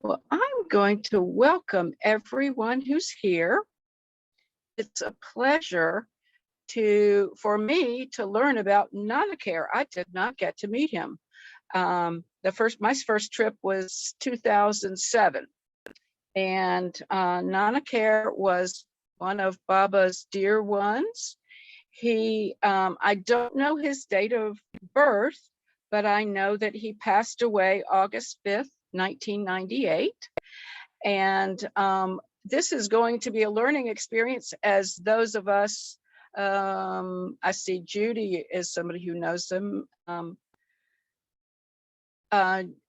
Well, I'm going to welcome everyone who's here. It's a pleasure for me to learn about Kher. I did not get to meet him. My first trip was 2007, and Kher was one of Baba's dear ones. I don't know his date of birth, but I know that he passed away August 5th, 1998. And this is going to be a learning experience as those of us, I see Judy is somebody who knows him.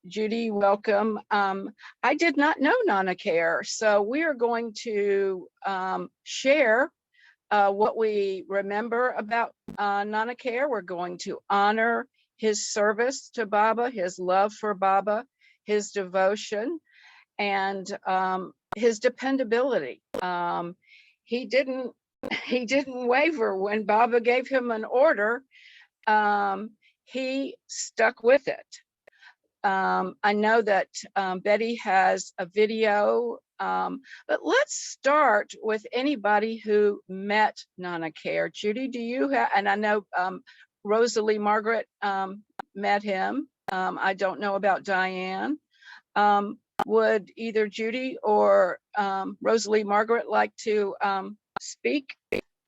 Judy, welcome. I did not know Kher, so we are going to share what we remember about Kher. We're going to honor his service to Baba, his love for Baba, his devotion, and his dependability. He didn't waver when Baba gave him an order. He stuck with it. I know that Betty has a video, but let's start with anybody who met Kher. Judy, do you have? And I know Rosalie Margaret met him. I don't know about Diane. Would either Judy or Rosalie Margaret like to speak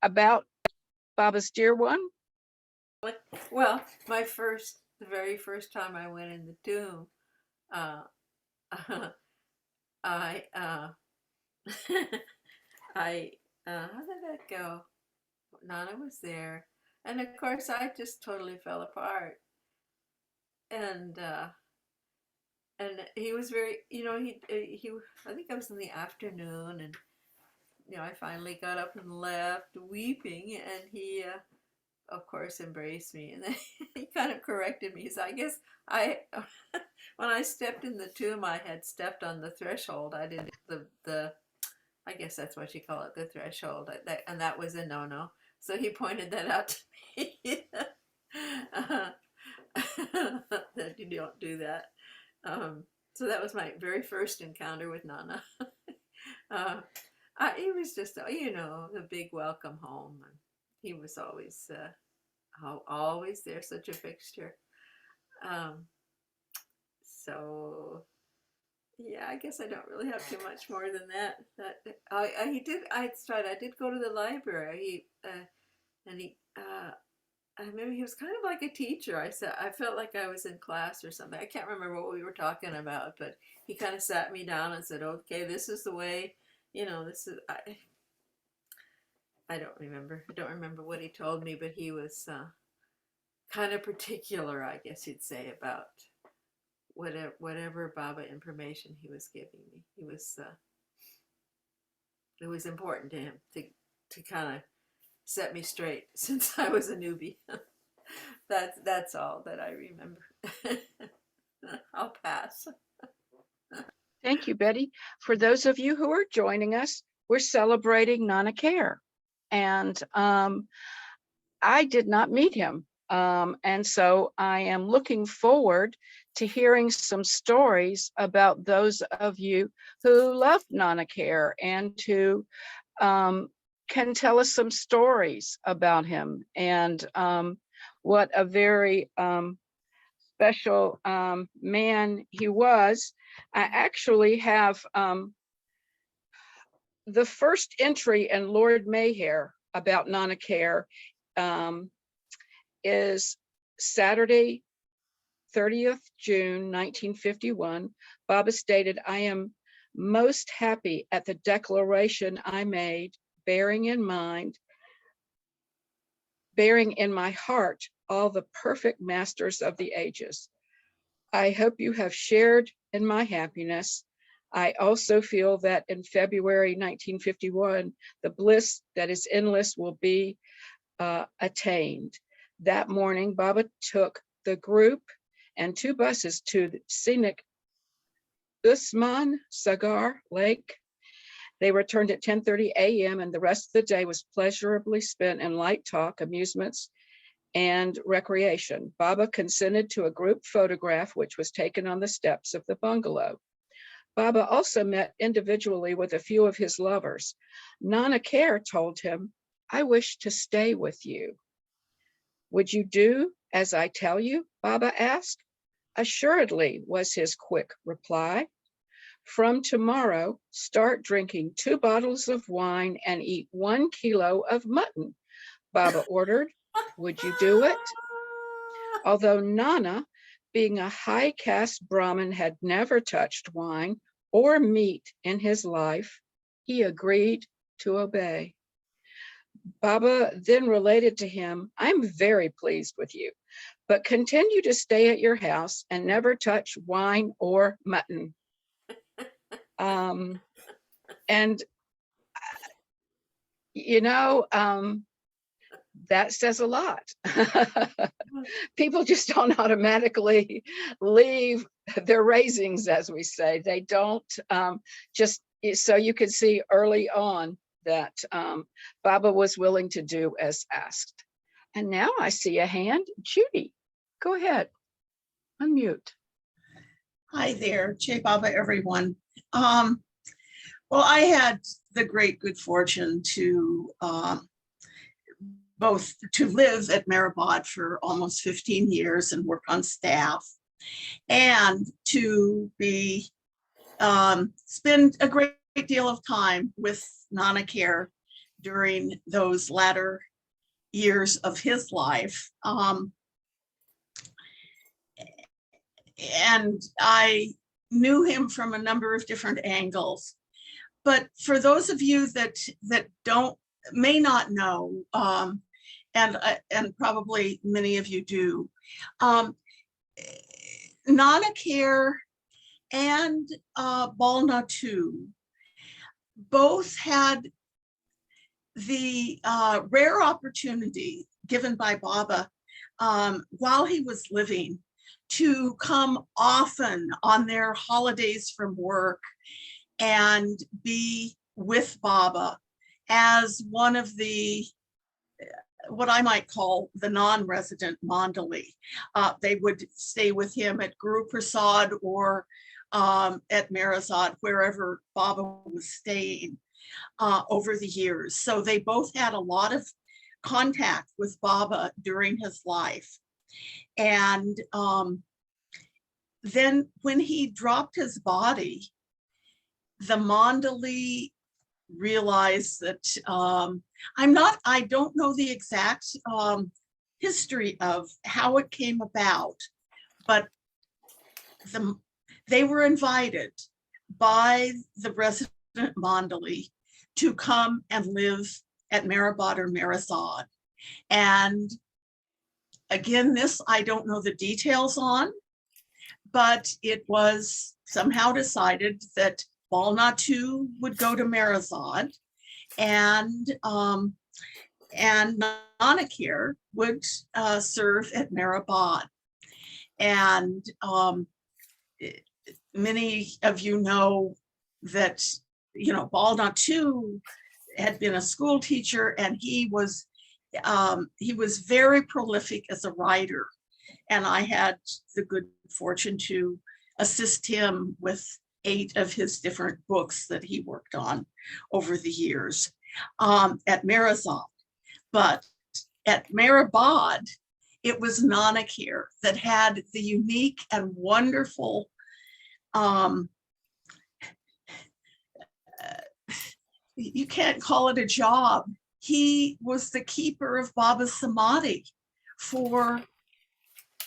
about Baba's dear one? Well, the very first time I went in the tomb, I, how did that go? Nana was there, and of course I just totally fell apart, and he was very, I think I was in the afternoon, and I finally got up and left weeping, and he of course embraced me, and then he kind of corrected me. So I guess when I stepped in the tomb, I had stepped on the threshold. I did the I guess that's what you call it, the threshold, and that was a no-no. So he pointed that out to me. That you don't do that. So that was my very first encounter with Nana. He was just, the big welcome home. And he was always there, such a fixture. So yeah, I guess I don't really have too much more than that. I did go to the library. I remember he was kind of like a teacher. I felt like I was in class or something. I can't remember what we were talking about, but he kind of sat me down and said, "Okay, this is the way. This is." I don't remember. I don't remember what he told me, but he was kind of particular, I guess you'd say, about whatever Baba information he was giving me. It was important to him to kind of set me straight since I was a newbie. That's all that I remember. I'll pass. Thank you, Betty. For those of you who are joining us, we're celebrating Kher, and I did not meet him, and so I am looking forward to hearing some stories about those of you who love Kher and who can tell us some stories about him and what a very special man he was. I actually have the first entry in Lord Mayhair about Kher is Saturday, 30th June 1951. Baba stated, "I am most happy at the declaration I made, bearing in my heart all the perfect masters of the ages. I hope you have shared in my happiness. I also feel that in February 1951, the bliss that is endless will be attained." That morning, Baba took the group and 2 buses to the scenic Usman Sagar Lake. They returned at 10:30 a.m. and the rest of the day was pleasurably spent in light talk, amusements, and recreation. Baba consented to a group photograph, which was taken on the steps of the bungalow. Baba also met individually with a few of his lovers. Nana Kher told him, "I wish to stay with you." "Would you do as I tell you?" Baba asked. "Assuredly," was his quick reply. "From tomorrow, start drinking 2 bottles of wine and eat 1 kilo of mutton," Baba ordered. "Would you do it?" Although Nana, being a high caste Brahmin, had never touched wine or meat in his life, he agreed to obey. Baba then related to him, "I'm very pleased with you, but continue to stay at your house and never touch wine or mutton." Um, and, you know, that says a lot. People just don't automatically leave their raisings, as we say. They don't just, so you could see early on that Baba was willing to do as asked. And now I see a hand. Judy, go ahead, unmute. Hi there, Jai Baba, everyone. Well, I had the great good fortune to both to live at Merrill for almost 15 years and work on staff, and to be spend a great deal of time with Nana Kher during those latter years of his life. And I knew him from a number of different angles. But for those of you that may not know, and probably many of you do, Nana Kher and Balna too both had the rare opportunity given by Baba while he was living to come often on their holidays from work and be with Baba as one of the, what I might call the non-resident Mandali. They would stay with him at Guru Prasad or at Marazad, wherever Baba was staying over the years. So they both had a lot of contact with Baba during his life. And then when he dropped his body, the Mandali realized that I don't know the exact history of how it came about, but they were invited by the resident Mandali to come and live at Mehrabad or Marazad. And again, this I don't know the details on, but it was somehow decided that Balna too would go to Marazad, and Nana Kher would serve at Mehrabad. And many of you know that, you know, Balna too had been a school teacher, and he was very prolific as a writer. And I had the good fortune to assist him with 8 of his different books that he worked on over the years at Marazad. But at Mehrabad, it was Nana Kher that had the unique and wonderful you can't call it a job. He was the keeper of Baba's Samadhi for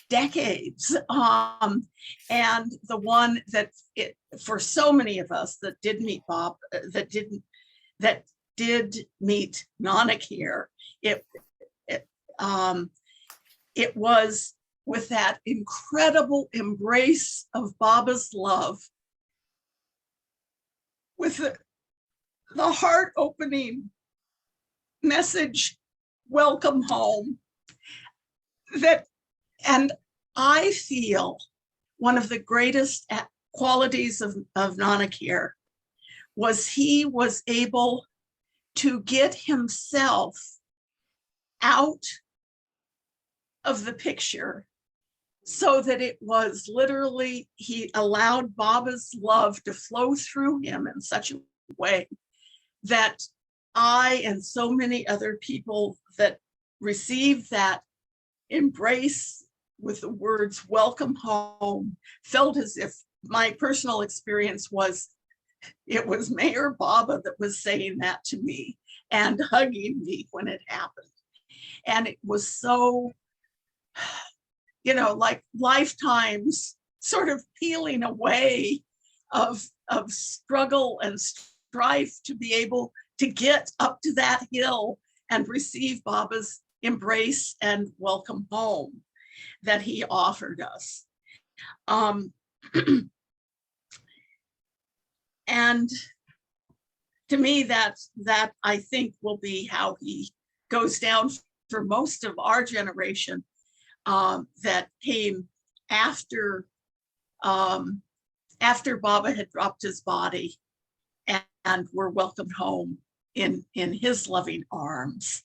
decades, and the one that for so many of us that did meet Bob, that did meet Nana Kher, it was with that incredible embrace of Baba's love, with the heart-opening message, "Welcome home," that, and I feel one of the greatest qualities of Nana Kher was he was able to get himself out of the picture so that it was literally, he allowed Baba's love to flow through him in such a way that I and so many other people that received that embrace with the words welcome home felt as if my personal experience was, it was Mayor Baba that was saying that to me and hugging me when it happened. And it was so, like lifetimes sort of peeling away of struggle and strife to be able to get up to that hill and receive Baba's embrace and welcome home that he offered us. And to me, that I think will be how he goes down for most of our generation that came after Baba had dropped his body and were welcomed home in his loving arms.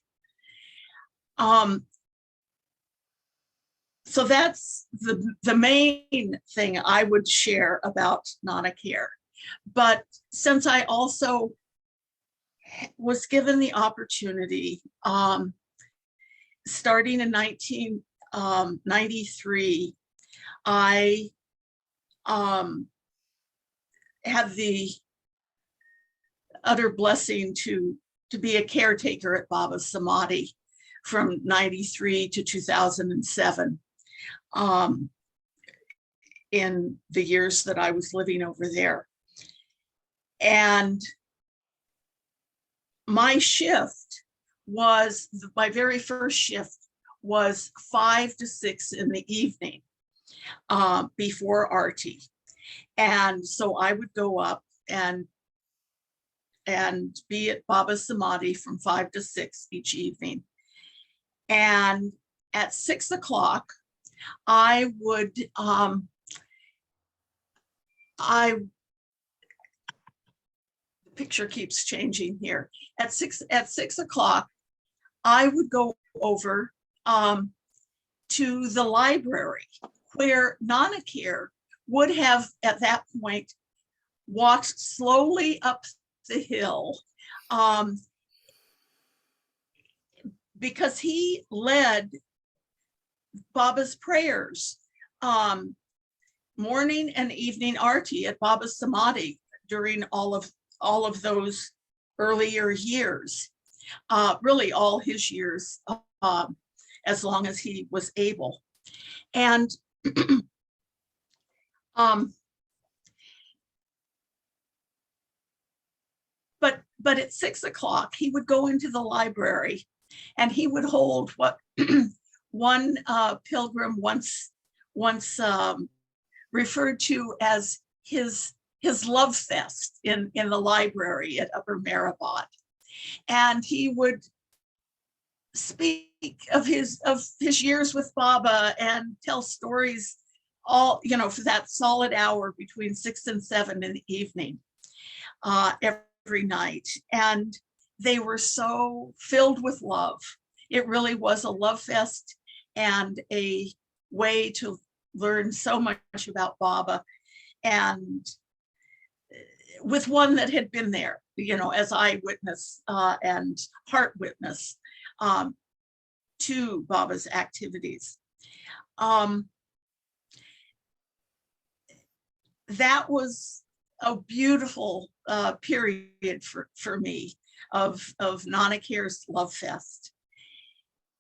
So that's the main thing I would share about Nana Kher. But since I also was given the opportunity, starting in 1993, I had the utter blessing to be a caretaker at Baba's Samadhi from 93 to 2007. In the years that I was living over there. And my shift was, my very first shift was 5 to 6 in the evening before Arti. And so I would go up and be at Baba's Samadhi from 5 to 6 each evening. And at 6 o'clock, I would, the picture keeps changing here. At six o'clock, I would go over to the library where Nana Kher would have at that point walked slowly up the hill because he led Baba's prayers, morning and evening Arti at Baba's Samadhi during all of those earlier years, really all his years, as long as he was able. And but at 6 o'clock, he would go into the library and he would hold what one pilgrim once referred to as his love fest in the library at Upper Merrill. And he would speak of his years with Baba and tell stories all, for that solid hour between 6 and 7 in the evening, every night. And they were so filled with love. It really was a love fest and a way to learn so much about Baba, and with one that had been there, as eyewitness and heart witness to Baba's activities. That was a beautiful period for me of Nana Kher's Love Fest.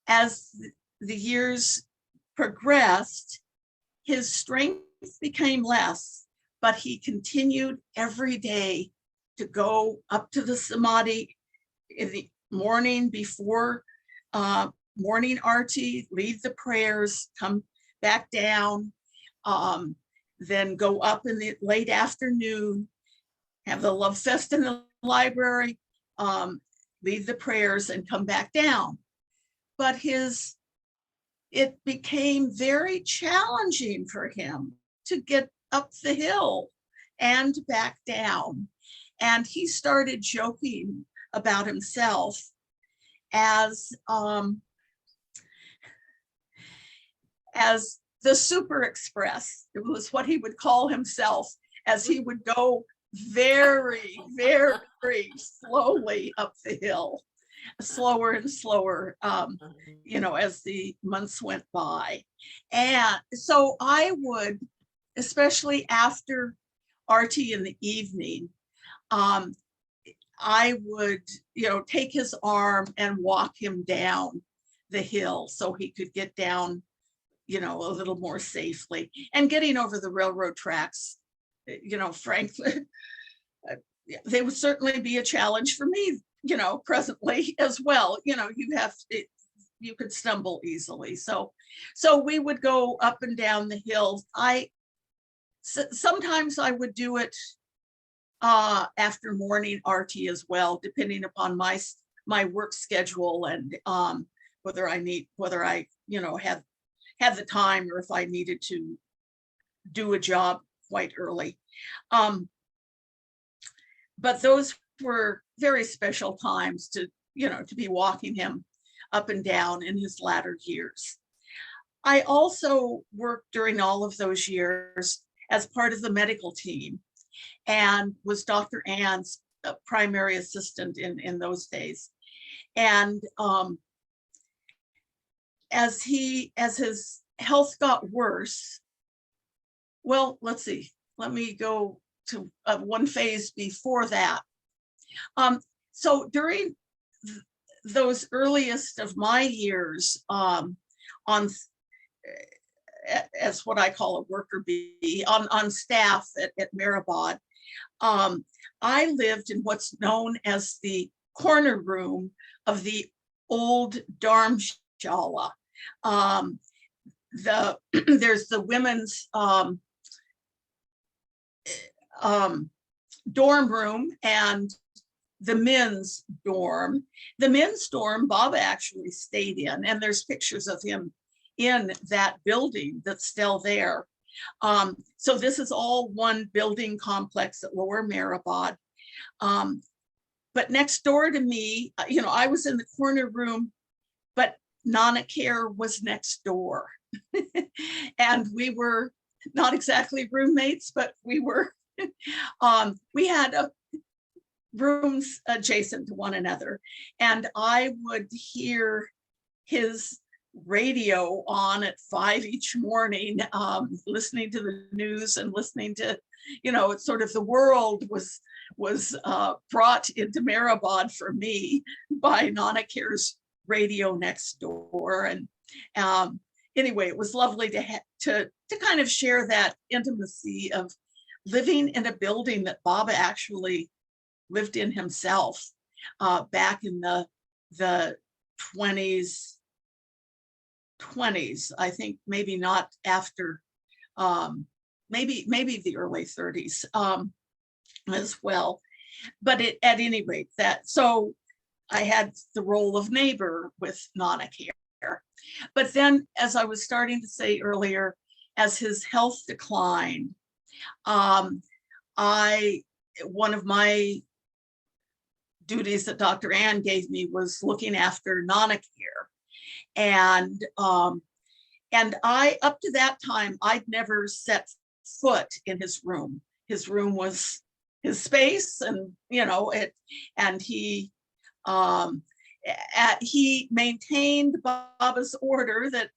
As the years progressed, his strength became less, but he continued every day to go up to the Samadhi in the morning before morning Arti, lead the prayers, come back down, then go up in the late afternoon, have the love fest in the library, lead the prayers and come back down. But it became very challenging for him to get up the hill and back down. And he started joking about himself as the Super Express. It was what he would call himself, as he would go very, very slowly up the hill, slower and slower, as the months went by. And so I would, especially after RT in the evening, I would, take his arm and walk him down the hill so he could get down, a little more safely. And getting over the railroad tracks, frankly, they would certainly be a challenge for me, presently as well. You could stumble easily. So we would go up and down the hills. Sometimes I would do it after morning RT as well, depending upon my work schedule and whether I have the time, or if I needed to do a job quite early. But those were very special times to be walking him up and down in his latter years. I also worked during all of those years as part of the medical team and was Dr. Ann's primary assistant in those days. And as his health got worse, well, let's see, let me go to one phase before that. So during those earliest of my years as what I call a worker bee on staff at Merrill, I lived in what's known as the corner room of the old Darmshala. There's the women's dorm room and the men's dorm. The men's dorm Bob actually stayed in, and there's pictures of him in that building that's still there. So this is all one building complex at Lower Merrill. But next door to me, I was in the corner room, but Nana Kher was next door. And we were not exactly roommates, but we were, we had rooms adjacent to one another. And I would hear his radio on at 5 each morning, listening to the news and listening to, it's sort of the world was brought into Merrill for me by Nana Kher's radio next door. And anyway, it was lovely to kind of share that intimacy of living in a building that Bob actually lived in himself back in the 20s, I think, maybe not after, maybe the early 30s as well. But at any rate, so I had the role of neighbor with Nana Kher. But then, as I was starting to say earlier, as his health declined, one of my duties that Dr. Ann gave me was looking after Nana Kher. And I, up to that time, I'd never set foot in his room. His room was his space, and and he maintained Baba's order that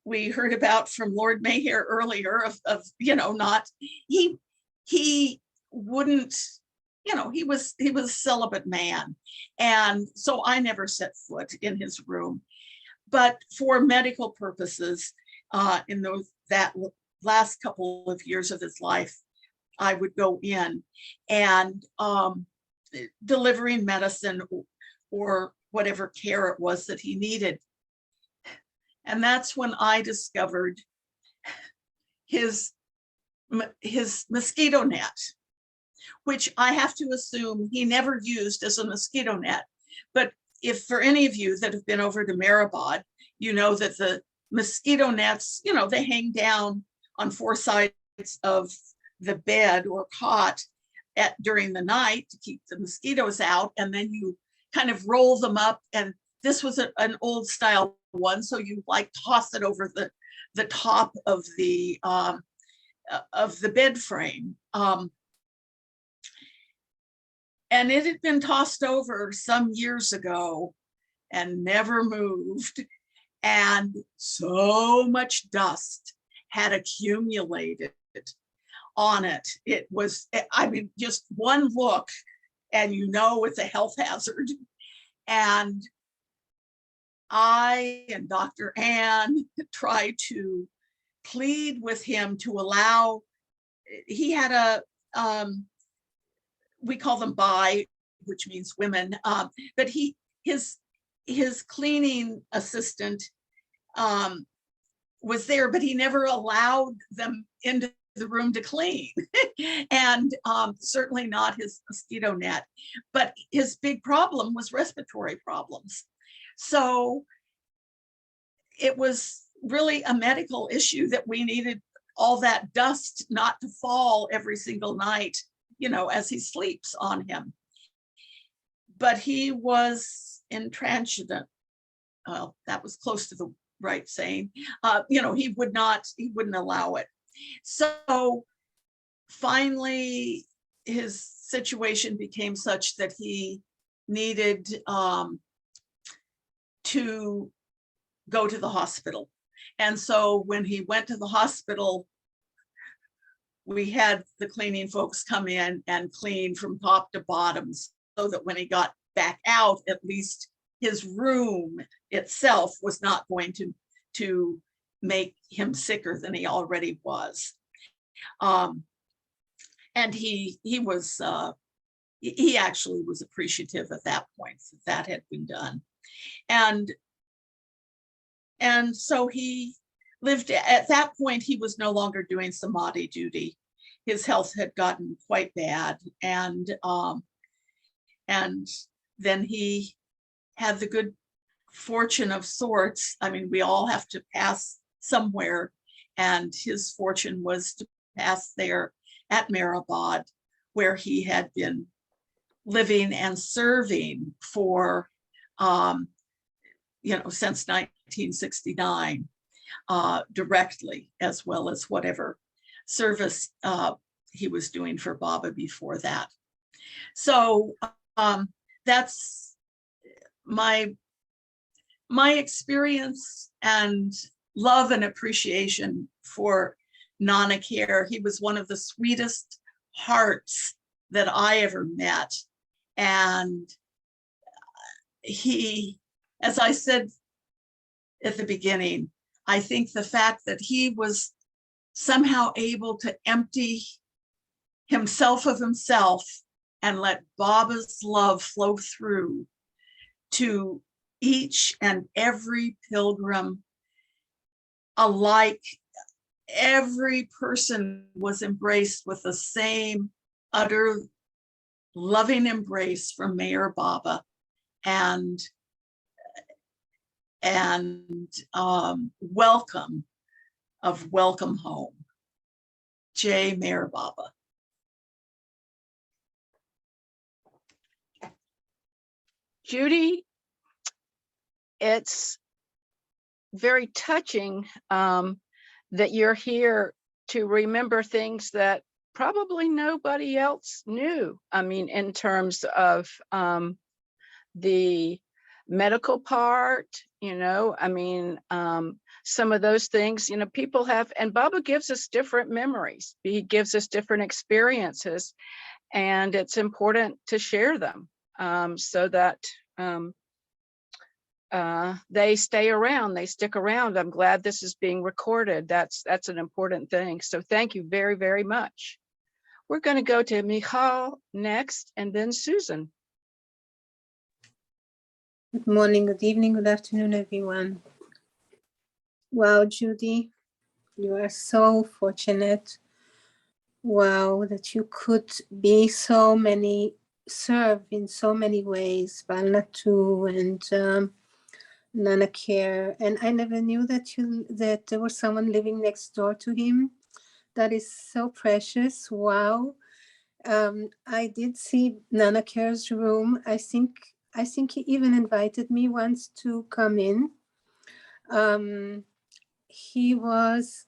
we heard about from Lord Mayher earlier of not, he wouldn't, he was a celibate man. And so I never set foot in his room. But for medical purposes, in that last couple of years of his life, I would go in and delivering medicine or whatever care it was that he needed. And that's when I discovered his mosquito net, which I have to assume he never used as a mosquito net. But if for any of you that have been over to Merrill, you know that the mosquito nets, they hang down on 4 sides of the bed or cot during the night to keep the mosquitoes out. And then you kind of roll them up. And this was an old style one, so you like toss it over the top of the bed frame. And it had been tossed over some years ago and never moved. And so much dust had accumulated on it. It was, I mean, just one look and you know it's a health hazard. And I and Dr. Ann tried to plead with him to allow, he had a, we call them bi, which means women, but his cleaning assistant was there, but he never allowed them into the room to clean. And certainly not his mosquito net, but his big problem was respiratory problems. So it was really a medical issue that we needed all that dust not to fall every single night, you know, as he sleeps on him. But he was intransigent. Well, that was close to the right saying. You know, he wouldn't allow it. So finally, his situation became such that he needed to go to the hospital. And so when he went to the hospital, we had the cleaning folks come in and clean from top to bottom, so that when he got back out, at least his room itself was not going to make him sicker than he already was. And he actually was appreciative at that point that had been done. And so he lived, at that point, he was no longer doing samadhi duty. His health had gotten quite bad. And then he had the good fortune of sorts. I mean, we all have to pass somewhere. And his fortune was to pass there at Merrill, where he had been living and serving for, you know, since 1969, directly, as well as whatever service he was doing for Baba before that. So that's my experience and love and appreciation for Nana Kher. He was one of the sweetest hearts that I ever met. And he, as I said at the beginning, I think the fact that he was somehow able to empty himself of himself and let Baba's love flow through to each and every pilgrim alike. Every person was embraced with the same utter loving embrace from Mayor Baba, and welcome home. Jai Mayor Baba. Judy, it's very touching that you're here to remember things that probably nobody else knew. I mean, in terms of the medical part, you know, I mean, some of those things, you know, people have, and Baba gives us different memories. He gives us different experiences, and it's important to share them so that they stay around, they stick around. I'm glad this is being recorded. That's an important thing. So thank you very, very much. We're going to go to Michal next, and then Susan. Good morning, good evening, good afternoon, everyone. Wow, Judy, you are so fortunate. Wow, that you could be serve in so many ways, Balna too, and Nana Kher. And I never knew that there was someone living next door to him. That is so precious. Wow. I did see Nana Kher's room. I think he even invited me once to come in. he was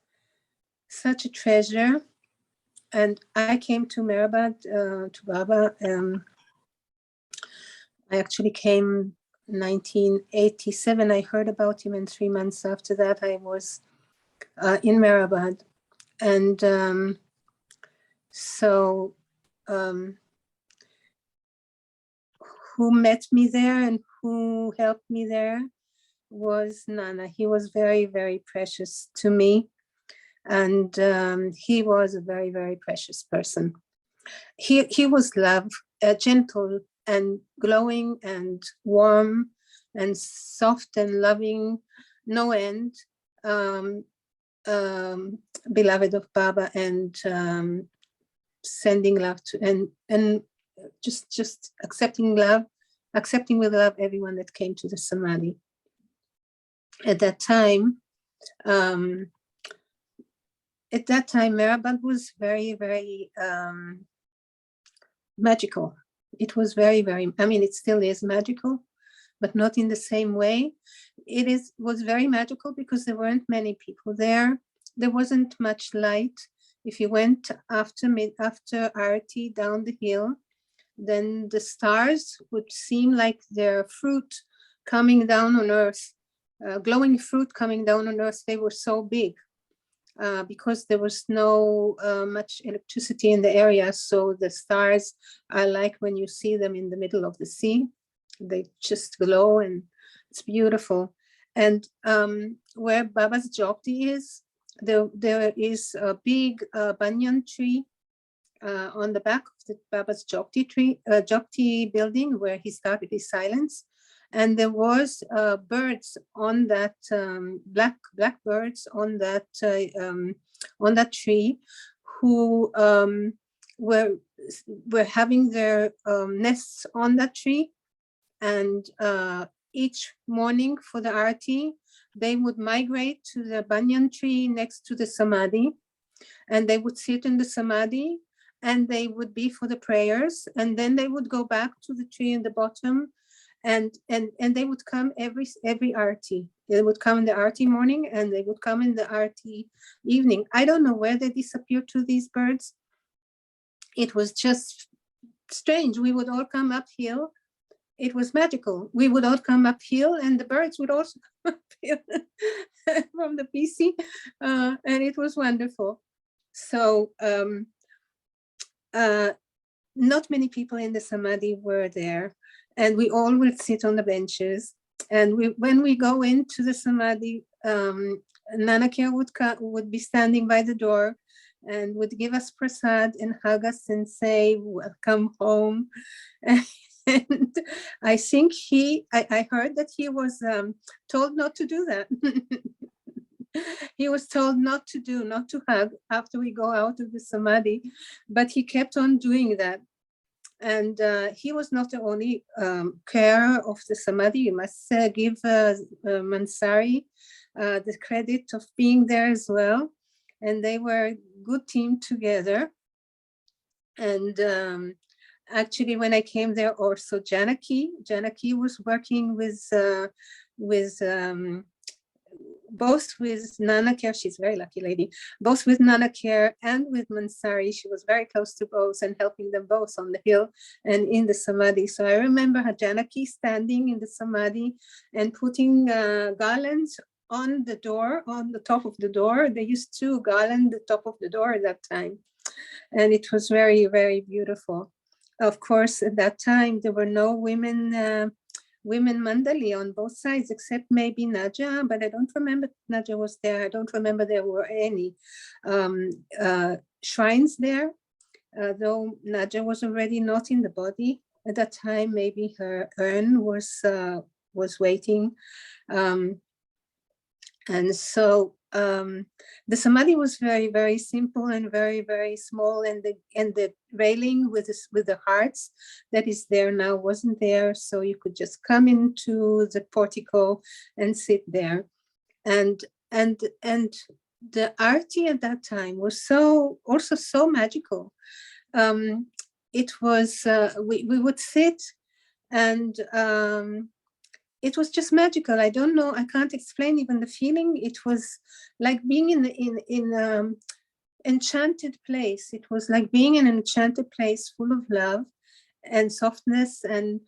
such a treasure. And I came to Mehrabad, to Baba. I actually came 1987. I heard about him, and 3 months after that, I was in Mehrabad. And so who met me there and who helped me there was Nana. He was very, very precious to me. And he was a very, very precious person. He was love, gentle and glowing and warm and soft and loving, no end, beloved of Baba, and sending love to and just accepting with love everyone that came to the Samadhi. At that time, Mehrabad was very, very magical. It was very, very, I mean, it still is magical, but not in the same way. Was very magical because there weren't many people there. There wasn't much light. If you went after Arati down the hill, then the stars would seem like they're fruit coming down on earth, glowing fruit coming down on earth. They were so big. Because there was no much electricity in the area. So the stars are like when you see them in the middle of the sea, they just glow and it's beautiful. And where Baba's Jogti is, there is a big banyan tree on the back of the Baba's Jogti building where he started his silence. And there was birds on that black birds on that tree, who were having their nests on that tree. And each morning for the Arati, they would migrate to the banyan tree next to the Samadhi, and they would sit in the Samadhi, and they would be for the prayers, and then they would go back to the tree in the bottom. And they would come every Arati. They would come in the Arati morning and they would come in the Arati evening. I don't know where they disappeared to, these birds. It was just strange. We would all come uphill. It was magical. We would all come uphill and the birds would also come uphill from the PC. And it was wonderful. So not many people in the Samadhi were there. And we all would sit on the benches. And when we go into the Samadhi, Nana Kher would be standing by the door and would give us prasad and hug us and say, welcome home. And I think I heard that he was told not to do that. He was told not to hug after we go out of the Samadhi, but he kept on doing that. And he was not the only carer of the Samadhi. You must give Mansari the credit of being there as well. And they were a good team together. And actually, when I came there, also Janaki was working with both with Nana Kher. She's a very lucky lady, both with Nana Kher and with Mansari. She was very close to both and helping them both on the hill and in the Samadhi. So I remember Janaki standing in the Samadhi and putting garlands on the door, on the top of the door. They used to garland the top of the door at that time. And it was very, very beautiful. Of course, at that time, there were no women mandali on both sides, except maybe Naja, but I don't remember Naja was there. I don't remember there were any shrines there, though Naja was already not in the body. At that time, maybe her urn was waiting. And so the Samadhi was very, very simple and very, very small, and the railing with the hearts that is there now wasn't there, so you could just come into the portico and sit there. And the arti at that time was also so magical. It was we would sit, and it was just magical. I don't know. I can't explain even the feeling. It was like being in enchanted place. It was like being in an enchanted place full of love and softness. And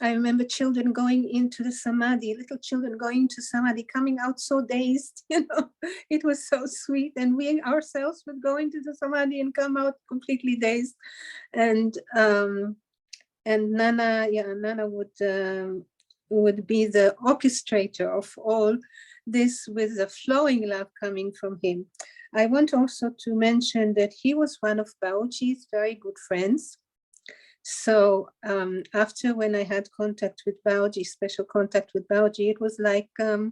I remember children going into the samadhi, little children going to samadhi, coming out so dazed, it was so sweet. And we ourselves would go into the samadhi and come out completely dazed. And Nana would be the orchestrator of all this with the flowing love coming from him. I want also to mention that he was one of Baoji's very good friends. So after when I had contact with Baoji, special contact with Baoji, it was like a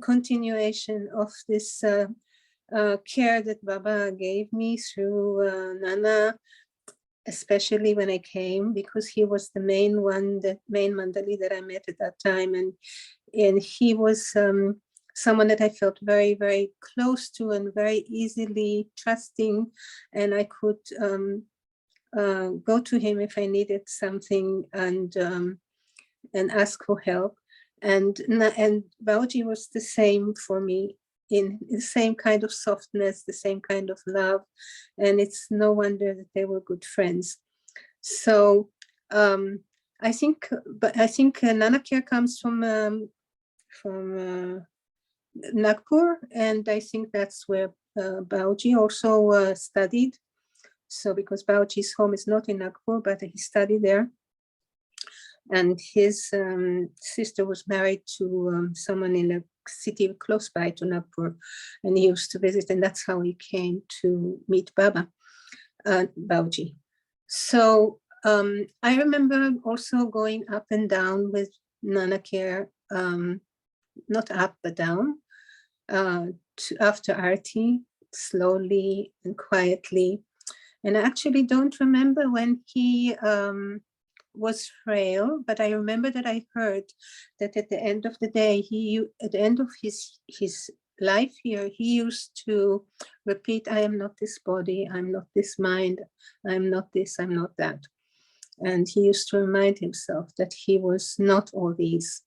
continuation of this care that Baba gave me through Nana, especially when I came, because he was the main Mandali that I met at that time. And he was someone that I felt very, very close to and very easily trusting. And I could go to him if I needed something and ask for help. And Baoji was the same for me, in the same kind of softness, the same kind of love. And it's no wonder that they were good friends. So I think Nana Kher comes from Nagpur, and I think that's where Baoji also studied. So because Baoji's home is not in Nagpur, but he studied there. And his sister was married to someone in a city close by to Nagpur, and he used to visit, and that's how he came to meet Baoji. So I remember also going up and down with Nana Kher, not up but down, after Arti, slowly and quietly. And I actually don't remember when he was frail, but I remember that I heard that at the end of the day, at the end of his life here, he used to repeat, I am not this body, I'm not this mind, I'm not this, I'm not that. And he used to remind himself that he was not all these.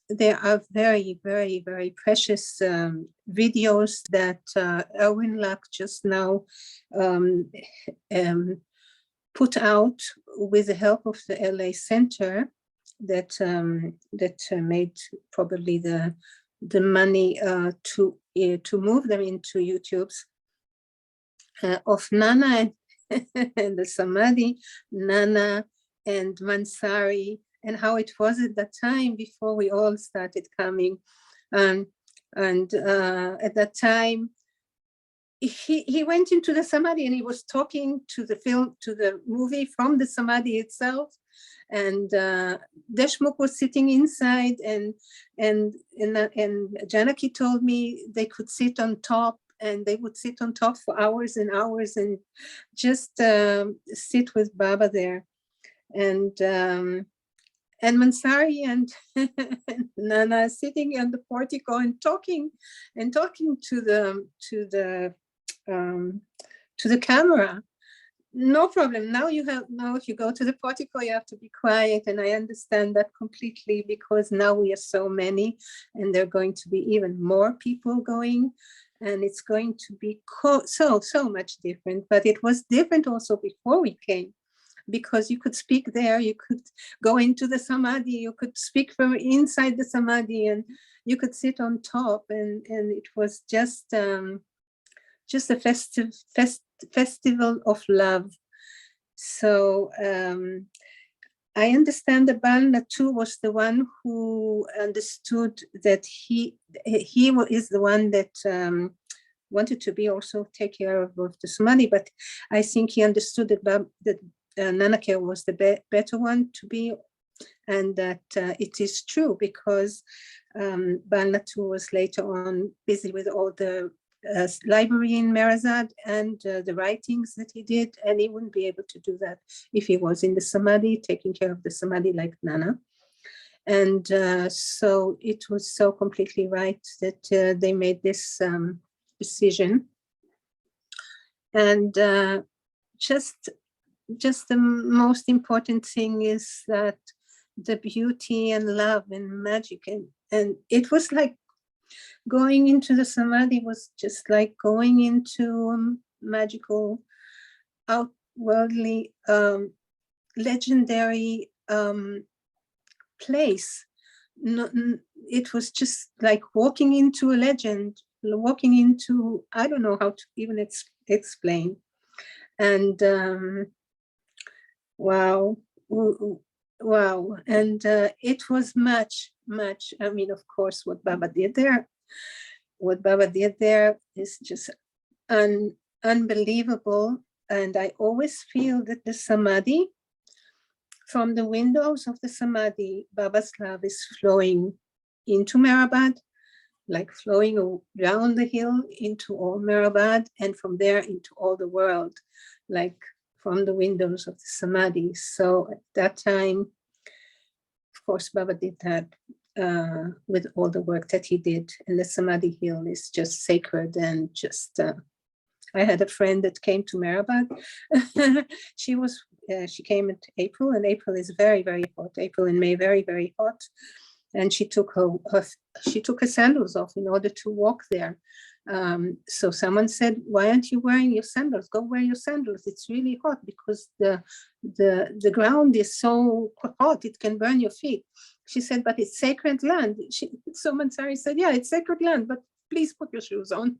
There are very, very, very precious videos that Erwin Luck just now put out with the help of the LA Center that made probably the money to move them into YouTube's of Nana and the Samadhi, Nana and Mansari, and how it was at that time before we all started coming. And at that time, he went into the Samadhi and he was talking to the movie from the Samadhi itself. And Deshmukh was sitting inside, and Janaki told me they could sit on top, and they would sit on top for hours and hours and just sit with Baba there. And Mansari and Nana sitting on the portico and talking to the camera. No problem. Now if you go to the portico, you have to be quiet, and I understand that completely, because now we are so many, and there are going to be even more people going, and it's going to be so much different. But it was different also before we came, because you could speak there, you could go into the Samadhi, you could speak from inside the Samadhi, and you could sit on top, and it was just a festival of love. So I understand that Balna too was the one who understood that he is the one that wanted to be also take care of the Samadhi, but I think he understood that Nana Kher was the better one to be, and that it is true, because Balna too was later on busy with all the library in Merazad and the writings that he did, and he wouldn't be able to do that if he was in the Samadhi, taking care of the Samadhi like Nana. And so it was so completely right that they made this decision. And just the most important thing is that the beauty and love and magic. And it was like going into the samadhi was just like going into magical, outworldly, legendary place. No, it was just like walking into a legend, walking into, I don't know how to even explain. And wow, wow. And it was much, I mean, of course, what Baba did there is just unbelievable. And I always feel that the samadhi, from the windows of the samadhi, Baba's love is flowing into Mehrabad, like flowing around the hill into all Mehrabad, and from there into all the world, like from the windows of the samadhi. So at that time, of course, Baba did that with all the work that he did. And the samadhi hill is just sacred and just, I had a friend that came to Mehrabad. She came in April, and April is very, very hot. April and May, very, very hot. And she took her sandals off in order to walk there. So someone said, "Why aren't you wearing your sandals? Go wear your sandals. It's really hot because the ground is so hot it can burn your feet." She said, "But it's sacred land." So Mansari said, "Yeah, it's sacred land, but please put your shoes on."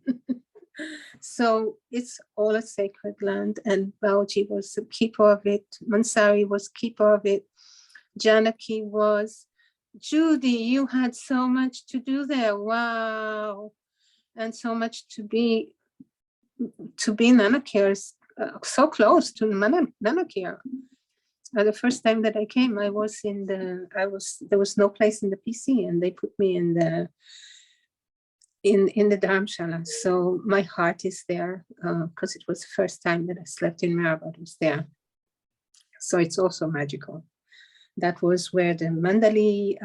So it's all a sacred land, and Bauji was the keeper of it. Mansari was keeper of it. Janaki was. Judy, you had so much to do there. Wow. And so much to be Nanakir, so close to Nanakir. The first time that I came, there was no place in the PC, and they put me in the Dharamshala. So my heart is there because it was the first time that I slept in Mehrabad was there. So it's also magical. That was where the Mandali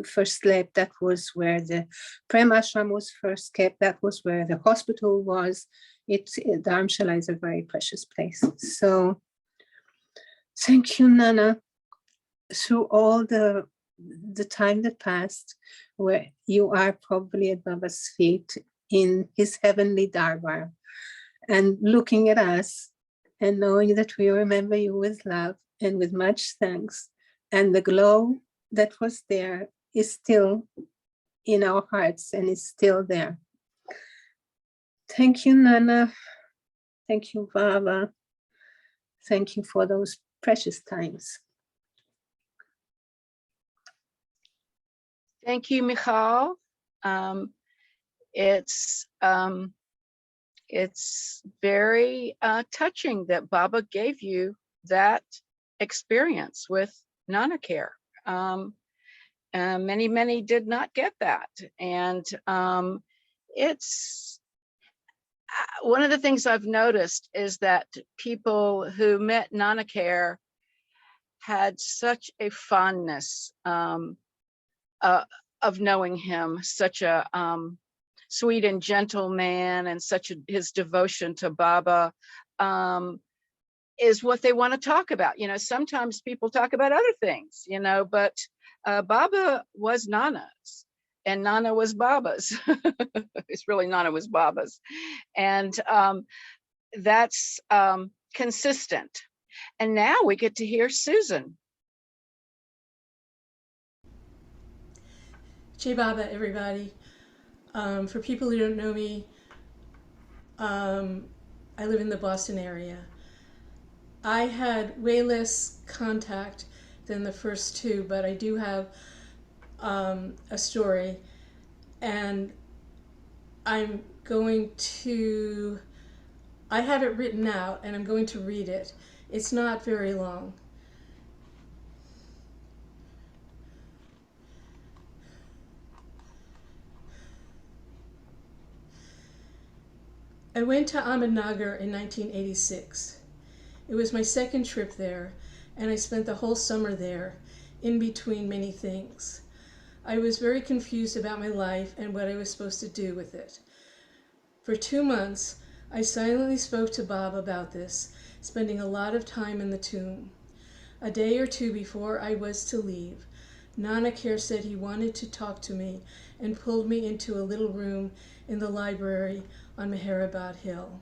first slept. That was where the Prem Ashram was first kept. That was where the hospital was. Dharamshala is a very precious place. So thank you, Nana, through all the time that passed, where you are probably at Baba's feet in his heavenly darbar, and looking at us and knowing that we remember you with love and with much thanks. And the glow that was there is still in our hearts and is still there. Thank you, Nana. Thank you, Baba. Thank you for those precious times. Thank you, Michal. It's very touching that Baba gave you that experience with Nanakir. Many did not get that. And it's one of the things I've noticed is that people who met Nanakir had such a fondness of knowing him, such a sweet and gentle man, and his devotion to Baba is what they want to talk about. Sometimes people talk about other things, but Baba was Nana's, and Nana was Baba's. It's really Nana was Baba's. And that's consistent. And now we get to hear Susan. Jai Baba, everybody. For people who don't know me, I live in the Boston area. I had way less contact than the first two, but I do have a story, and I have it written out, and I'm going to read it. It's not very long. I went to Ahmednagar in 1986. It was my second trip there, and I spent the whole summer there, in between many things. I was very confused about my life and what I was supposed to do with it. For 2 months, I silently spoke to Bob about this, spending a lot of time in the tomb. A day or two before I was to leave, Nana Kher said he wanted to talk to me and pulled me into a little room in the library on Meherabad Hill.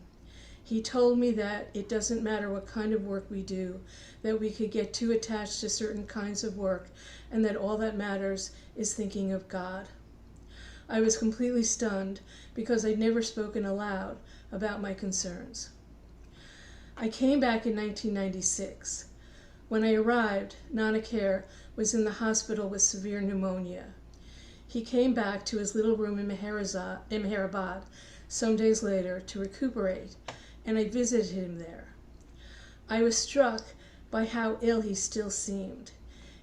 He told me that it doesn't matter what kind of work we do, that we could get too attached to certain kinds of work, and that all that matters is thinking of God. I was completely stunned because I'd never spoken aloud about my concerns. I came back in 1996. When I arrived, Nana Kher was in the hospital with severe pneumonia. He came back to his little room in Meherabad some days later to recuperate, and I visited him there. I was struck by how ill he still seemed.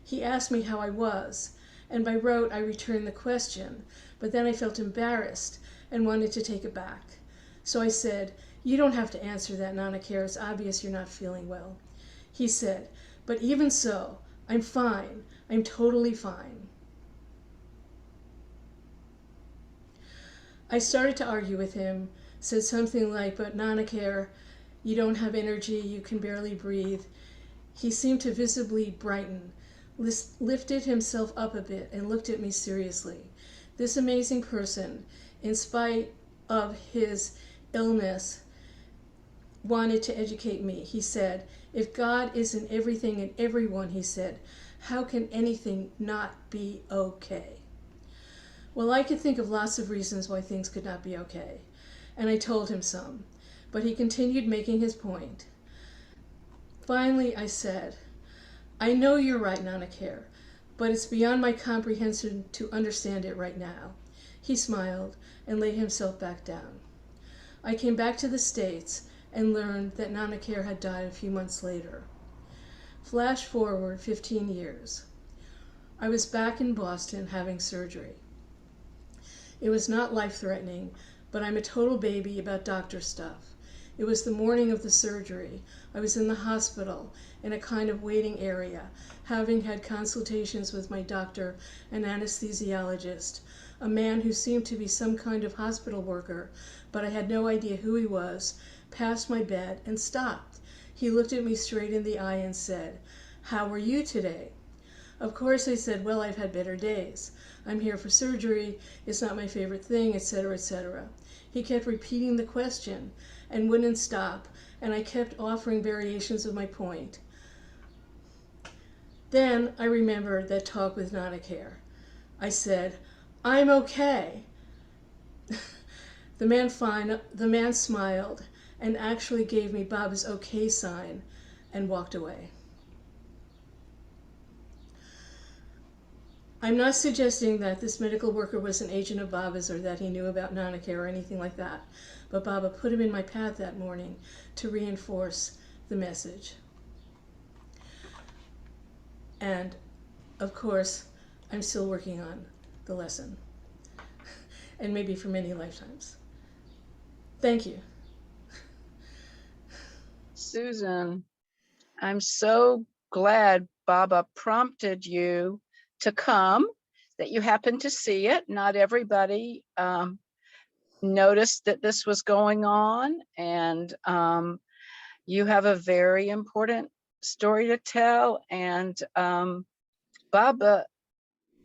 He asked me how I was, and by rote I returned the question, but then I felt embarrassed and wanted to take it back. So I said, "You don't have to answer that, Nana Kher. It's obvious you're not feeling well." He said, "But even so, I'm fine. I'm totally fine." I started to argue with him, said something like, "But Nana Kher, you don't have energy, you can barely breathe." He seemed to visibly brighten, lifted himself up a bit, and looked at me seriously. This amazing person, in spite of his illness, wanted to educate me. He said, "If God is in everything and everyone," he said, "how can anything not be okay?" Well, I could think of lots of reasons why things could not be okay, and I told him some, but he continued making his point. Finally, I said, "I know you're right, Nana Kher, but it's beyond my comprehension to understand it right now." He smiled and laid himself back down. I came back to the States and learned that Nana Kher had died a few months later. Flash forward 15 years. I was back in Boston having surgery. It was not life-threatening, but I'm a total baby about doctor stuff. It was the morning of the surgery. I was in the hospital in a kind of waiting area, having had consultations with my doctor and anesthesiologist, a man who seemed to be some kind of hospital worker, but I had no idea who he was, passed my bed and stopped. He looked at me straight in the eye and said, "How are you today?" Of course I said, "Well, I've had better days. I'm here for surgery. It's not my favorite thing," etc., etc. He kept repeating the question and wouldn't stop, and I kept offering variations of my point. Then I remembered that talk with Nana Kher. I said, "I'm okay." The man smiled and actually gave me Baba's okay sign and walked away. I'm not suggesting that this medical worker was an agent of Baba's or that he knew about Nana Kher or anything like that, but Baba put him in my path that morning to reinforce the message. And, of course, I'm still working on the lesson, and maybe for many lifetimes. Thank you. Susan, I'm so glad Baba prompted you to come, that you happened to see it. Not everybody noticed that this was going on, and you have a very important story to tell. And Baba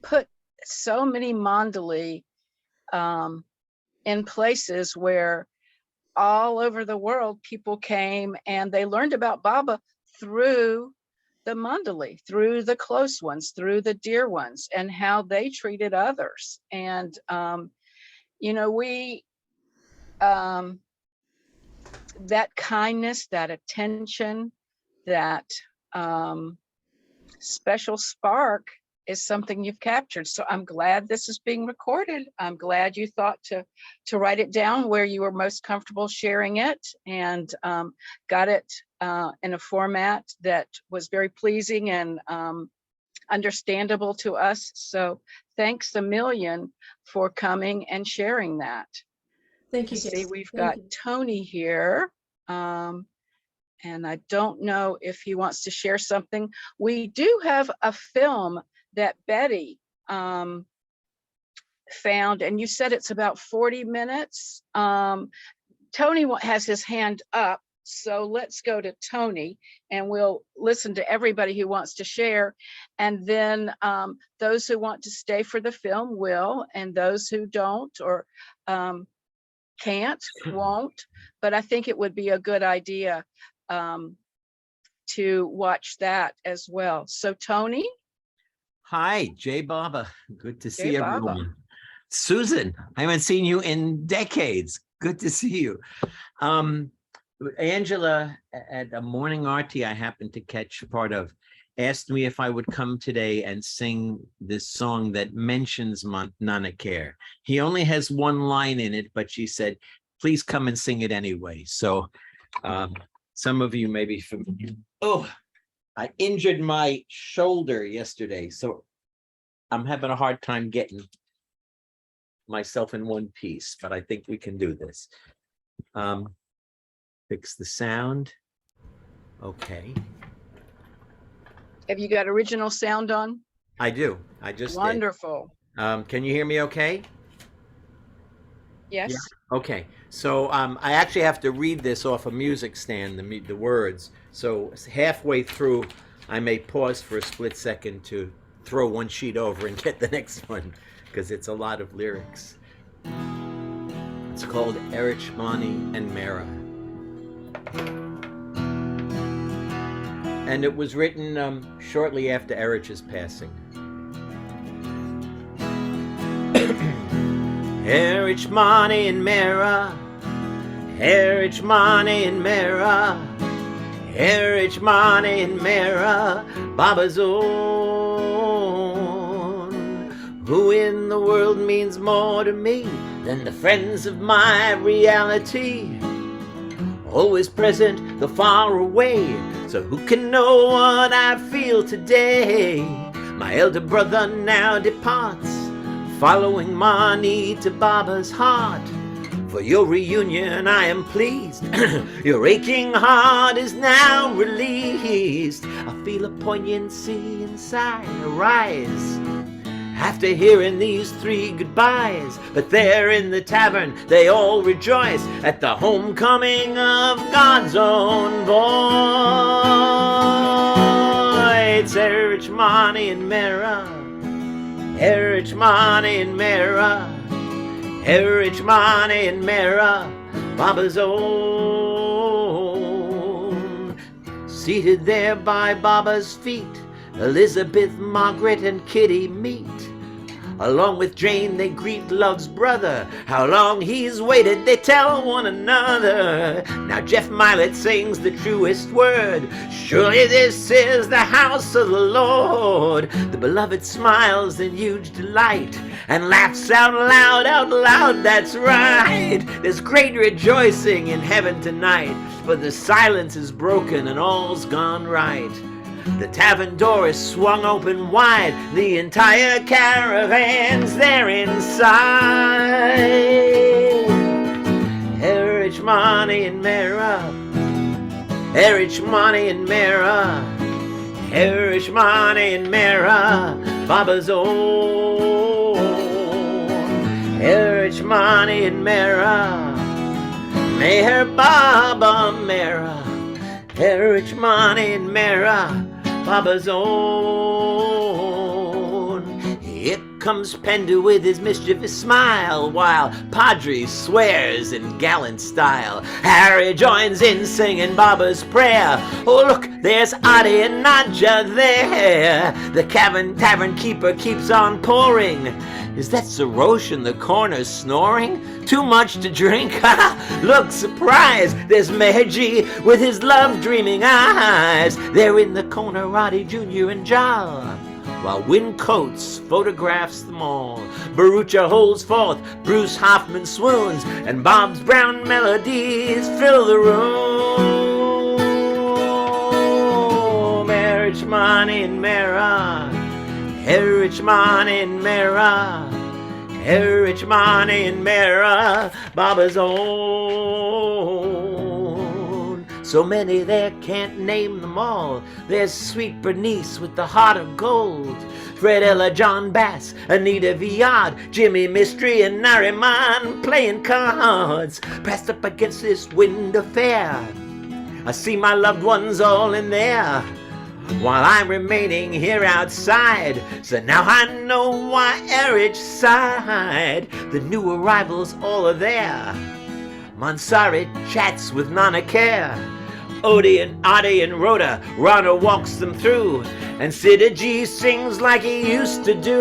put so many mandali in places where all over the world people came and they learned about Baba through the mandali, through the close ones, through the dear ones, and how they treated others. And you know, we that kindness, that attention, that special spark is something you've captured. So I'm glad this is being recorded. I'm glad you thought to write it down where you were most comfortable sharing it, and got it in a format that was very pleasing and understandable to us. So thanks a million for coming and sharing that. Thank you, See, Gayle. we've Thank got you. Tony here. And I don't know if he wants to share something. We do have a film that Betty found, and you said it's about 40 minutes. Tony has his hand up, So let's go to Tony, and we'll listen to everybody who wants to share. And then those who want to stay for the film will, and those who don't or can't, won't. But I think it would be a good idea to watch that as well. So Tony. Hi, Jay Baba. Good to see Jay Baba. everyone. Susan, I haven't seen you in decades. Good to see you. Angela, at a morning arty I happened to catch part of, asked me if I would come today and sing this song that mentions Nana Kher. He only has one line in it, but she said, please come and sing it anyway. So some of you may be familiar. Oh, I injured my shoulder yesterday, so I'm having a hard time getting myself in one piece, but I think we can do this. Fix the sound. Okay. Have you got original sound on? I do. I just did. Wonderful. Can you hear me okay? Yes. Yeah. Okay. So I actually have to read this off a music stand, the words. So halfway through, I may pause for a split second to throw one sheet over and get the next one, because it's a lot of lyrics. It's called Erich Mani and Mera. And it was written shortly after Erich's passing. Erich Mani and Mera, Erich Mani and Mera, Erich Mani and Mera, Baba's own. Who in the world means more to me than the friends of my reality? Always present, though far away, so who can know what I feel today? My elder brother now departs, following Mani to Baba's heart. For your reunion I am pleased, your aching heart is now released. I feel a poignancy inside arise after hearing these three goodbyes. But there in the tavern they all rejoice at the homecoming of God's own boy. It's Erich Mani and Mera, Erich Mani and Mera, Erich Mani and Mera, Baba's own. Seated there by Baba's feet, Elizabeth, Margaret, and Kitty meet. Along with Jane they greet love's brother. How long he's waited, they tell one another. Now Jeff Milet sings the truest word. Surely this is the house of the Lord. The beloved smiles in huge delight and laughs out loud, that's right. There's great rejoicing in heaven tonight, for the silence is broken and all's gone right. The tavern door is swung open wide, the entire caravan's there inside. Erich Mani and Mera, Erich Mani and Mera, Erich Mani and Mera, Baba's own. Erich Mani and Mera, Meher Baba Mera, Erich Mani and Mera, Baba's own. Here comes Penda with his mischievous smile, while Padre swears in gallant style. Harry joins in singing Baba's prayer. Oh look, there's Adi and Nadja there. The tavern keeper keeps on pouring. Is that Sarosh in the corner snoring? Too much to drink? Look, surprise! There's Meherji with his love-dreaming eyes. They're in the corner, Roddy Jr. and Jal, while Win Coates photographs them all. Barucha holds forth, Bruce Hoffman swoons, and Bob's brown melodies fill the room. Erich Mani and Mera, Erich Mani and Mera, Erich Mani and Mera, Baba's own. So many there can't name them all. There's sweet Bernice with the heart of gold, Fred Ella, John Bass, Anita Viard, Jimmy Mystery, and Nariman playing cards, pressed up against this window fair. I see my loved ones all in there, while I'm remaining here outside. So now I know why Erich sighed. The new arrivals all are there. Mansari chats with Nana Kher. Odie and Adi and Rhoda, Rana walks them through, and Sida G sings like he used to do.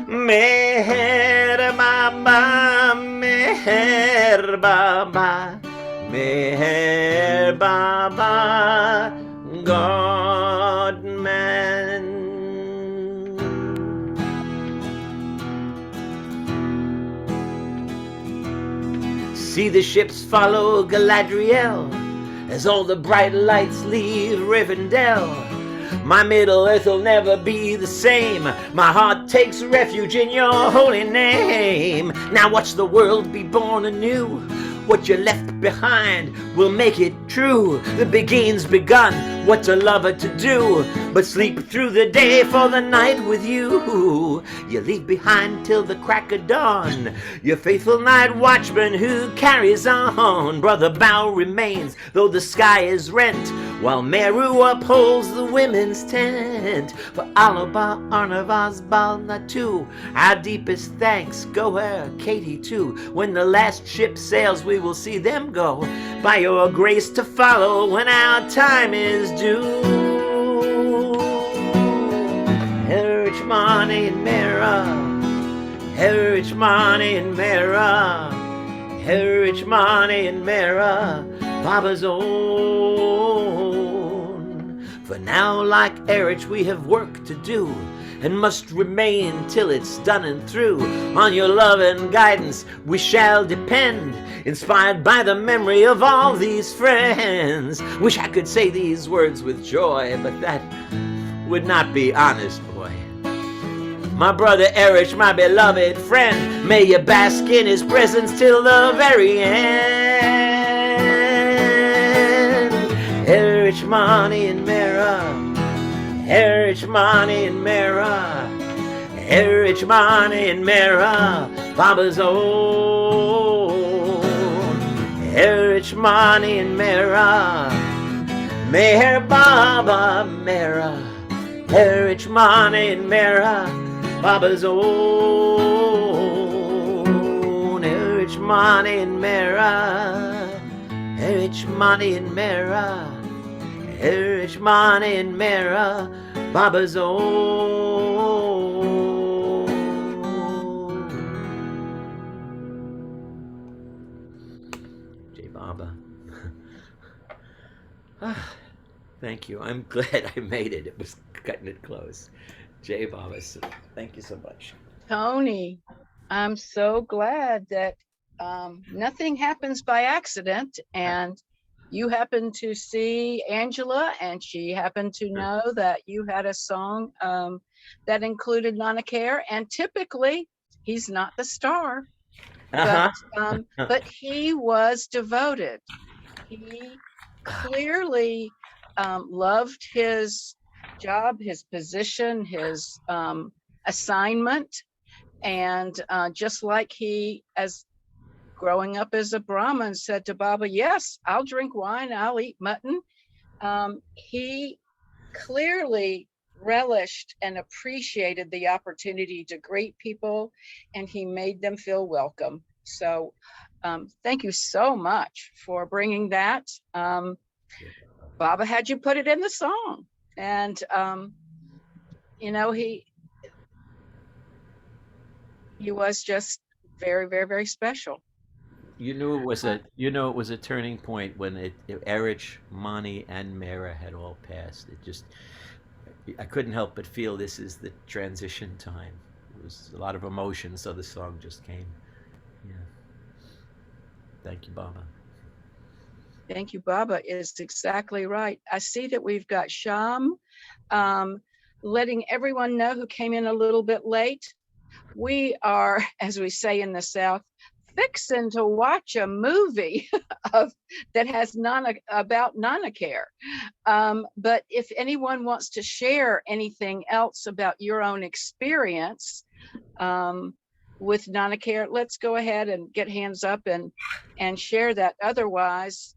Meher Baba, Meher Baba, Meher Baba, God man. See the ships follow Galadriel as all the bright lights leave Rivendell. My Middle Earth'll never be the same. My heart takes refuge in your holy name. Now watch the world be born anew. What you left behind will make it true. The beginning's begun, what's a lover to do but sleep through the day for the night with you. You leave behind till the crack of dawn your faithful night watchman who carries on. Brother Bow remains though the sky is rent, while Meru upholds the women's tent. For Alaba Arnavaz Balnatu, our deepest thanks go her, Katie too. When the last ship sails we will see them go, by your grace to follow when our time is due. Erich Money and Mera, Erich Money and Mera, Erich Money and Mera, Baba's own. For now, like Erich, we have work to do, and must remain till it's done and through. On your love and guidance we shall depend, inspired by the memory of all these friends. Wish I could say these words with joy, but that would not be honest, boy. My brother Erich, my beloved friend, may you bask in his presence till the very end. Erich Money and Mera, Erich Money and Mera, Erich Money and Mera, Baba's own. Erich Money and Mera, Meher Baba Mera, Erich Money and Mera, Baba's own. Erich Money and Mera, Erich Money and Mera, Erich Money and Mera, Baba's own. Jai Baba. Thank you. I'm glad I made it. It was cutting it close. Jai Baba, thank you so much. Tony, I'm so glad that nothing happens by accident, and you happened to see Angela, and she happened to know that you had a song that included Nana Kher, and typically he's not the star, but he was devoted. He clearly loved his job, his position, his assignment, and just like he, as growing up as a Brahmin, said to Baba, yes, I'll drink wine, I'll eat mutton. He clearly relished and appreciated the opportunity to greet people, and he made them feel welcome. So thank you so much for bringing that. Baba had you put it in the song, and you know, he was just very, very, very special. You knew it was a turning point when Erich, Mani, and Mera had all passed. It just, I couldn't help but feel this is the transition time. It was a lot of emotion, so the song just came. Yeah. Thank you, Baba. Thank you, Baba is exactly right. I see that we've got Sham letting everyone know who came in a little bit late. We are, as we say in the South, fixing to watch a movie that has about Nana Kher. But if anyone wants to share anything else about your own experience, with Nana Care, let's go ahead and get hands up and share that. Otherwise,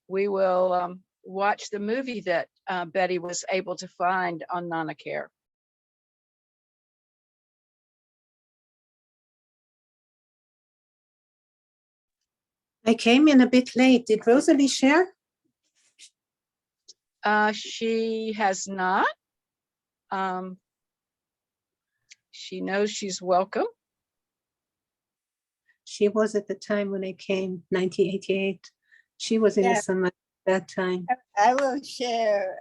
we will watch the movie that Betty was able to find on Nana Care. I came in a bit late. Did Rosalie share? She has not. She knows she's welcome. She was at the time when I came, 1988. She was in the summer at that time. I will share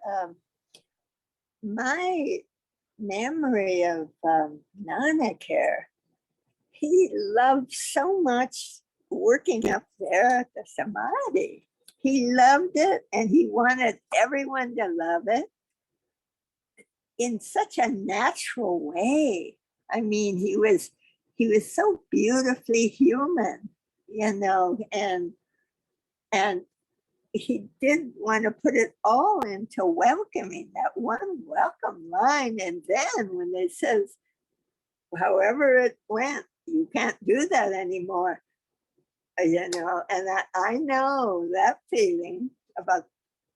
my memory of Nana Care. He loved so much working up there at the Samadhi. He loved it and he wanted everyone to love it in such a natural way. I mean, he was so beautifully human, you know, and he did want to put it all into welcoming, that one welcome line. And then when it says, however it went, you can't do that anymore, you know, and I know that feeling about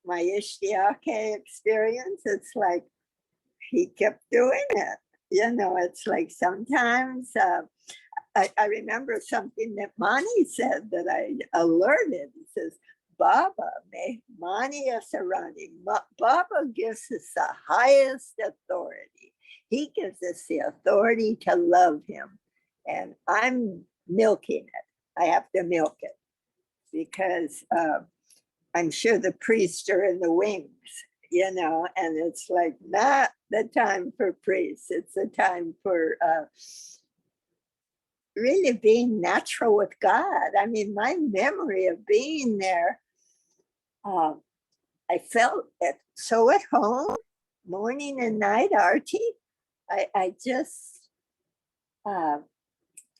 my Ishtiake experience. It's like he kept doing it, you know. It's like sometimes I remember something that Mani said that I alerted. He says, Baba, Mani Asarani, Baba gives us the highest authority. He gives us the authority to love him. And I'm milking it. I have to milk it because I'm sure the priests are in the wings, you know, and it's like not the time for priests. It's the time for really being natural with God. I mean, my memory of being there, I felt so at home, morning and night arti. I just,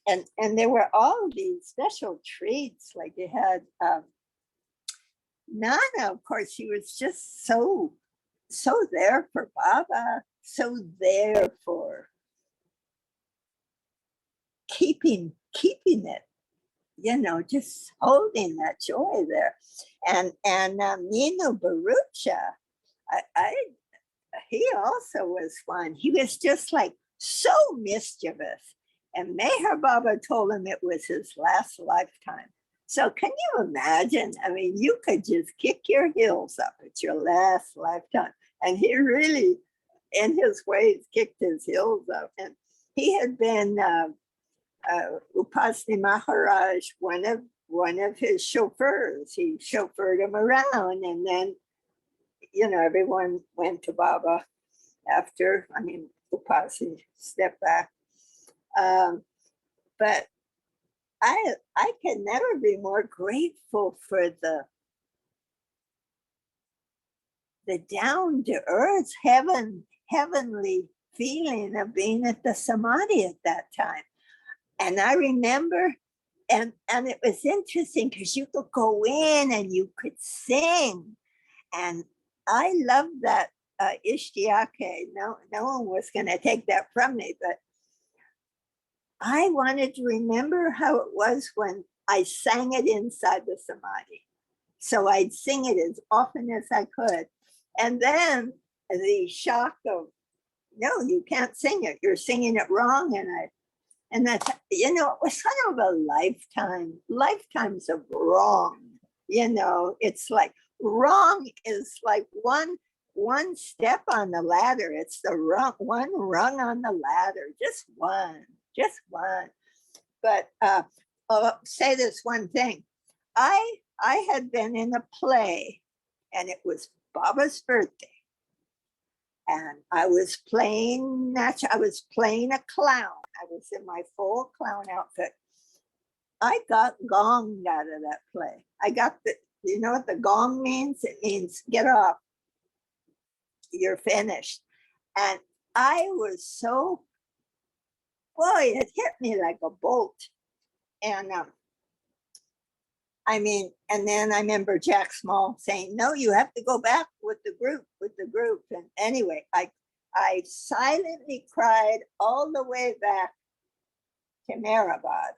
and there were all these special treats, like you had Nana, of course, she was just so there for Baba, so there for keeping it, you know, just holding that joy there. And Nino Barucha, he also was fun. He was just like so mischievous. And Meher Baba told him it was his last lifetime. So can you imagine? I mean, you could just kick your heels up at your last lifetime. And he really, in his ways, kicked his heels up. And he had been Upasni Maharaj, one of his chauffeurs. He chauffeured him around, and then, you know, everyone went to Baba after. I mean, Upasni stepped back, but I can never be more grateful for the down to earth, heavenly feeling of being at the Samadhi at that time. And I remember, and it was interesting because you could go in and you could sing. And I loved that Ishtiake. No one was going to take that from me, but I wanted to remember how it was when I sang it inside the Samadhi. So I'd sing it as often as I could. And then the shock of, no, you can't sing it. You're singing it wrong. And that's, you know, it was kind of a lifetimes of wrong. You know, it's like wrong is like one step on the ladder. It's the one rung on the ladder, just one. But I'll say this one thing. I had been in a play, and it was Baba's birthday. And I was playing a clown. I was in my full clown outfit. I got gonged out of that play. I got you know what the gong means? It means get off. You're finished. And I was so, boy, it hit me like a bolt. And I mean, and then I remember Jack Small saying, no, you have to go back with the group. And anyway, I silently cried all the way back to Mehrabad.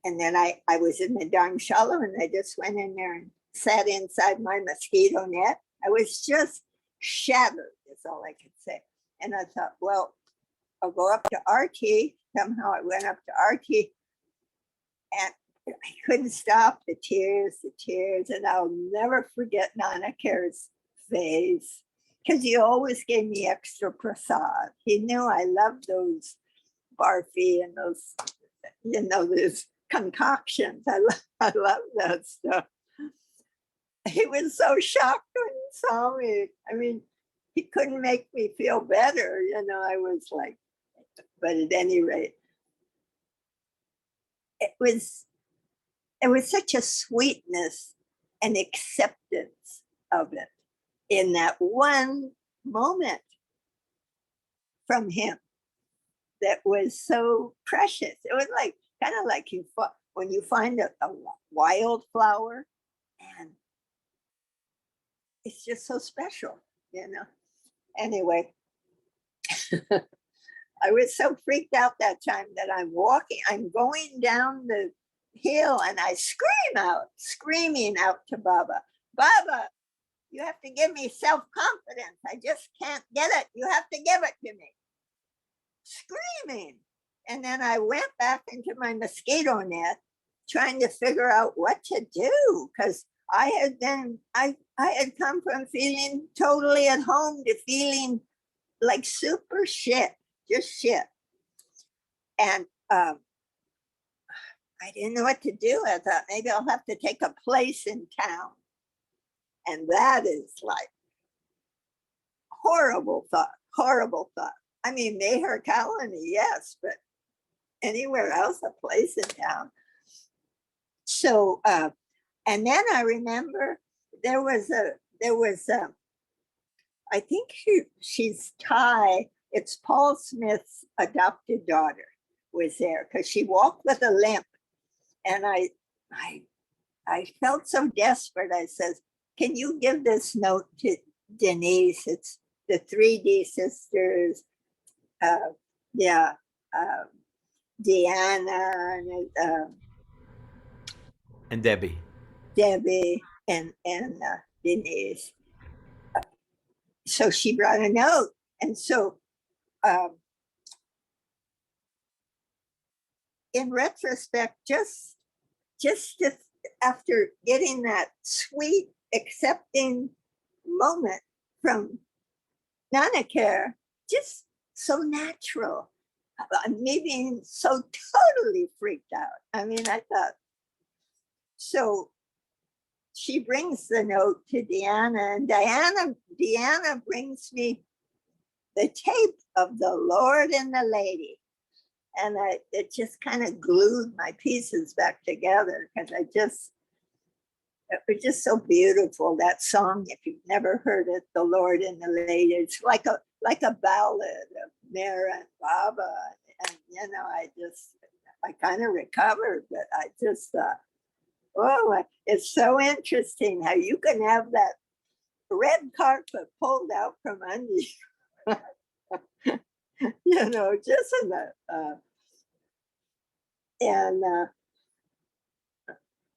And then I was in the Dharamshala, and I just went in there and sat inside my mosquito net. I was just shattered, is all I could say. And I thought, well, I'll go up to RT. Somehow I went up to RT, and I couldn't stop the tears. And I'll never forget Nana Kher's face, because he always gave me extra prasad. He knew I loved those barfi and those, those concoctions. I love that stuff. He was so shocked when he saw me. I mean, he couldn't make me feel better. I was like, but at any rate, it was such a sweetness and acceptance of it in that one moment from him that was so precious. It was like kind of like when you find a wildflower, and it's just so special, Anyway, I was so freaked out that time that I'm going down the hill, and I screaming out to Baba, Baba, you have to give me self-confidence. I just can't get it. You have to give it to me. Screaming. And then I went back into my mosquito net trying to figure out what to do, because I had come from feeling totally at home to feeling like super shit, just shit. And I didn't know what to do. I thought maybe I'll have to take a place in town. And that is like horrible thought. I mean, Meher Colony, yes, but anywhere else, a place in town. So, and then I remember there was I think she's Thai. It's Paul Smith's adopted daughter was there, because she walked with a limp. And I felt so desperate. I says, can you give this note to Denise? It's the 3D sisters. Deanna And Debbie. and Denise. So she brought a note, and so in retrospect, just after getting that sweet accepting moment from Nana Kher, just so natural. Me being so totally freaked out. I mean, I thought, so she brings the note to Deanna, and Deanna brings me the tape of the Lord and the Lady. And it just kind of glued my pieces back together, because it was just so beautiful, that song. If you've never heard it, The Lord and the Lady, it's like a ballad of Mera and Baba. And, I kind of recovered, but I just thought, oh, it's so interesting how you can have that red carpet pulled out from under you. Just in the,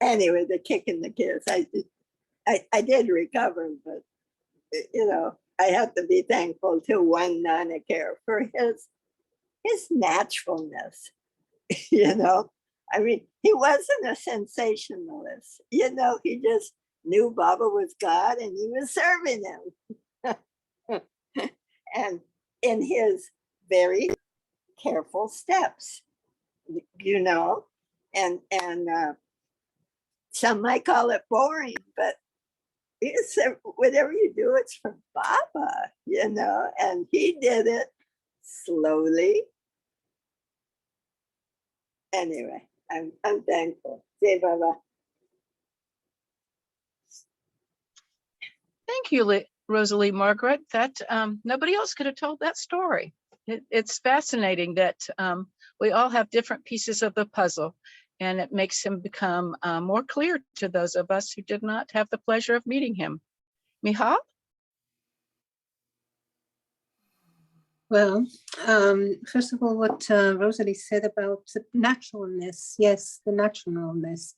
anyway, the kick in the kiss, I did recover, but, I have to be thankful to one Nana Kher for his naturalness, I mean, he wasn't a sensationalist, he just knew Baba was God and he was serving him. And in his very careful steps, and some might call it boring, but he said, whatever you do, it's for Baba, and he did it slowly. Anyway, I'm thankful. Say Baba. Thank you, Rosalie Margaret. That nobody else could have told that story. It's fascinating that we all have different pieces of the puzzle, and it makes him become more clear to those of us who did not have the pleasure of meeting him. Mihal? Well, first of all, what Rosalie said about the naturalness, yes, the naturalness,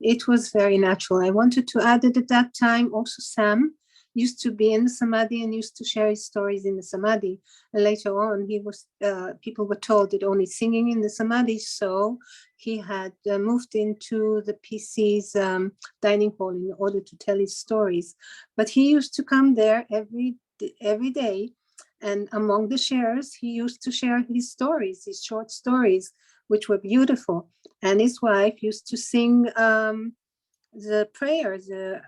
it was very natural. I wanted to add it at that time. Also, Sam used to be in the Samadhi and used to share his stories in the Samadhi. And later on, he was people were told that only singing in the Samadhi, so he had moved into the PC's dining hall in order to tell his stories. But he used to come there every day. And among the shares, he used to share his stories, his short stories, which were beautiful. And his wife used to sing the prayer, the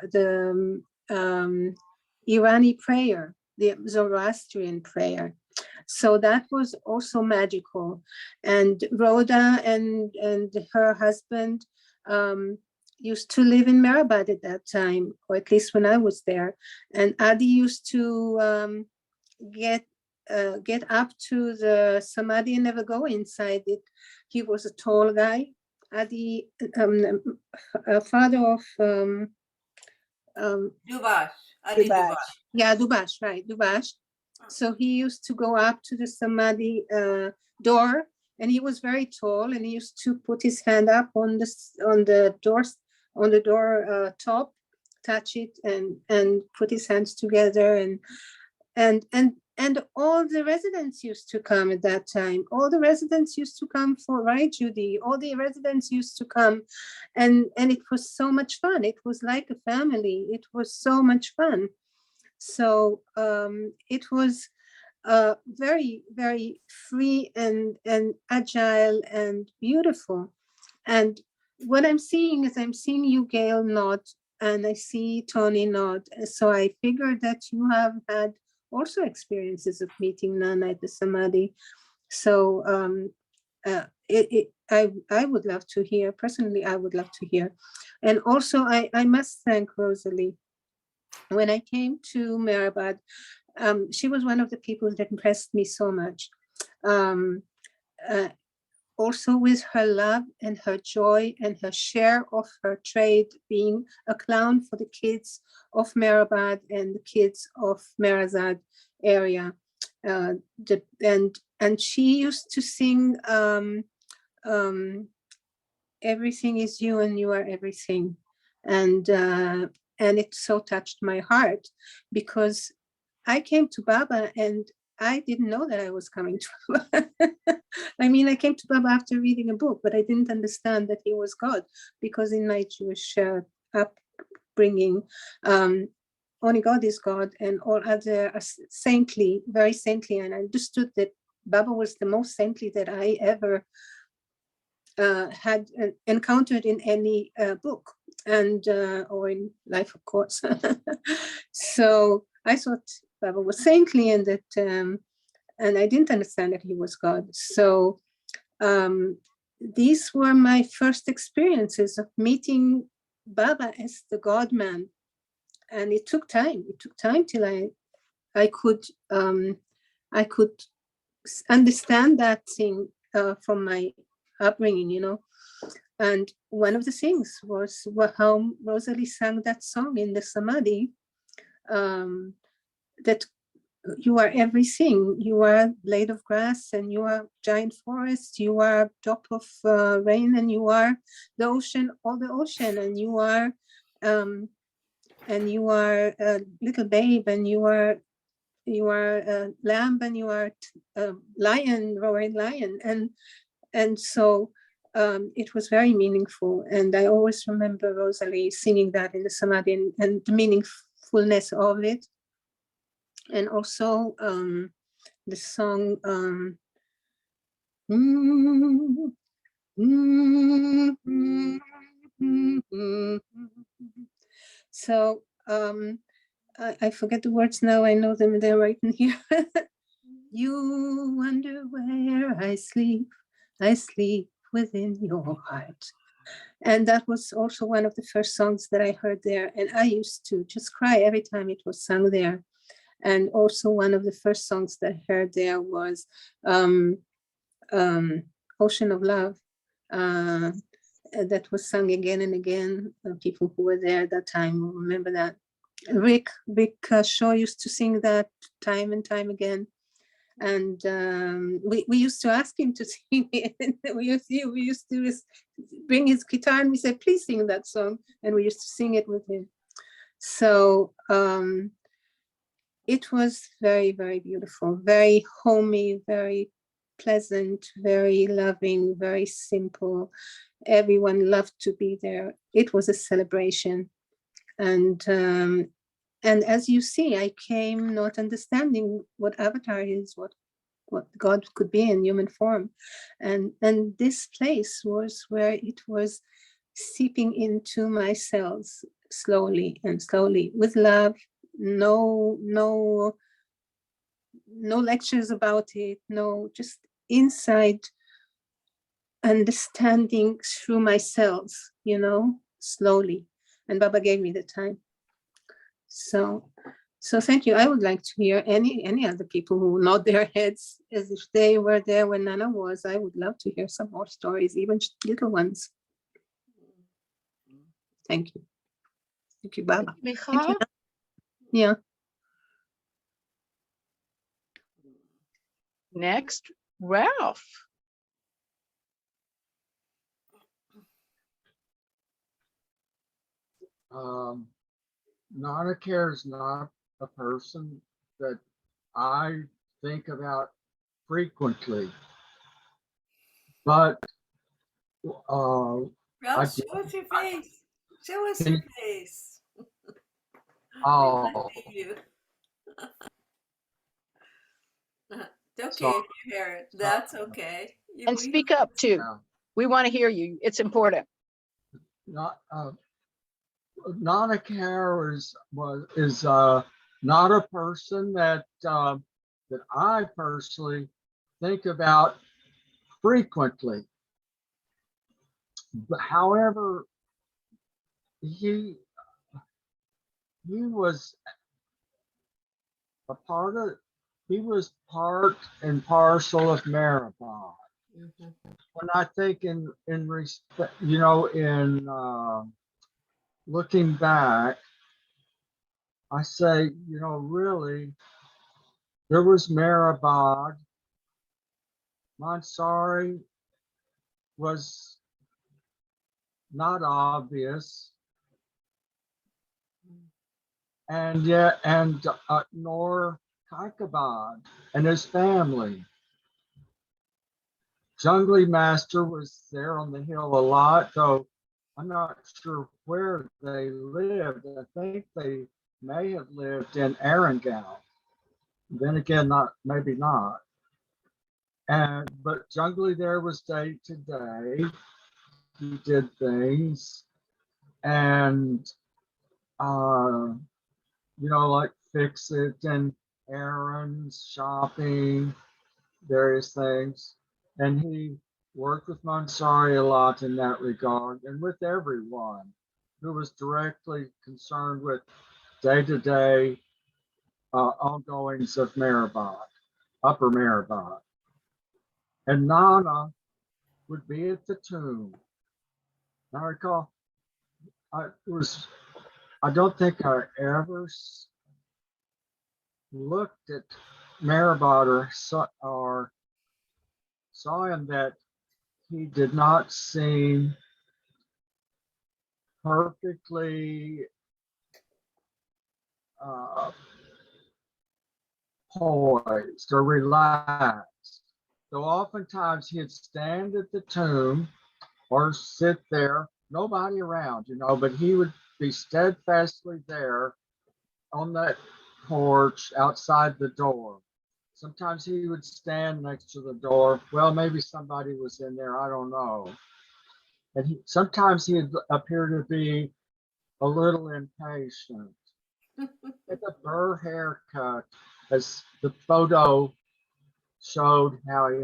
Irani prayer, the Zoroastrian prayer. So that was also magical. And Rhoda and her husband used to live in Mehrabad at that time, or at least when I was there. And Adi used to get up to the Samadhi and never go inside it. He was a tall guy. Adi, father of Dubash, Adi Dubash. Dubash. yeah, Dubash, right, Dubash. So he used to go up to the Samadhi door, and he was very tall, and he used to put his hand up on the door top, touch it, and put his hands together, and all the residents used to come at that time. All the residents used to come for, right, Judy? All the residents used to come, and it was so much fun. It was like a family. It was so much fun. So it was very, very free and agile and beautiful. And what I'm seeing is I'm seeing you, Gayle, nod, and I see Tony nod. So I figured that you have had also experiences of meeting Nana at the Samadhi. So I would love to hear, personally, I would love to hear. And also I must thank Rosalie. When I came to Mehrabad, she was one of the people that impressed me so much. Also with her love and her joy and her share of her trade, being a clown for the kids of Mehrabad and the kids of Merazad area. And she used to sing everything is you and you are everything. And it so touched my heart, because I came to Baba and I didn't know that I was coming to Baba. I mean, I came to Baba after reading a book, but I didn't understand that he was God, because in my Jewish upbringing, only God is God, and all other are saintly, very saintly. And I understood that Baba was the most saintly that I ever had encountered in any book, and or in life, of course. So I thought Baba was saintly, and that and I didn't understand that he was God. So these were my first experiences of meeting Baba as the God man, and it took time. It took time till I could understand that thing from my upbringing, you know. And one of the things was how Rosalie sang that song in the Samadhi, that you are everything. You are blade of grass, and you are giant forest. You are drop of rain, and you are the ocean, all the ocean, and you are a little babe, and you are a lamb, and you are a lion, roaring lion, and so it was very meaningful. And I always remember Rosalie singing that in the Samadhi, and the meaningfulness of it. And also the song so I forget the words now. I know them, they're written here. You wonder where I sleep within your heart. And that was also one of the first songs that I heard there. And I used to just cry every time it was sung there. And also one of the first songs that I heard there was Ocean of Love. That was sung again and again. People who were there at that time will remember that. Rick Shaw used to sing that time and time again. And we used to ask him to sing it. We used to just bring his guitar and we said, please sing that song. And we used to sing it with him. So it was very, very beautiful, very homey, very pleasant, very loving, very simple. Everyone loved to be there. It was a celebration. And as you see, I came not understanding what avatar is, what God could be in human form. And this place was where it was seeping into my cells slowly and slowly with love. No lectures about it, no, just inside understanding through my cells, slowly. And Baba gave me the time. So thank you. I would like to hear any other people who nod their heads as if they were there when Nana was. I would love to hear some more stories, even little ones. Thank you. Thank you, Baba. Thank you. Michal? Yeah. Next, Ralph. Nana Kher is not a person that I think about frequently, but Ralph, I show us your face. Show us Can your you- face. We oh, want to see you. It's okay so, if you hear it. That's okay. And speak up too. We want to hear you. It's important. not Nana Kher is not a person that that I personally think about frequently. But however, he was he was part and parcel of Maribor. When I think in respect, in looking back, I say, really, there was Maribor. Mansari was not obvious, and yet, nor Kaikabad and his family. Jungly Master was there on the hill a lot, though I'm not sure where they lived. I think they may have lived in Arangel. Then again, maybe not. But Jungly there was day to day. He did things, and like fix it and errands, shopping, various things. And he worked with Mansari a lot in that regard, and with everyone who was directly concerned with day-to-day ongoings of Maribor, Upper Maribor. And Nana would be at the tomb. I recall, I don't think I ever looked at Maribor or saw him that he did not seem perfectly poised or relaxed. So oftentimes he'd stand at the tomb or sit there, nobody around, but he would be steadfastly there on that porch outside the door. Sometimes he would stand next to the door. Well, maybe somebody was in there, I don't know. And sometimes he'd appear to be a little impatient. With a burr haircut, as the photo showed how he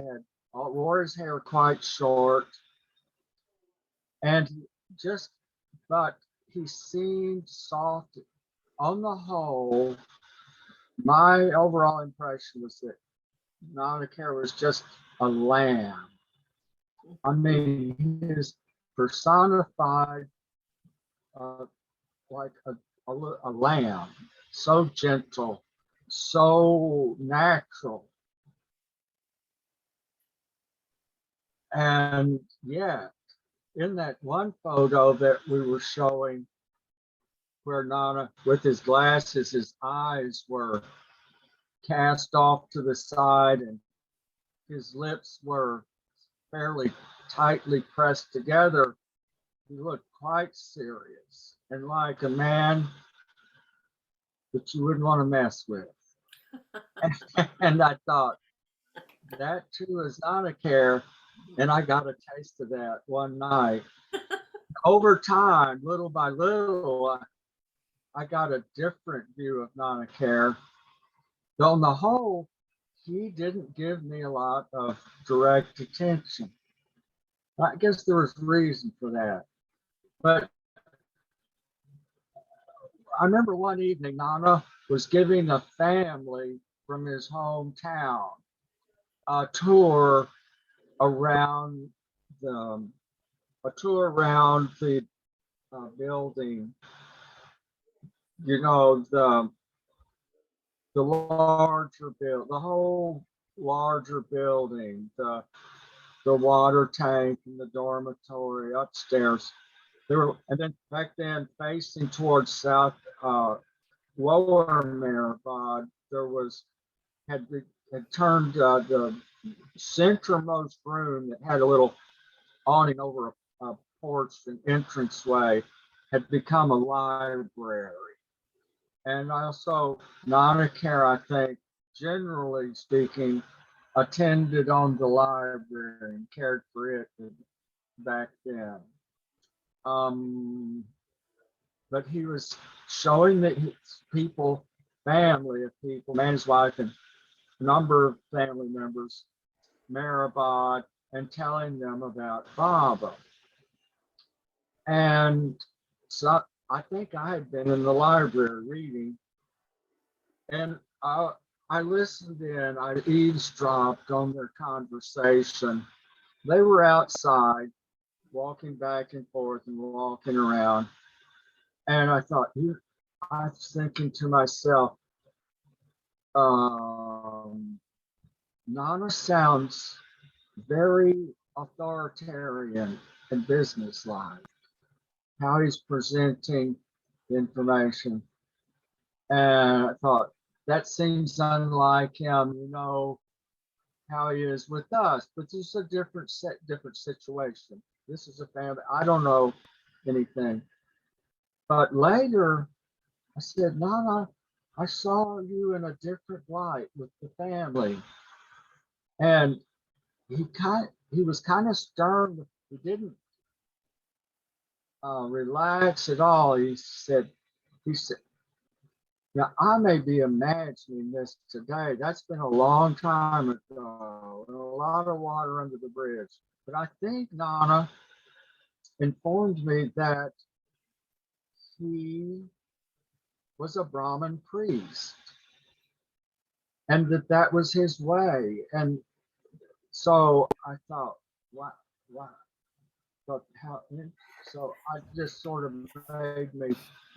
wore his hair quite short. And but he seemed soft. On the whole, my overall impression was that Nana Kher was just a lamb. I mean, he is personified like a lamb, so gentle, so natural. And yeah, in that one photo that we were showing where Nana, with his glasses, his eyes were cast off to the side and his lips were fairly tightly pressed together, he looked quite serious and like a man that you wouldn't want to mess with. And I thought, that too is not a care. And I got a taste of that one night. Over time, little by little, I got a different view of Nana Care. Though on the whole, he didn't give me a lot of direct attention. I guess there was reason for that. But I remember one evening, Nana was giving a family from his hometown a tour around the building. You know, the larger build, the whole larger building, the water tank and the dormitory upstairs. And then back then, facing towards south, lower Merrill, there had turned the centermost room that had a little awning over a porch and entranceway had become a library. And also, Nana Care, I think, generally speaking, attended on the library and cared for it back then. But he was showing that his people, family of people, man, his wife, and a number of family members, Merrill, and telling them about Baba. And so I think I had been in the library reading, and I listened in, I eavesdropped on their conversation. They were outside, walking back and forth and walking around. And I thought, I was thinking to myself, Nana sounds very authoritarian and businesslike, how he's presenting the information. And I thought, that seems unlike him, you know, how he is with us. But this is a different situation. This is a family. I don't know anything. But later, I said, Nana, I saw you in a different light with the family. And he was kind of stern. He didn't relax at all. He said, now I may be imagining this today. That's been a long time ago, and a lot of water under the bridge. But I think Nana informed me that he was a Brahmin priest and that was his way. And so I thought, wow. But how, so I just sort of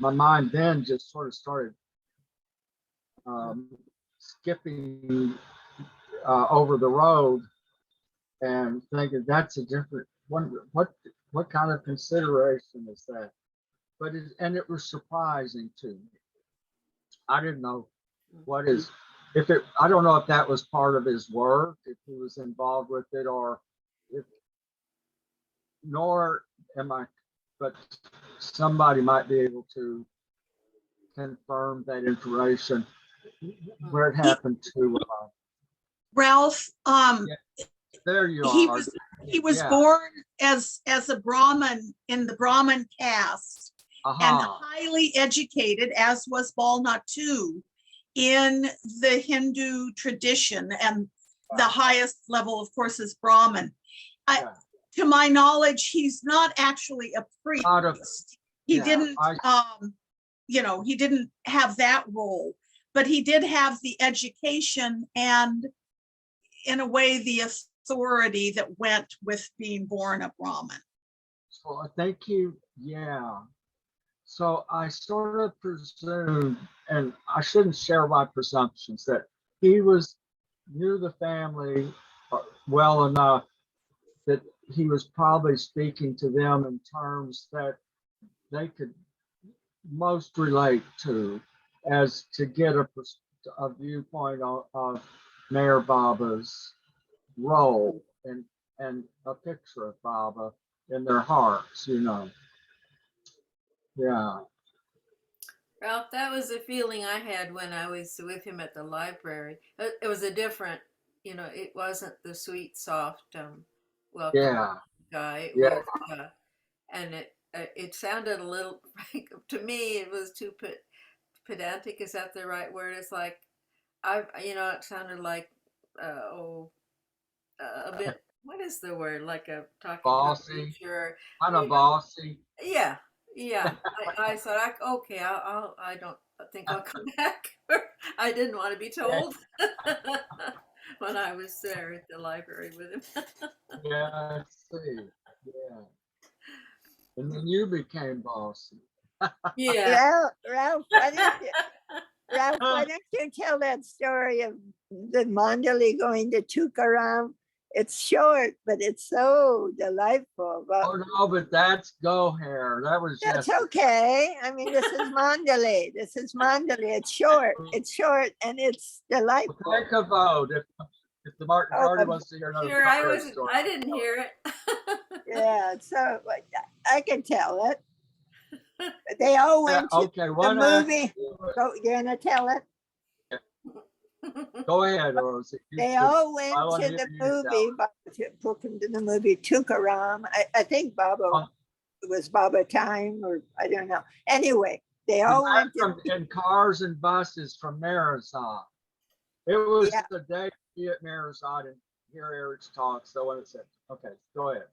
my mind then just sort of started skipping over the road and thinking that's a different one. What kind of consideration is that? But it was surprising to me. I didn't know I don't know if that was part of his work, if he was involved with it, or nor am I, but somebody might be able to confirm that information where it happened to Ralph, there you are. He was born as a Brahmin in the Brahmin caste and highly educated, as was Balna too, in the Hindu tradition, and the highest level, of course, is Brahmin. To my knowledge, he's not actually a priest. He didn't have that role, but he did have the education and, in a way, the authority that went with being born a Brahmin. So thank you. Yeah. So I sort of presume, and I shouldn't share my presumptions, that he knew the family well enough that he was probably speaking to them in terms that they could most relate to, as to get a viewpoint of Mayor Baba's role and a picture of Baba in their hearts, you know. Yeah. Ralph, that was the feeling I had when I was with him at the library. It was a different, it wasn't the sweet, soft, welcome Yeah. guy. It Yeah. was, and it sounded a little, to me, it was too pedantic. Is that the right word? It's like, it sounded like, a bit, what is the word? Like a talking to a Bossy, teacher. kind of bossy. Yeah, yeah. I thought, okay, I don't think I'll come back. I didn't want to be told when I was there at the library with him. Yeah, I see. Yeah. And then you became bossy. Yeah. Ralph, why don't you tell that story of the Mandali going to Tukaram? It's short, but it's so delightful. But Oh no, but that's Kher. That was that's just okay. I mean, this is Mandali. This is Mandali. It's short. It's short and it's delightful. take a vote if the Martin Oh, Party wants to hear another Sure, Kher story. I didn't hear it. Yeah, so I can tell it. They all went to Okay, the one movie. Go, you're gonna tell it. Go ahead, Rosie. They all went I wanna to hear the you tell movie. Baba took him to the movie Tukaram. I think Baba it was Baba time, or I don't know. Anyway, they all went in cars and buses from Marisol. It was Yeah. the day to be at Marisol and hear Eric's talk. So when it said, okay, go ahead.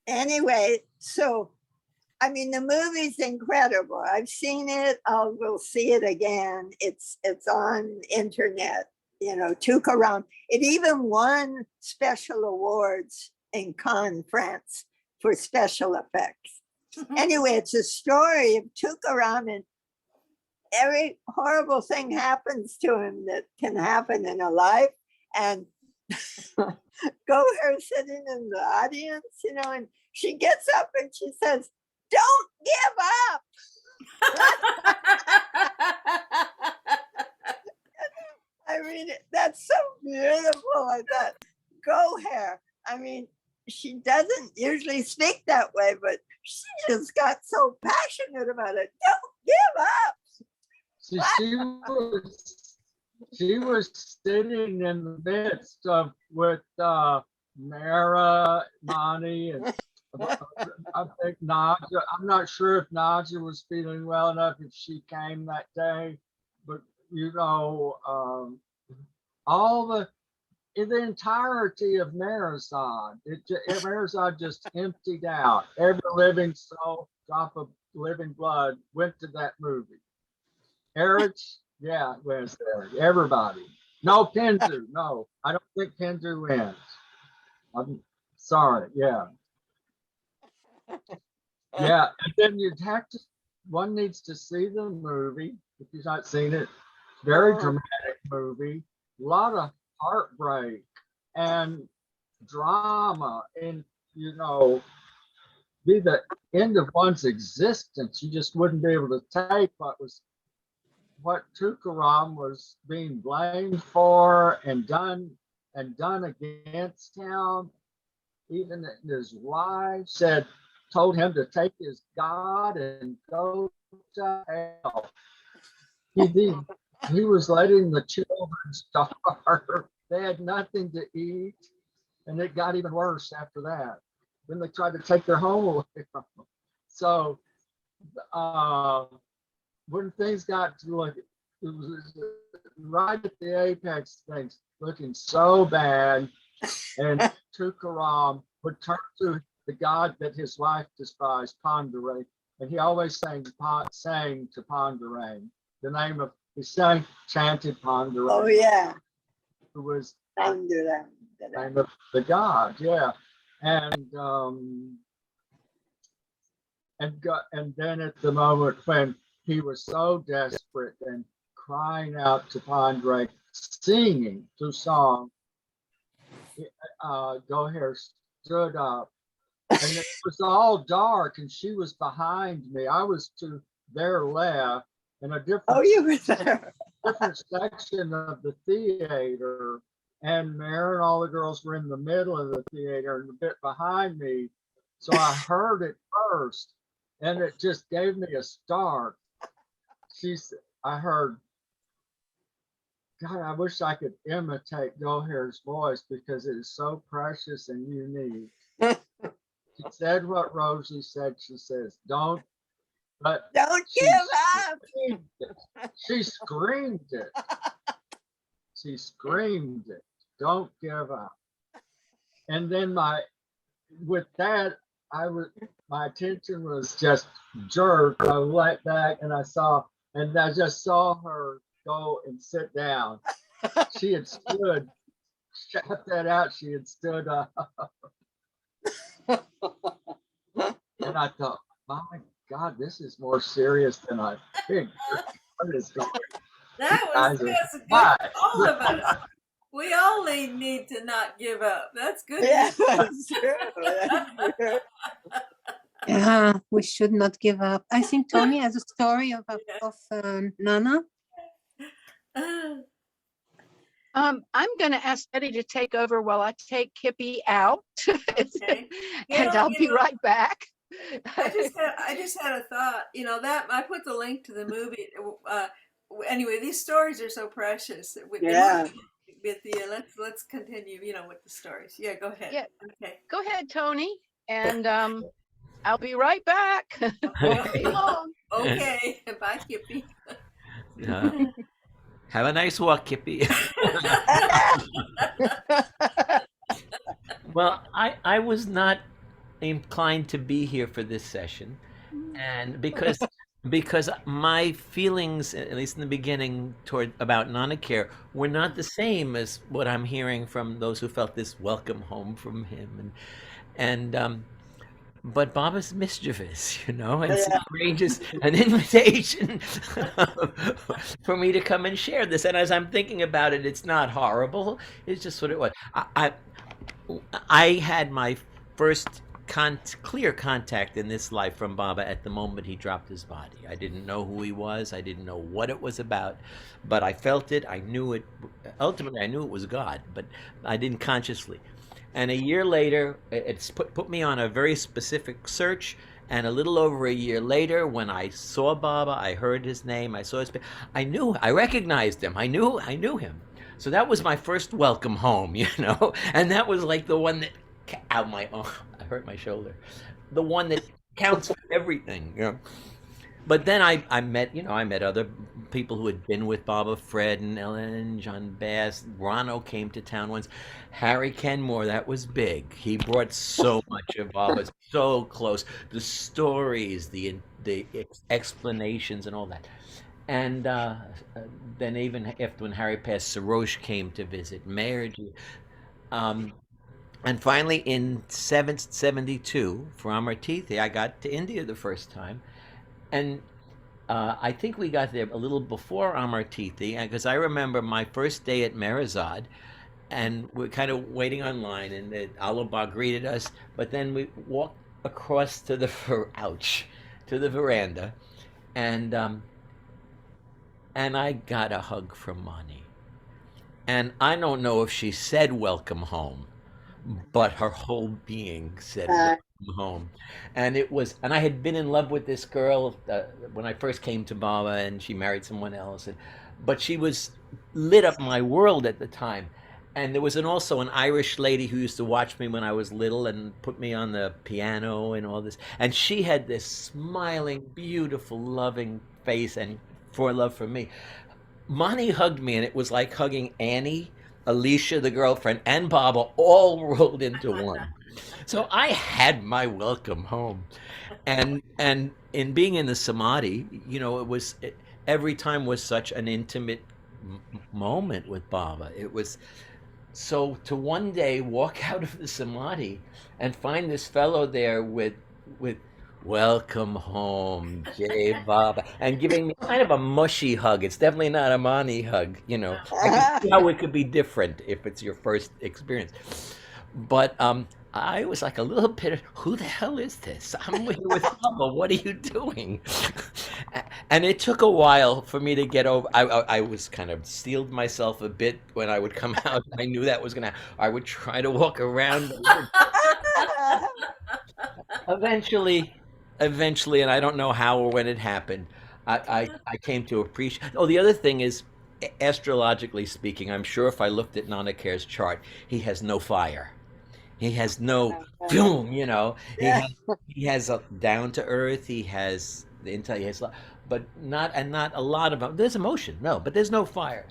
Anyway, so I mean the movie's incredible. I've seen it. We'll see it again. It's on internet. Tukaram. It even won special awards in Cannes, France, for special effects. Anyway, it's a story of Tukaram, and every horrible thing happens to him that can happen in a life. And Kher sitting in the audience, and she gets up and she says, "Don't give up." I mean, that's so beautiful. I thought, Kher. I mean, she doesn't usually speak that way, but she just got so passionate about it. Don't give up. So she was sitting in the midst of with Mara, Monty, and I think Naja. I'm not sure if Naja was feeling well enough if she came that day, but all the entirety of Marisol, Marisol just emptied out. Every living soul, drop of living blood went to that movie. Eric, yeah, where's Eric? Everybody. No, Penzu. No, I don't think Penzu wins. I'm sorry. Yeah. Yeah. And then one needs to see the movie if you've not seen it. Very dramatic movie. A lot of heartbreak and drama, and be the end of one's existence. You just wouldn't be able to take what Tukaram was being blamed for and done against him. Even his wife told him to take his God and go to hell. He was letting the children starve. They had nothing to eat, and it got even worse after that. Then they tried to take their home away from them. So when things got to look, it was right at the apex, things looking so bad, and Tukaram would turn to the god that his wife despised, Pandure, and he always sang to Pandure. He chanted Pandure. Oh yeah, Who was Pandure. the name of the god, yeah, and then at the moment when he was so desperate and crying out to Pandure, singing through song, Kher stood up, and it was all dark, and she was behind me. I was to their left in a Oh, different you were there. different section of the theater, and Mary and all the girls were in the middle of the theater and a bit behind me. So I heard it first, and it just gave me a start. I heard, God, I wish I could imitate Gohair's voice because it is so precious and unique. She said what Rosie said. She says, "Don't," but Don't she give up. screamed it. She screamed it. She screamed it. Don't give up. And then with that, my attention was just jerked. I went back and I just saw her go and sit down. She had stood, shut that out. She had stood up. And I thought, my God, this is more serious than I think. What is going That was Guys are that's good. fine. All of us. We only need to not give up. That's good. Yeah, that's true. That's true. Yeah, we should not give up. I think Tony has a story of Nana. I'm going to ask Betty to take over while I take Kippy out, Okay. and I'll be right back. I just had a thought. You know that I put the link to the movie. Anyway, these stories are so precious. Yeah. Let's continue. You know, with the stories. Yeah, go ahead. Yeah. Okay. Go ahead, Tony, and I'll be right back. Won't be long. Okay. Bye, Kippy. Have a nice walk, Kippy. Well, I was not inclined to be here for this session, and because my feelings, at least in the beginning, about Nana Kher were not the same as what I'm hearing from those who felt this welcome home from him, but Baba's mischievous, and so arranges an invitation for me to come and share this. And as I'm thinking about it, it's not horrible. It's just what it was. I had my first clear contact in this life from Baba at the moment he dropped his body. I didn't know who he was. I didn't know what it was about, but I felt it. I knew it. Ultimately, I knew it was God, but I didn't consciously. And a year later, it's put me on a very specific search. And a little over a year later, when I saw Baba, I heard his name, I saw his face, I recognized him. I knew him. So that was my first welcome home, and that was like the one that, I hurt my shoulder, the one that counts for everything, But then I met other people who had been with Baba, Fred and Ellen, John Bass. Ronno came to town once. Harry Kenmore, that was big. He brought so much of Baba, so close. The stories, the explanations and all that. And then even after when Harry passed, Sarosh came to visit, Mayorji. And finally in 72, for Amar Tithi, I got to India the first time. And I think we got there a little before Amar Tithi, because I remember my first day at Merazad, and we're kind of waiting online, and Alubag greeted us, but then we walked across to the veranda, and I got a hug from Mani. And I don't know if she said welcome home, but her whole being said welcome home. And I had been in love with this girl when I first came to Baba, and she married someone else. But she lit up my world at the time. And there was also an Irish lady who used to watch me when I was little and put me on the piano and all this. And she had this smiling, beautiful, loving face and for love for me. Mani hugged me, and it was like hugging Annie, Alicia, the girlfriend, and Baba all rolled into one. So I had my welcome home. And in being in the Samadhi, every time was such an intimate moment with Baba. It was so to one day walk out of the Samadhi and find this fellow there with welcome home, Jai Baba, and giving me kind of a mushy hug. It's definitely not a Mani hug, I can see how it could be different if it's your first experience. But I was like a little bit, who the hell is this? I'm here with Bubba. What are you doing? And it took a while for me to get over. I was kind of steeled myself a bit when I would come out. I knew that was gonna. I would try to walk around. Eventually, eventually, and I don't know how or when it happened. I came to appreciate. Oh, the other thing is, astrologically speaking, I'm sure if I looked at Nana Kher's chart, he has no fire. He has no boom, you know. He has a down to earth. He has the intel. He has, but not a lot of. There's emotion, no, but there's no fire.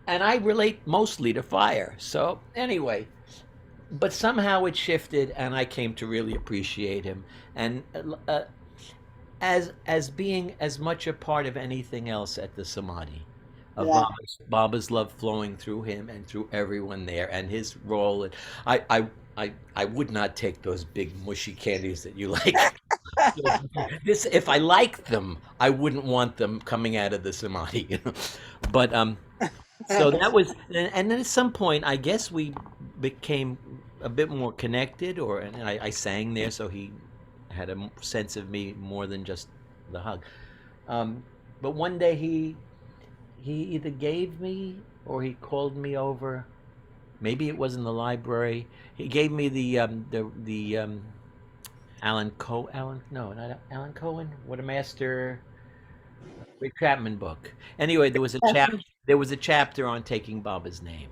And I relate mostly to fire. So anyway, but somehow it shifted, and I came to really appreciate him, and as being as much a part of anything else at the Samadhi, of Yeah. Baba's love flowing through him and through everyone there, and his role. And I would not take those big mushy candies that you like. This, if I liked them, I wouldn't want them coming out of the Samadhi, you know. But so that was, and then at some point, I guess we became a bit more connected, or and I sang there, so he had a sense of me more than just the hug. But one day he either gave me or he called me over. Maybe it was in the library. He gave me the not Alan Cohen. What a Master. Rick Chapman book. Anyway, there was a chapter on taking Baba's name,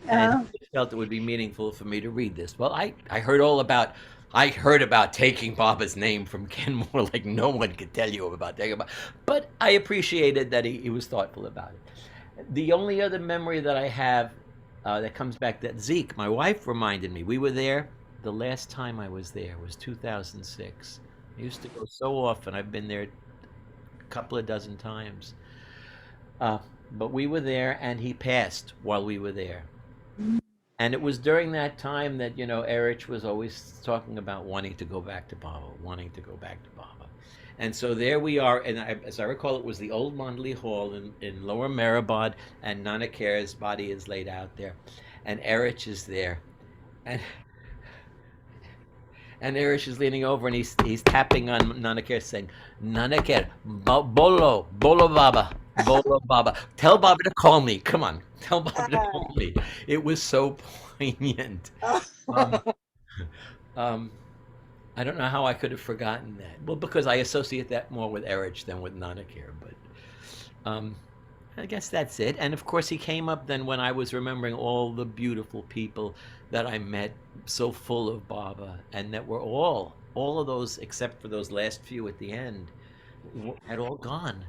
and Oh, I felt it would be meaningful for me to read this. Well, I heard about taking Baba's name from Ken Moore, like no one could tell you about taking Baba. But I appreciated that he was thoughtful about it. The only other memory that I have that comes back, that Zeke, my wife, reminded me. We were there. The last time I was there was 2006. I used to go so often. I've been there couple of dozen times. But we were there, and he passed while we were there. And it was during that time that, you know, Erich was always talking about wanting to go back to Baba, wanting to go back to Baba. And so there we are, and as I recall, it was the old Mandali Hall in Lower Meribad, and Nana Kher's body is laid out there. And Erich is there. And Erich is leaning over, and he's tapping on Nana Kher, saying, Nana Kher, Bolo Baba, Bolo Baba. Tell Baba to call me. Come on, tell Baba to call me. It was so poignant. Um, um, I don't know how I could have forgotten that. Well, because I associate that more with Erich than with Nana Kher, but I guess that's it. And of course, he came up then when I was remembering all the beautiful people that I met, so full of Baba, and that were all of those, except for those last few at the end, had all gone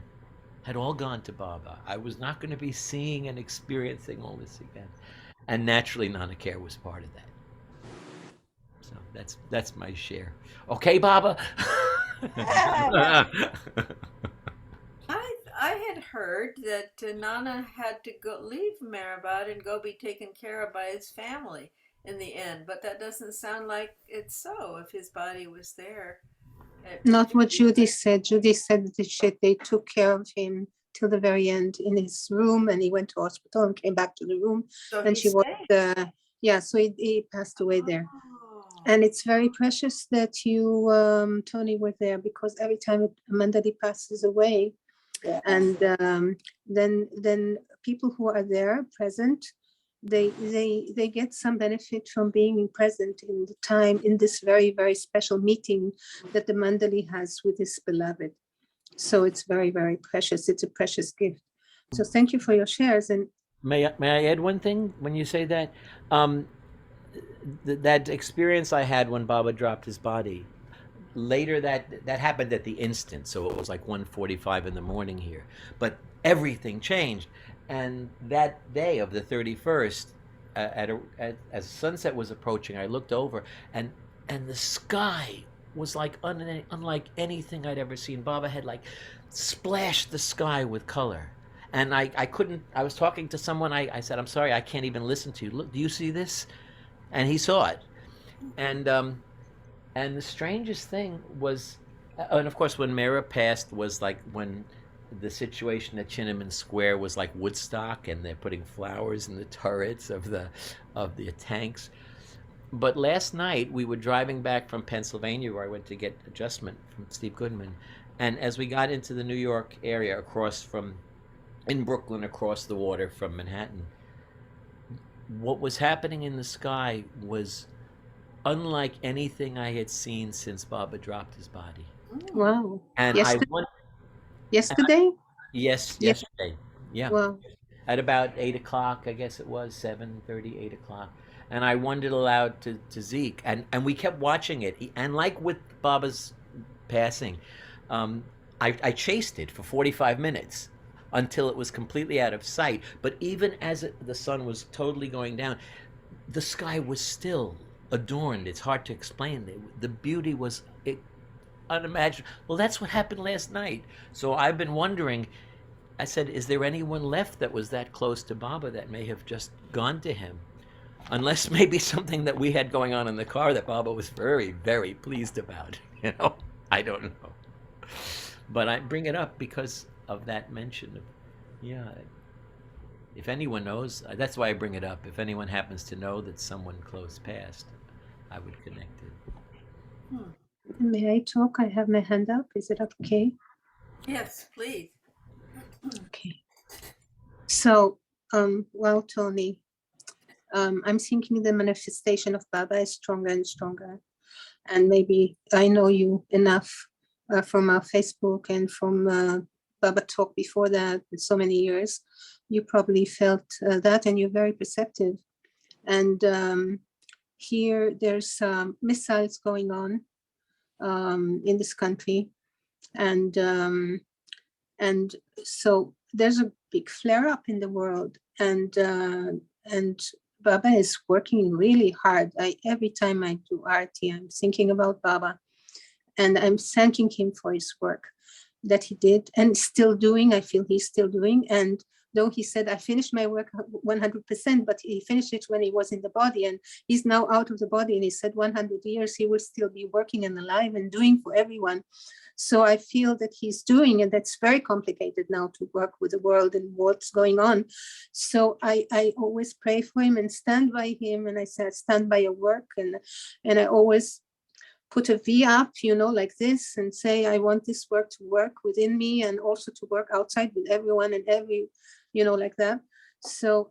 to Baba. I was not going to be seeing and experiencing all this again. And naturally, Nana Kher was part of that. So that's my share. Okay, Baba? I had heard that Nana had to go leave Meribad and go be taken care of by his family in the end, but that doesn't sound like it's so. If his body was there, Not what Judy said. Judy said that they took care of him till the very end in his room, and he went to hospital and came back to the room, so and he she was stayed. so he passed away there. Oh. And it's very precious that you, Tony, were there, because every time Mandali passes away, yeah. and then people who are there present, they get some benefit from being present in the time, in this very, very special meeting that the Mandali has with his beloved. So it's very, very precious. It's a precious gift. So thank you for your shares. And May I add one thing when you say that? That experience I had when Baba dropped his body, later that happened at the instant, so it was like 1:45 in the morning here, but everything changed. And that day of the 31st, as sunset was approaching, I looked over, and the sky was like unlike anything I'd ever seen. Baba had like splashed the sky with color, and I couldn't. I was talking to someone. I said, I'm sorry, I can't even listen to you. Look, do you see this? And he saw it. And the strangest thing was, and of course, when Mera passed was like when the situation at Tiananmen Square was like Woodstock, and they're putting flowers in the turrets of the tanks. But last night we were driving back from Pennsylvania, where I went to get adjustment from Steve Goodman, and as we got into the New York area, across from in Brooklyn, across the water from Manhattan, what was happening in the sky was unlike anything I had seen since Baba dropped his body. Wow. And Yesterday? yes, Yeah. yesterday, yeah, Wow. at about 8 o'clock, I guess it was 7:30, 8 o'clock, and I wondered aloud to Zeke, and we kept watching it, and like with Baba's passing, um, I chased it for 45 minutes until it was completely out of sight. But even as the sun was totally going down, the sky was still adorned. It's hard to explain. The beauty was unimaginable. Well, that's what happened last night. So I've been wondering. I said, is there anyone left that was that close to Baba that may have just gone to him? Unless maybe something that we had going on in the car that Baba was very, very pleased about. I don't know. But I bring it up because of that mention of, yeah, if anyone knows, that's why I bring it up. If anyone happens to know that someone close passed, I would connect it. May I talk? I have my hand up. Is it okay? Yes, please. Okay. So, well, Tony, I'm thinking the manifestation of Baba is stronger and stronger. And maybe I know you enough from our Facebook and from Baba Talk before that, so many years. You probably felt that, and you're very perceptive. And here there's missiles going on in this country. And so there's a big flare up in the world, and Baba is working really hard. Every time I do arti, I'm thinking about Baba, and I'm thanking him for his work that he did and still doing. I feel he's still doing. And though he said, I finished my work 100%, but he finished it when he was in the body, and he's now out of the body. And he said 100 years, he will still be working and alive and doing for everyone. So I feel that he's doing, and that's very complicated now to work with the world and what's going on. So I always pray for him and stand by him. And I say, stand by your work. And I always put a V up, like this, and say, I want this work to work within me and also to work outside with everyone and like that. So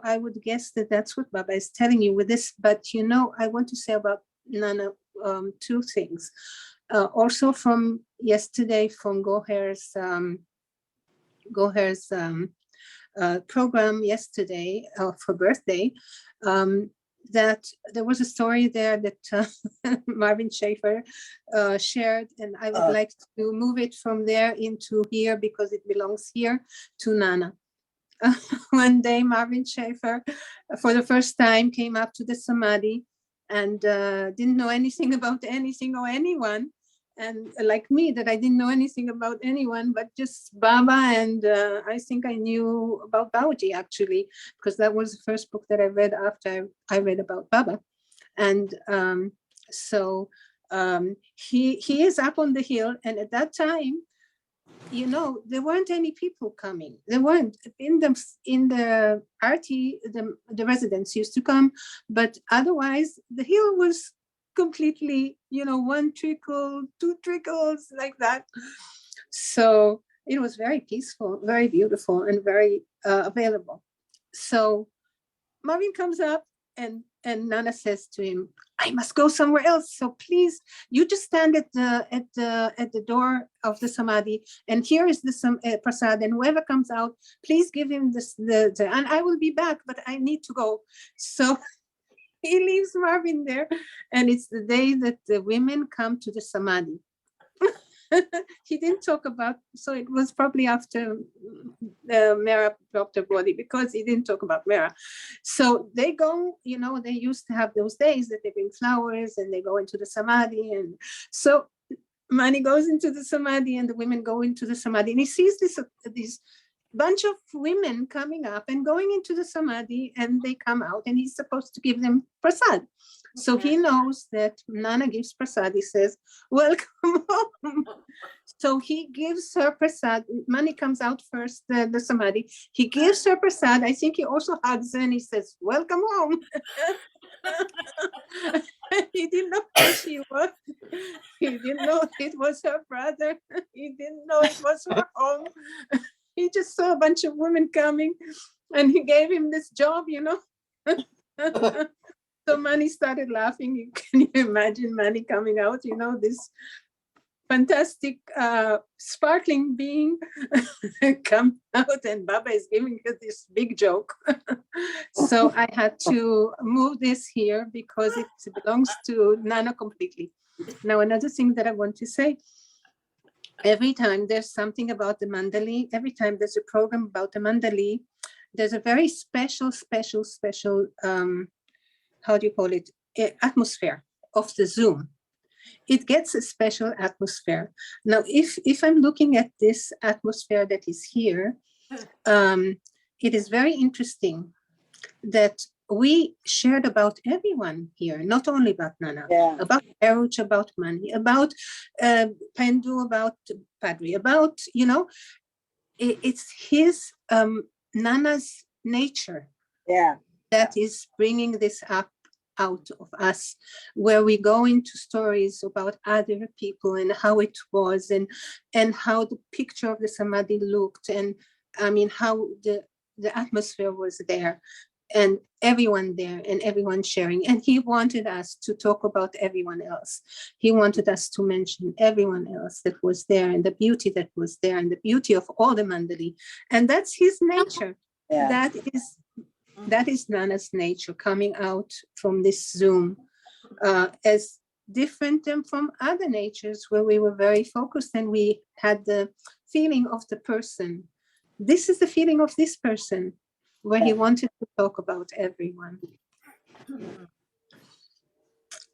I would guess that that's what Baba is telling you with this. But, I want to say about Nana two things. Also from yesterday, from Kher's program yesterday for birthday, that there was a story there that Marvin Schaefer shared, and I would like to move it from there into here because it belongs here to Nana. One day, Marvin Schaefer, for the first time, came up to the Samadhi and didn't know anything about anything or anyone. And like me, that I didn't know anything about anyone, but just Baba. And I think I knew about Babaji, actually, because that was the first book that I read after I read about Baba. And he is up on the hill. And at that time, there weren't any people coming. There weren't in the RT, the residents used to come, but otherwise the hill was completely, one trickle, two trickles, like that. So it was very peaceful, very beautiful, and very available. So Marvin comes up, and Nana says to him, I must go somewhere else. So please, you just stand at the door of the Samadhi, and here is the prasad, and whoever comes out, please give him this, and I will be back, but I need to go. So he leaves Marvin there, and it's the day that the women come to the Samadhi. He didn't talk about, so it was probably after Mera dropped her body, because he didn't talk about Mera. So they go, they used to have those days that they bring flowers and they go into the Samadhi. And so Mani goes into the Samadhi and the women go into the Samadhi, and he sees this bunch of women coming up and going into the Samadhi, and they come out, and he's supposed to give them prasad. So he knows that Nana gives prasad. He says, welcome home. So he gives her prasad. Mani comes out first, the Samadhi. He gives her prasad. I think he also hugs her and he says, welcome home. He didn't know who she was. He didn't know it was her brother. He didn't know it was her home. He just saw a bunch of women coming and he gave him this job, you know. So Manny started laughing. Can you imagine Manny coming out, you know, this fantastic sparkling being come out, and Baba is giving her this big joke. So I had to move this here because it belongs to Nana completely. Now, another thing that I want to say, every time there's something about the mandali, every time there's a program about the mandali, there's a very special, how do you call it, atmosphere of the Zoom. It gets a special atmosphere. Now, if I'm looking at this atmosphere that is here, it is very interesting that we shared about everyone here, not only about Nana, about Eruch, about Mani, about Pendu, about Padri, about, you know, it's his, Nana's nature that is bringing this up out of us, where we go into stories about other people and how it was, and how the picture of the Samadhi looked, and I mean how the atmosphere was there, and everyone there, and everyone sharing. And he wanted us to talk about everyone else. He wanted us to mention everyone else that was there, and the beauty that was there, and the beauty of all the mandali. And that's his nature. That is Nana's nature coming out from this Zoom, as different than from other natures where we were very focused and we had the feeling of the person. This is the feeling of this person, where he wanted to talk about everyone.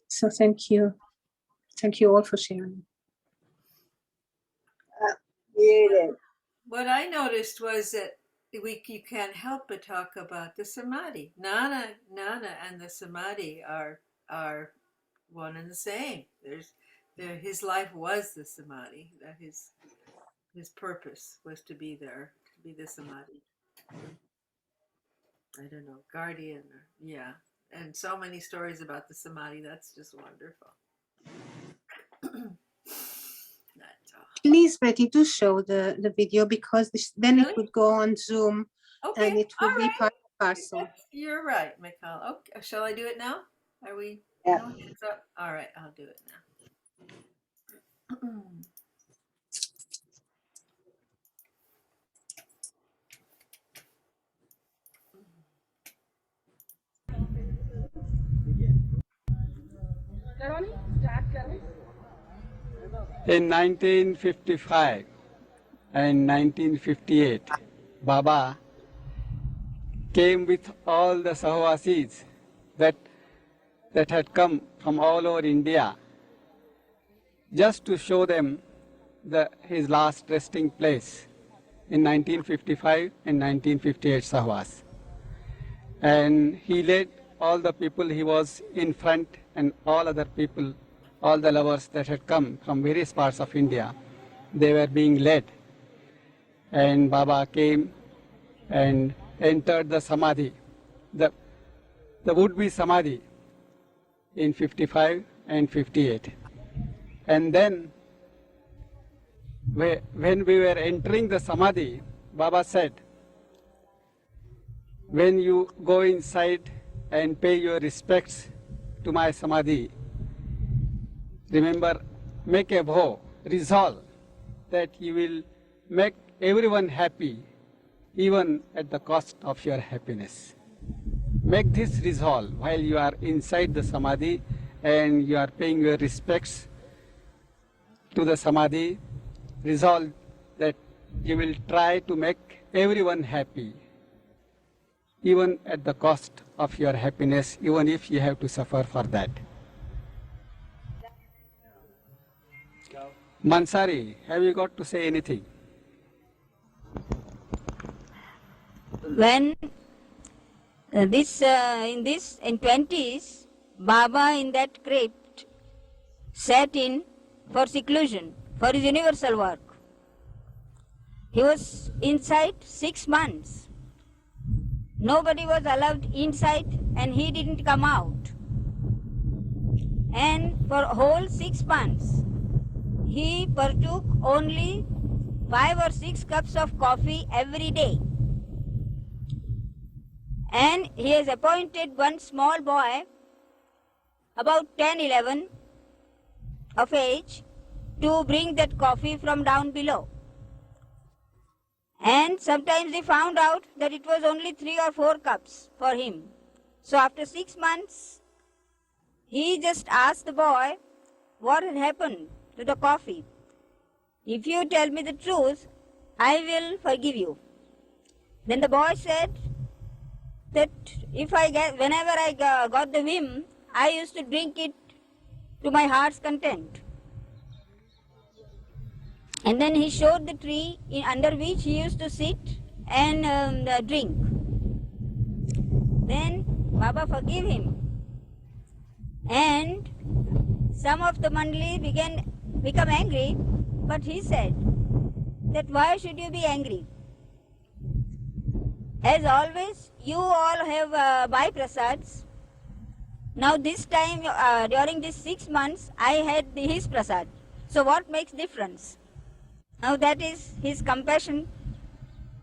So thank you. Thank you all for sharing. What I noticed was that you can't help but talk about the Samadhi. Nana and the Samadhi are one and the same. His life was the Samadhi. That his purpose was to be there, to be the Samadhi. I don't know, guardian, and so many stories about the Samadhi. That's just wonderful. That's all. Please, Betty, do show the video, because then Really? it would go on Zoom, Okay, and it would be part and parcel. You're right, Mikhail. Okay, shall I do it now? Are we? Yeah. No hands up? All right, I'll do it now. In 1955 and 1958, Baba came with all the Sahwasis that had come from all over India, just to show them his last resting place in 1955 and 1958 Sahwas. And he led all the people, he was in front, and all other people, all the lovers that had come from various parts of India, they were being led. And Baba came and entered the Samadhi, the would-be Samadhi, in 55 and 58. And then, when we were entering the Samadhi, Baba said, when you go inside and pay your respects to my Samadhi, remember, make a vow, resolve that you will make everyone happy, even at the cost of your happiness. Make this resolve while you are inside the Samadhi and you are paying your respects to the Samadhi. Resolve that you will try to make everyone happy, even at the cost of your happiness, even if you have to suffer for that. Mansari, have you got to say anything? When in 20s, Baba in that crypt sat in for seclusion, for his universal work. He was inside 6 months. Nobody was allowed inside and he didn't come out. and for whole 6 months he partook only 5 or 6 cups of coffee every day. And he has appointed one small boy, about 10, 11 of age, to bring that coffee from down below. And sometimes he found out that it was only 3 or 4 cups for him. So after 6 months, he just asked the boy what had happened to the coffee. If you tell me the truth, I will forgive you. Then the boy said that whenever I got the whim, I used to drink it to my heart's content. And then he showed the tree under which he used to sit and drink. Then Baba forgave him. And some of the mandali become angry, but he said that why should you be angry? As always, you all have buy prasads. Now this time, during these 6 months, I had his prasad. So what makes difference? Now that is his compassion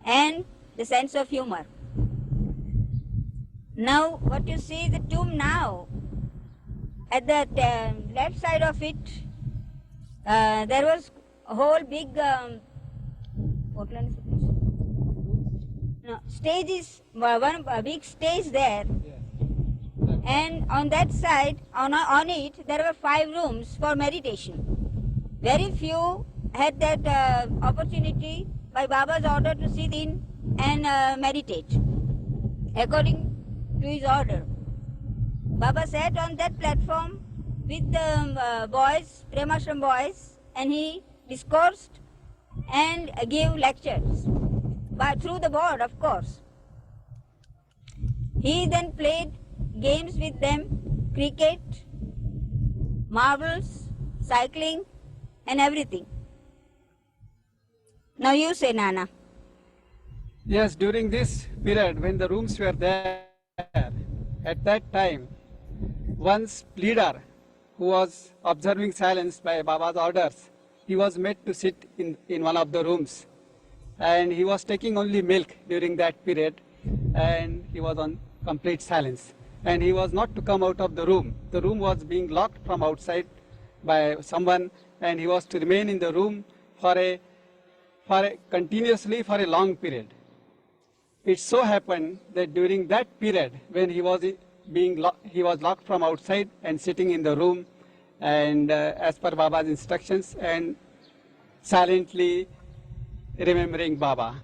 and the sense of humor. Now what you see the tomb now, at the left side of it, there was a whole big stage is one big stage there, and on that side, on it, there were 5 rooms for meditation. Very few had that opportunity by Baba's order to sit in and meditate according to his order. Baba sat on that platform with the boys, Premashram boys, and he discoursed and gave lectures, but through the board, of course. He then played games with them, cricket, marbles, cycling, and everything. Now you say, Nana. Yes, during this period when the rooms were there, at that time, one pleader who was observing silence by Baba's orders, he was made to sit in one of the rooms. And he was taking only milk during that period, and he was on complete silence. And he was not to come out of the room. The room was being locked from outside by someone, and he was to remain in the room continuously for a long period. It so happened that during that period, when he was locked from outside and sitting in the room, and as per Baba's instructions, and silently remembering Baba,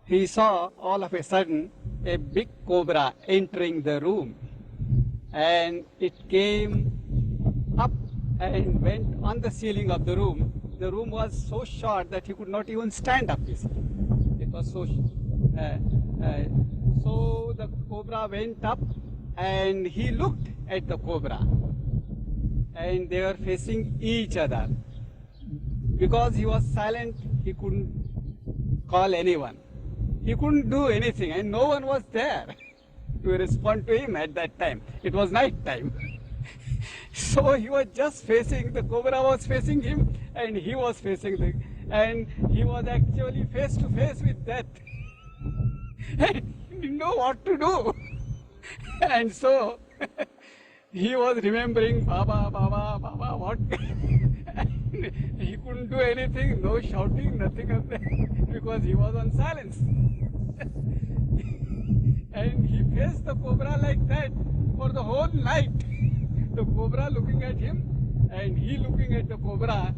he saw all of a sudden a big cobra entering the room, and it came up and went on the ceiling of the room. The room was so short that he could not even stand up. It was so so the cobra went up, and he looked at the cobra, and they were facing each other. Because he was silent, he couldn't call anyone. He couldn't do anything, and no one was there to respond to him at that time. It was night time. So he was just facing, the cobra was facing him, and he was facing and he was actually face to face with death. And he didn't know what to do. And so he was remembering Baba, Baba, Baba, what? He couldn't do anything, no shouting, nothing of that, because he was on silence. And he faced the cobra like that for the whole night. The cobra looking at him, and he looking at the cobra,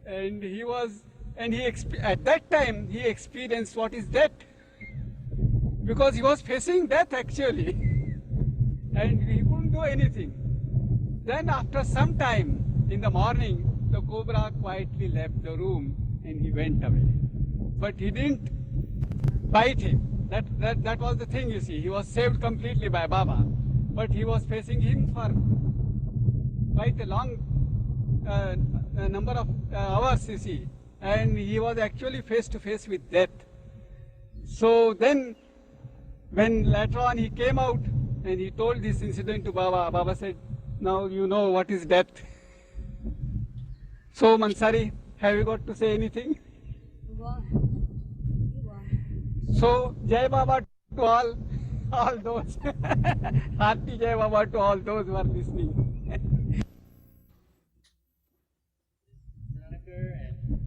and he was, and at that time he experienced what is death, because he was facing death actually, and he couldn't do anything. Then after some time in the morning, the cobra quietly left the room and he went away, but he didn't bite him. That was the thing, you see. He was saved completely by Baba, but he was facing him for quite a long number of hours, you see, and he was actually face to face with death. So then, when later on he came out and he told this incident to Baba, Baba said, Now you know what is death. So Mansari, have you got to say anything? So Jai Baba to all those. Hearty Jai Baba to all those who are listening. And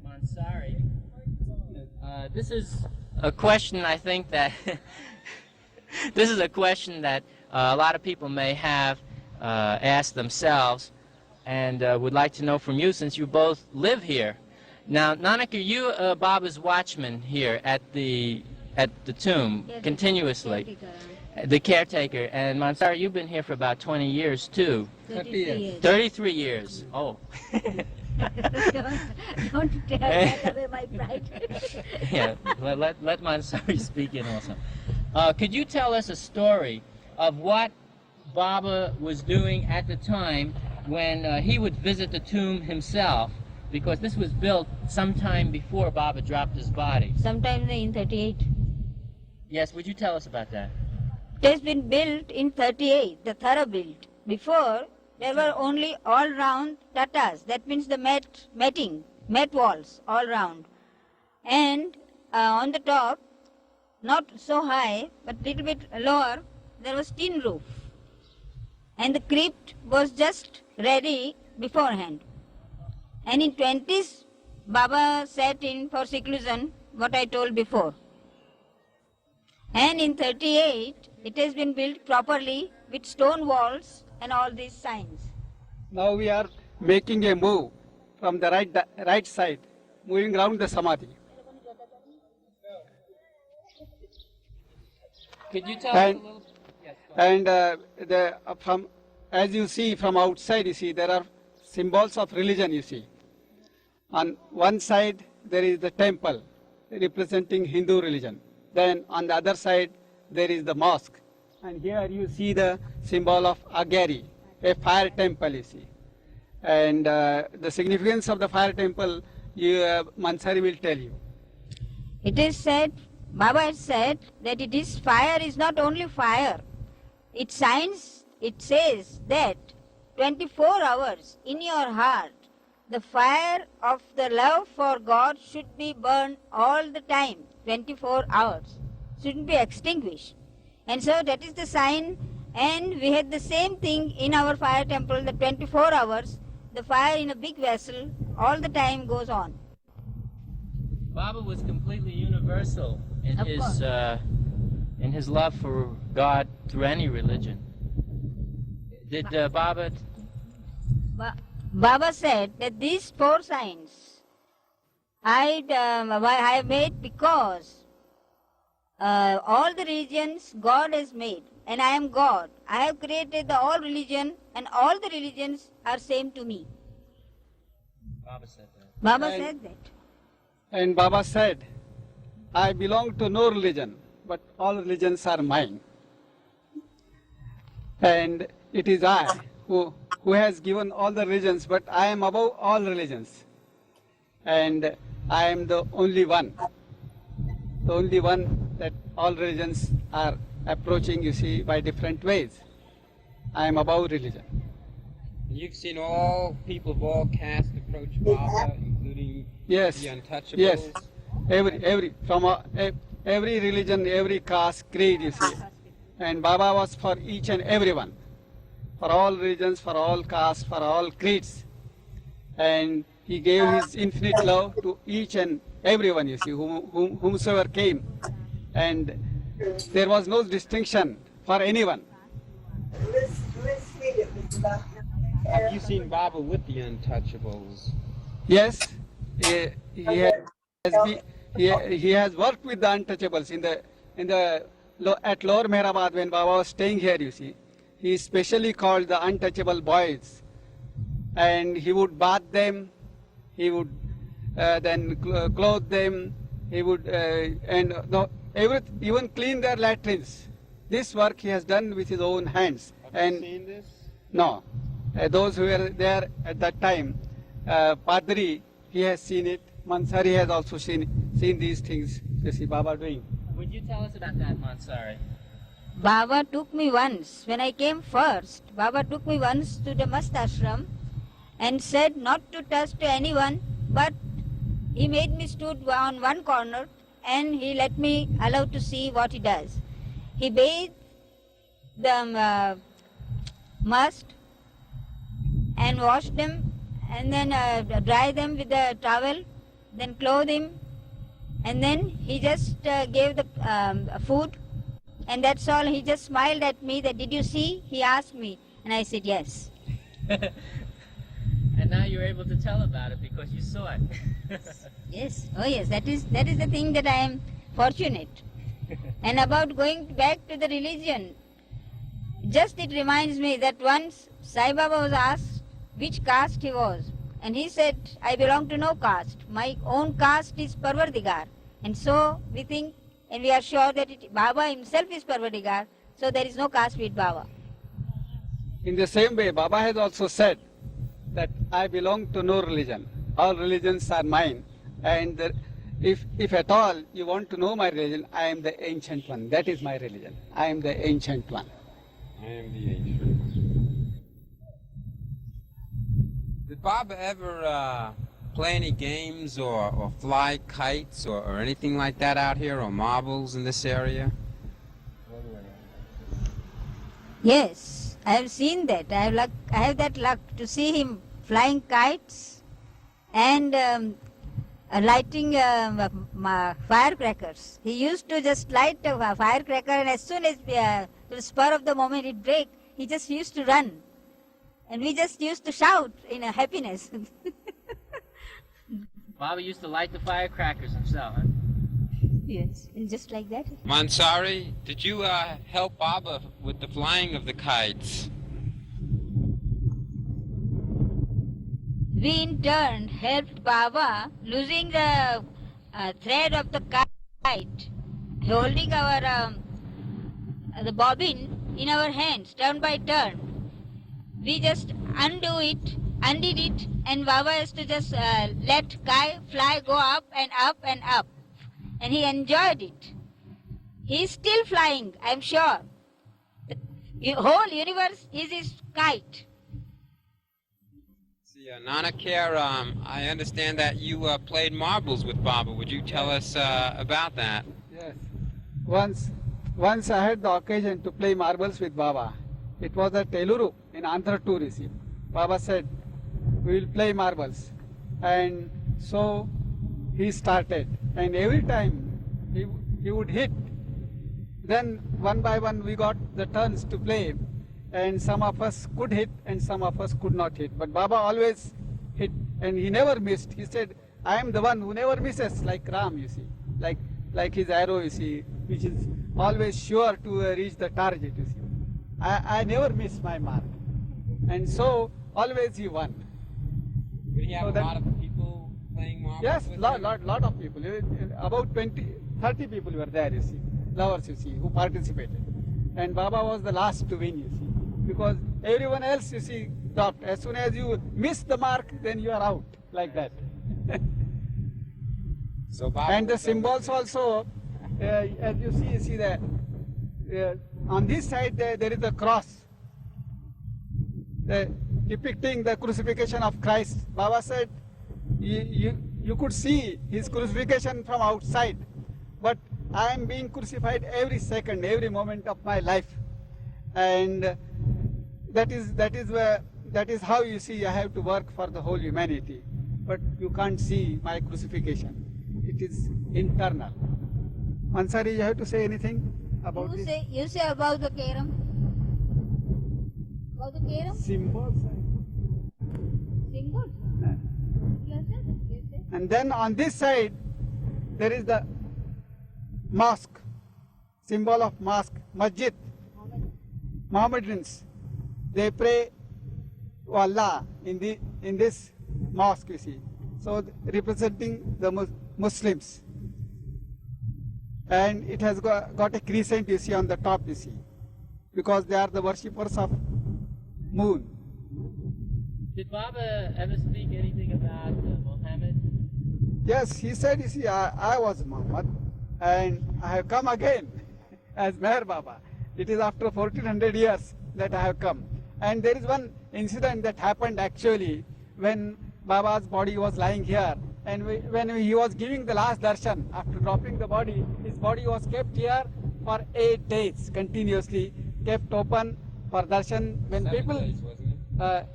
Mansari. This is a question I think that this is a question that a lot of people may have asked themselves and would like to know from you since you both live here. Now, Nanaka, you Baba's watchman here at the tomb continuously, the caretaker, and Mansari, you've been here for about 20 years too. 30 years. 33 years. Oh. Don't tear that away my pride. Yeah, let Mansari speak in also. Could you tell us a story of what Baba was doing at the time when he would visit the tomb himself? Because this was built sometime before Baba dropped his body. Sometime in 38. Yes, would you tell us about that? It has been built in 38, the thorough built. Before, there were only all round tatas, that means the mat walls all round. And on the top, not so high, but little bit lower, there was tin roof. And the crypt was just ready beforehand. And in 20s, Baba sat in for seclusion, what I told before. And in 38, it has been built properly with stone walls and all these signs. Now we are making a move from the right side, moving around the Samadhi. Could you tell us a little? Yes, And from, as you see from outside, you see there are symbols of religion, you see. On one side, there is the temple representing Hindu religion. Then on the other side, there is the mosque. And here you see the symbol of Agari, a fire temple, you see. And the significance of the fire temple, Mansari will tell you. It is said, Baba has said that fire is not only fire. It says that 24 hours in your heart, the fire of the love for God should be burned all the time, 24 hours, shouldn't be extinguished. And so that is the sign, and we had the same thing in our fire temple, the 24 hours, the fire in a big vessel all the time goes on. Baba was completely universal in Of his love for God through any religion. Did Baba? Baba said that these 4 signs I have made because all the religions God has made, and I am God. I have created all religion, and all the religions are same to me. Baba said that. Baba said that. And Baba said, I belong to no religion, but all religions are mine. And it is I who has given all the religions, but I am above all religions. And I am the only one that all religions are approaching, you see, by different ways. I am above religion. You've seen all people of all castes approach Baba, including Yes, the untouchables. yes. Every religion, every caste, creed, you see. And Baba was for each and everyone, for all religions, for all castes, for all creeds. And he gave his infinite love to each and everyone, you see, whomsoever came. And there was no distinction for anyone. Have you seen Baba with the untouchables? Yes, he has worked with the untouchables at Lower Mehrabad when Baba was staying here, you see. He specially called the untouchable boys, and he would bath them, he would then clothe them, he would even clean their latrines. This work he has done with his own hands. Have you seen this? No, those who were there at that time, Padri, he has seen it. Mansari has also seen these things. You see Baba doing. Would you tell us about that, Mansari? Baba took me once, when I came first, Baba took me once to the mast ashram and said not to touch to anyone, but he made me stood on one corner and he let me allow to see what he does. He bathed the must and washed them and then dry them with the towel, then clothe him, and then he just gave the food, and that's all. He just smiled at me that, did you see? He asked me, and I said yes. And now you're able to tell about it because you saw it. Yes, oh yes, that is the thing that I am fortunate. And about going back to the religion, just it reminds me that once Sai Baba was asked which caste he was, and he said, I belong to no caste. My own caste is Parvardigar. And so we think and we are sure that Baba himself is Parvardigar, so there is no caste with Baba. In the same way, Baba has also said that I belong to no religion. All religions are mine. And if at all you want to know my religion, I am the ancient one. That is my religion. I am the ancient one. I am the ancient. Did Baba ever play any games or fly kites or anything like that out here, or marbles in this area? Yes, I have seen that. I have that luck to see him flying kites and lighting firecrackers. He used to just light a firecracker, and as soon as the spur of the moment it break, he just used to run. And we just used to shout in a happiness. Baba used to light the firecrackers himself, huh? Yes, and just like that. Mansari, did you help Baba with the flying of the kites? We in turn helped Baba losing the thread of the kite, holding our the bobbin in our hands, turn by turn. We just undid it, and Baba has to just let kite fly, go up and up and up. And he enjoyed it. He is still flying, I'm sure. The whole universe is his kite. See, Nana Kher, I understand that you played marbles with Baba. Would you tell us about that? Yes. Once I had the occasion to play marbles with Baba. It was at Eluru in Andhra tourism. Baba said, we will play marbles. And so he started. And every time he would hit. Then one by one we got the turns to play. And some of us could hit and some of us could not hit. But Baba always hit and he never missed. He said, I am the one who never misses, like Ram, you see. Like his arrow, you see, which is always sure to reach the target, you see. I never miss my mark. And so always he won. Did he have a lot of people playing marbles? Yes, with lot of people. About 30 people were there, you see. Lovers, you see, who participated. And Baba was the last to win, you see. Because everyone else, you see, dropped. As soon as you miss the mark, then you are out, like that. So Baba and the symbols also, as you see that on this side there is a cross depicting the crucifixion of Christ. Baba said you could see his crucifixion from outside, but I am being crucified every second, every moment of my life, and that is how you see I have to work for the whole humanity. But you can't see my crucifixion. It is internal. Ansari, you have to say anything about this? You say about the Kher. About the Kher? Symbols. Symbols? Yes, sir. And then on this side, there is the mosque, symbol of mosque, masjid. Mohammedans, they pray to Allah in this mosque, you see. So representing the Muslims. And it has got a crescent, you see, on the top, you see, because they are the worshippers of moon. Did Baba ever speak anything about Muhammad? Yes, he said, you see, I was Muhammad and I have come again as Meher Baba. it is after 1400 years that I have come. And there is one incident that happened actually when Baba's body was lying here, and when he was giving the last darshan, after dropping the body, his body was kept here for 8 days continuously, kept open for darshan. When 7 people, days, wasn't it?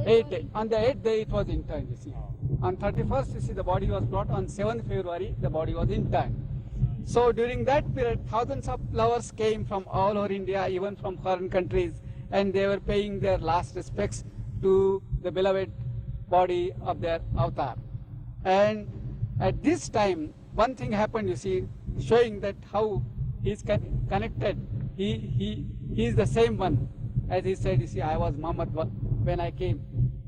8 days. On the 8th day it was interned, you see. On 31st, you see, the body was brought. On 7th February, the body was interned. So during that period, thousands of lovers came from all over India, even from foreign countries, and they were paying their last respects to the beloved body of their avatar. And at this time, one thing happened, you see, showing that how he's connected. He is the same one. As he said, you see, I was Muhammad when I came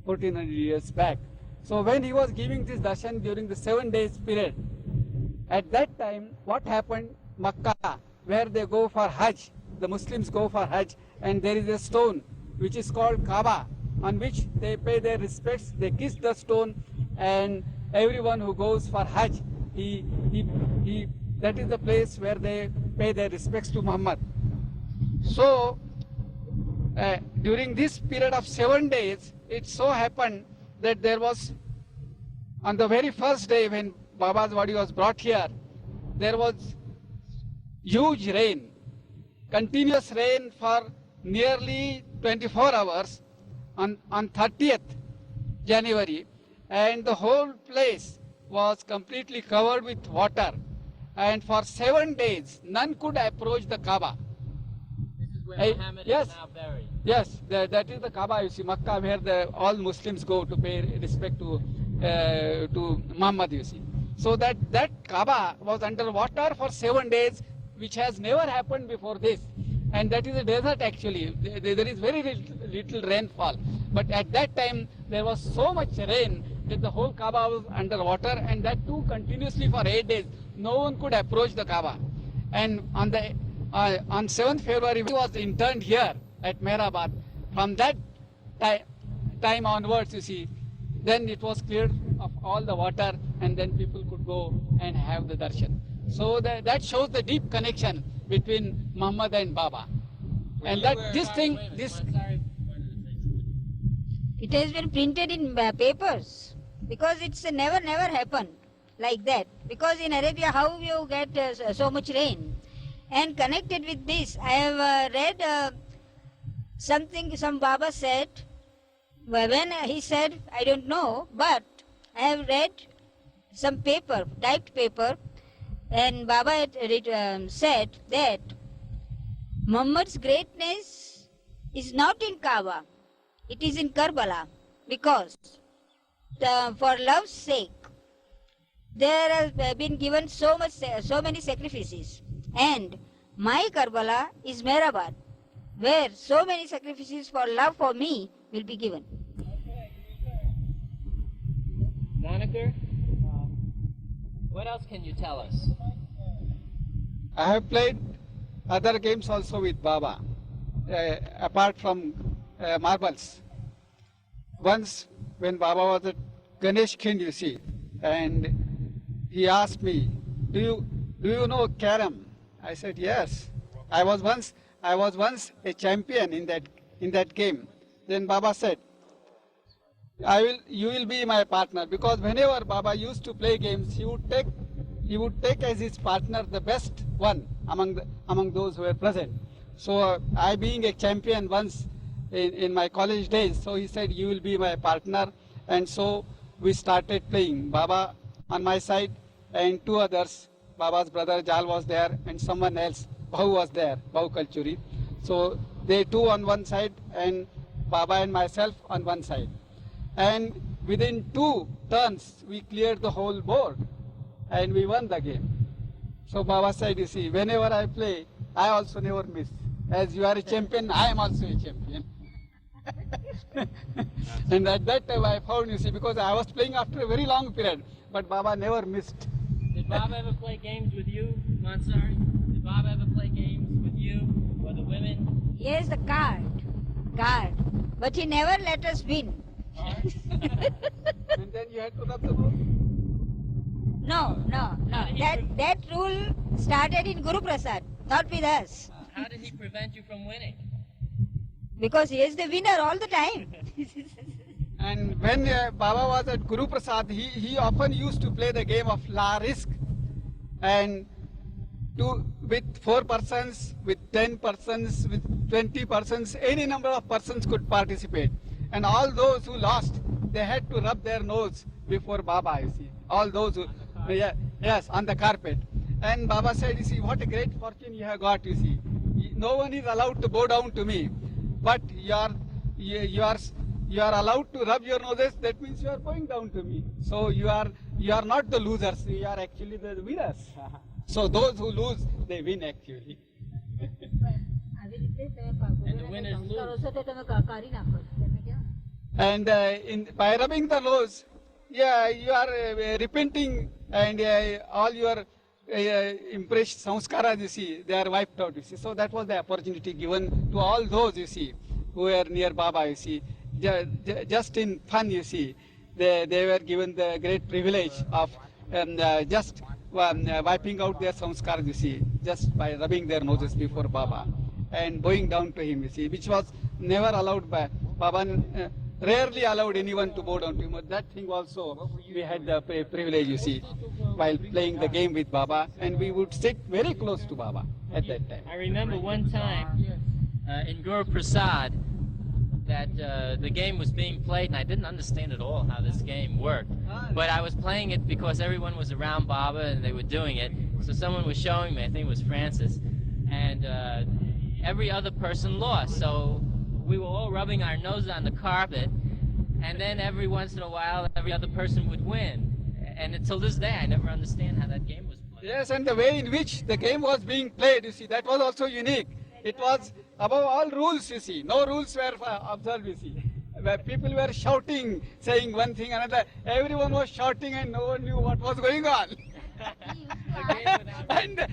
1400 years back. So when he was giving this darshan during the 7 days period, at that time, what happened, Makkah, where they go for Hajj, the Muslims go for Hajj, and there is a stone which is called Kaaba, on which they pay their respects, they kiss the stone, and everyone who goes for Hajj, that is the place where they pay their respects to Muhammad. So, during this period of 7 days, it so happened that there was, on the very first day when Baba's body was brought here, there was huge rain, continuous rain for nearly 24 hours on 30th January, and the whole place was completely covered with water, and for 7 days none could approach the Kaaba. This is where Muhammad yes. is now buried. Yes, that is the Kaaba, you see, Makkah, where all Muslims go to pay respect to Muhammad, you see. So that Kaaba was under water for 7 days, which has never happened before this. And that is a desert actually. There is very little rainfall. But at that time, there was so much rain that the whole Kaaba was under water, and that too continuously for 8 days. No one could approach the Kaaba. And on 7th February, he was interned here at Mehrabad. From that time onwards, you see, then it was cleared of all the water, and then people could go and have the darshan. So that shows the deep connection between Muhammad and Baba. And that this thing, this... It has been printed in papers, because it's never happened like that. Because in Arabia, how you get so much rain? And connected with this, I have read something some Baba said. When he said, I don't know, but I have read some paper, typed paper, and Baba had said that Muhammad's greatness is not in Kaaba, it is in Karbala, because for love's sake, there has been given so many sacrifices, and my Karbala is Mehrabad, where so many sacrifices for love for me will be given. Moniker, what else can you tell us? I have played other games also with Baba, apart from marbles. Once when Baba was at Ganesh Khind, you see, and he asked me, do you know Carom? I said, yes. I was once a champion in that game. Then Baba said, you will be my partner, because whenever Baba used to play games, he would take as his partner the best one among those who were present. So I being a champion once in my college days, so he said, you will be my partner, and so we started playing. Baba on my side and 2 others. Baba's brother Jal was there, and someone else, Bhau was there, Bhau Kalchuri. So they 2 on one side, and Baba and myself on one side. And within 2 turns, we cleared the whole board, and we won the game. So Baba said, you see, whenever I play, I also never miss. As you are a champion, I am also a champion. And at that time I found, you see, because I was playing after a very long period, but Baba never missed. Did Baba ever play games with you, Mansari? Did Baba ever play games with you or the women? Yes, the card, but he never let us win. And then you had to rub the ball? No. That rule started in Guru Prasad, not with us. How did he prevent you from winning? Because he is the winner all the time. And when Baba was at Guru Prasad, he often used to play the game of La Risk. And with 4 persons, with 10 persons, with 20 persons, any number of persons could participate. And all those who lost, they had to rub their nose before Baba, you see. All those who, yes, on the carpet. And Baba said, you see, what a great fortune you have got, you see. No one is allowed to bow down to me, but you are allowed to rub your noses. That means you are bowing down to me. So you are not the losers. You are actually the winners. So those who lose, they win actually. And the winners lose. And by rubbing the nose, yeah, you are repenting, and all your impressed samskaras, you see, they are wiped out, you see. So that was the opportunity given to all those, you see, who were near Baba, you see. Just in fun, you see, they were given the great privilege of just wiping out their samskaras, you see, just by rubbing their noses before Baba and bowing down to him, you see, which was never allowed by Baba. Rarely allowed anyone to bow down to him. But that thing also, we had the privilege, you see, while playing the game with Baba, and we would sit very close to Baba at that time. I remember one time in Guru Prasad that the game was being played, and I didn't understand at all how this game worked. But I was playing it because everyone was around Baba and they were doing it. So someone was showing me, I think it was Francis, and every other person lost. So we were all rubbing our noses on the carpet, and then every once in a while, every other person would win. And until this day, I never understand how that game was played. Yes, and the way in which the game was being played, you see, that was also unique. It was above all rules, you see. No rules were observed, you see. Where people were shouting, saying one thing, another. Everyone was shouting, and no one knew what was going on. and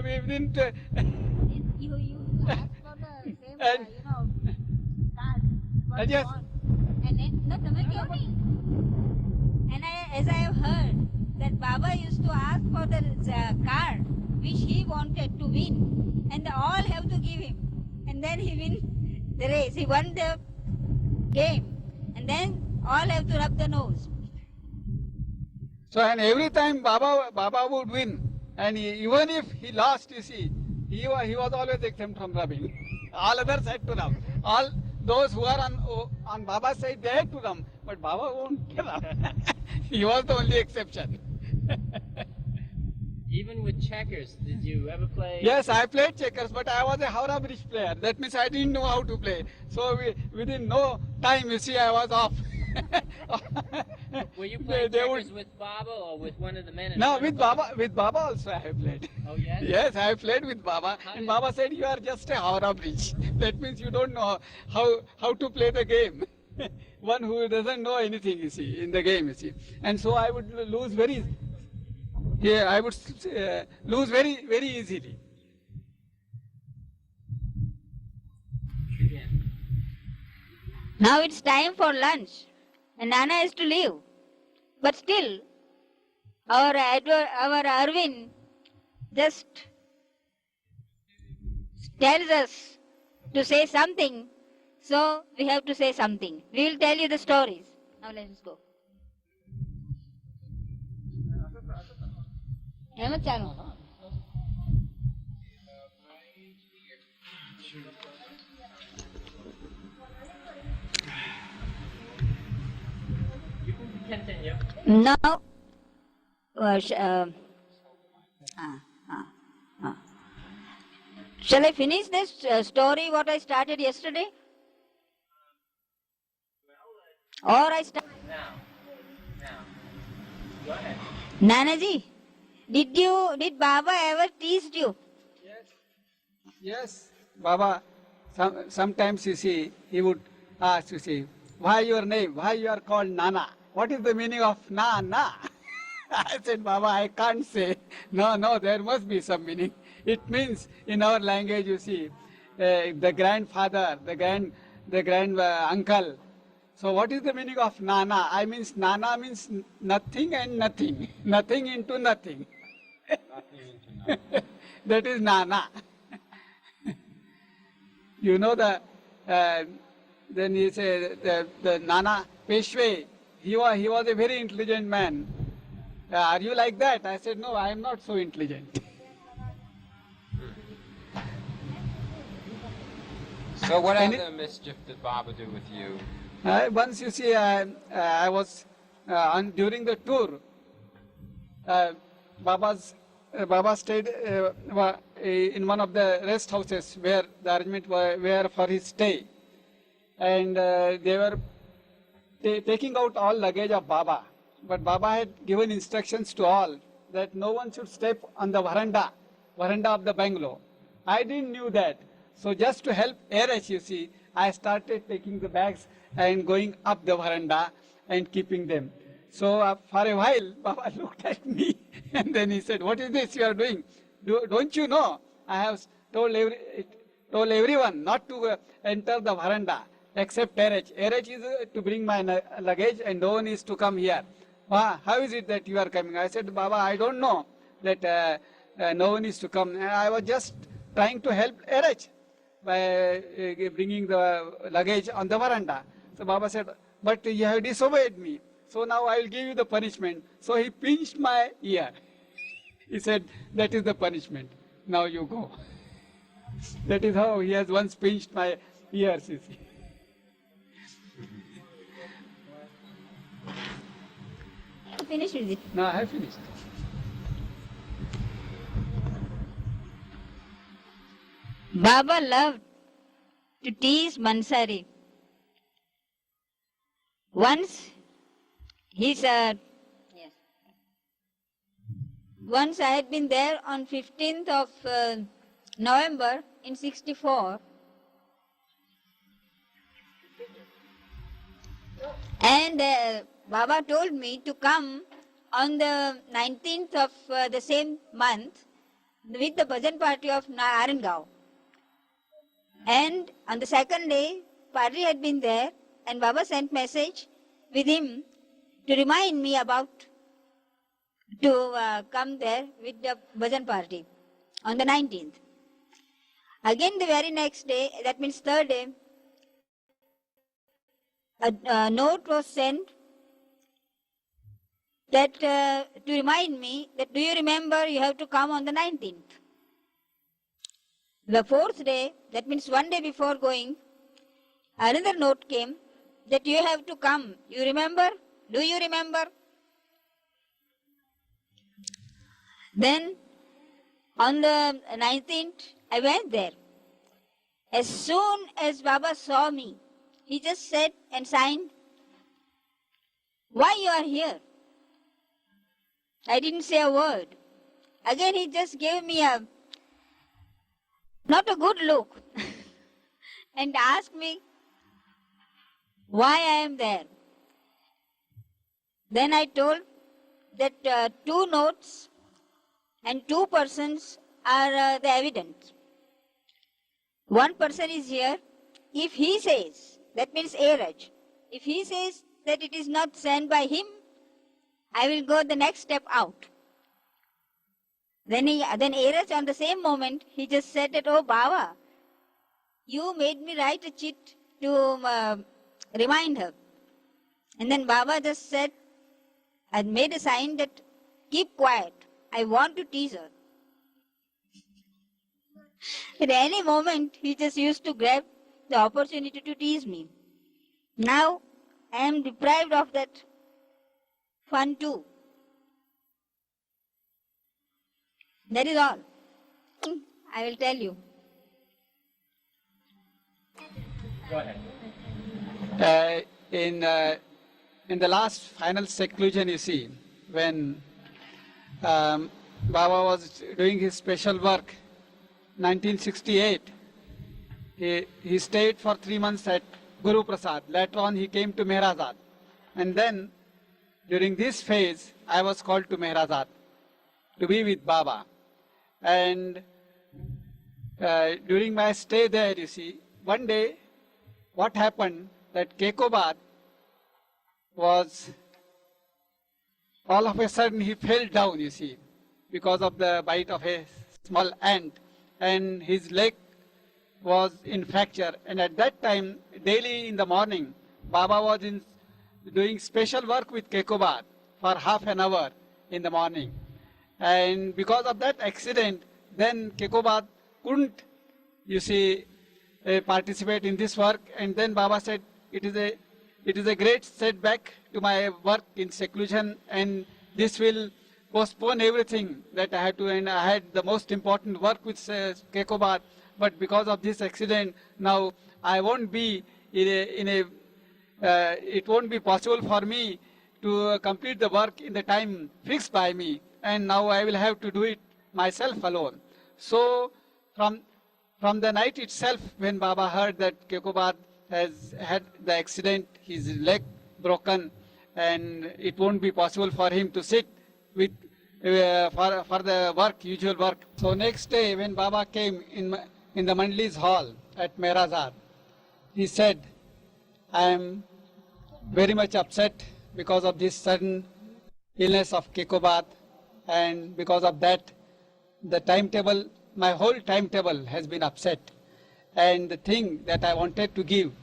we didn't. You ask for the same, And- card. And yes. And as I have heard, that Baba used to ask for the card which he wanted to win, and they all have to give him, and then he win the race. He won the game, and then all have to rub the nose. So, and every time Baba would win, and even if he lost, you see, he was always exempt from rubbing. All others had to rub. All those who are on Baba's side, they had to rub, but Baba won't give up. He was the only exception. Even with checkers, did you ever play? Yes, I played checkers, but I was a Howrah Bridge player. That means I didn't know how to play. So within no time, you see, I was off. Were you playing checkers with Baba or with one of the men? No, with Baba. With Baba also I have played. Oh yes. Yes, I have played with Baba. And Baba said, "You are just a Howrah Bridge." That means you don't know how to play the game. One who doesn't know anything, you see, in the game, you see. And so I would lose very. Yeah, I would lose very, very easily. Now it's time for lunch, and Nana has to leave. But still, our Arvind just tells us to say something, so we have to say something. We will tell you the stories. Now let us go. Ahmed Chalo. Continue. Now, shall I finish this story what I started yesterday? Or I start? Now. Go ahead. Nanaji, did Baba ever tease you? Yes, Baba. Sometimes you see, he would ask, you see, why your name? Why you are called Nana? What is the meaning of Nana? I said, Baba, I can't say. No, there must be some meaning. It means in our language, you see, the grandfather, the grand uncle. So what is the meaning of Nana? Nana means nothing and nothing. Nothing into nothing. That is Nana. You know then he said the Nana Peshwe, he was a very intelligent man. Are you like that? I said, no, I am not so intelligent. So what And other mischief did Baba do with you? Once you see, I was during the tour. Baba stayed in one of the rest houses where the arrangement were for his stay, and they were taking out all luggage of Baba. But Baba had given instructions to all that no one should step on the veranda of the bungalow. I didn't knew that. So just to help RH, you see, I started taking the bags and going up the veranda and keeping them. So for a while, Baba looked at me and then he said, what is this you are doing? Don't you know? I have told everyone not to enter the veranda except RH. RH is to bring my luggage and no one is to come here. How is it that you are coming? I said, Baba, I don't know that no one is to come. I was just trying to help RH by bringing the luggage on the veranda. So Baba said, but you have disobeyed me. So now I will give you the punishment. So he pinched my ear. He said, that is the punishment. Now you go. That is how he has once pinched my ears, you see. Finished with it. No, I have finished. Baba loved to tease Mansari. Once once I had been there on 15th of November in 64, and Baba told me to come on the 19th of the same month with the bhajan party of Arangao. And on the second day, Padri had been there, and Baba sent message with him to remind me about to come there with the bhajan party on the 19th. Again the very next day, that means third day, a note was sent that to remind me that do you remember you have to come on the 19th. The fourth day, that means one day before going, another note came that you have to come. You remember? Do you remember? Then on the 19th, I went there. As soon as Baba saw me, he just said and signed, why you are here? I didn't say a word. Again he just gave me not a good look and asked me why I am there. Then I told that 2 notes and 2 persons are the evidence. One person is here. If he says, that means Airaj, if he says that it is not sent by him, I will go the next step out. Then Airaj on the same moment, he just said that, oh Baba, you made me write a chit to remind her. And then Baba just said, I made a sign that keep quiet, I want to tease her. At any moment, he just used to grab the opportunity to tease me. Now, I am deprived of that fun too. That is all. I will tell you. Go ahead. In the last final seclusion, you see, when Baba was doing his special work, 1968, he stayed for 3 months at Guru Prasad. Later on, he came to Mehrazad. And then, during this phase, I was called to Mehrazad to be with Baba. And during my stay there, you see, one day, what happened that Kekobad was, all of a sudden he fell down, you see, because of the bite of a small ant, and his leg was in fracture, and at that time, daily in the morning, Baba was doing special work with Kekobar for half an hour in the morning. And because of that accident, then Kekobar couldn't, you see, participate in this work. And then Baba said, it is a great setback to my work in seclusion, and this will postpone everything that I had to, and I had the most important work with Kekobar. But because of this accident, now I won't be it won't be possible for me to complete the work in the time fixed by me, and now I will have to do it myself alone. So from the night itself, when Baba heard that Kekobar has had the accident, his leg broken, and it won't be possible for him to sit with for the work, usual work. So next day, when Baba came in the Mandli's hall at Mehrazad, he said, I am very much upset because of this sudden illness of Kekobat, and because of that, the timetable, my whole timetable has been upset. And the thing that I wanted to give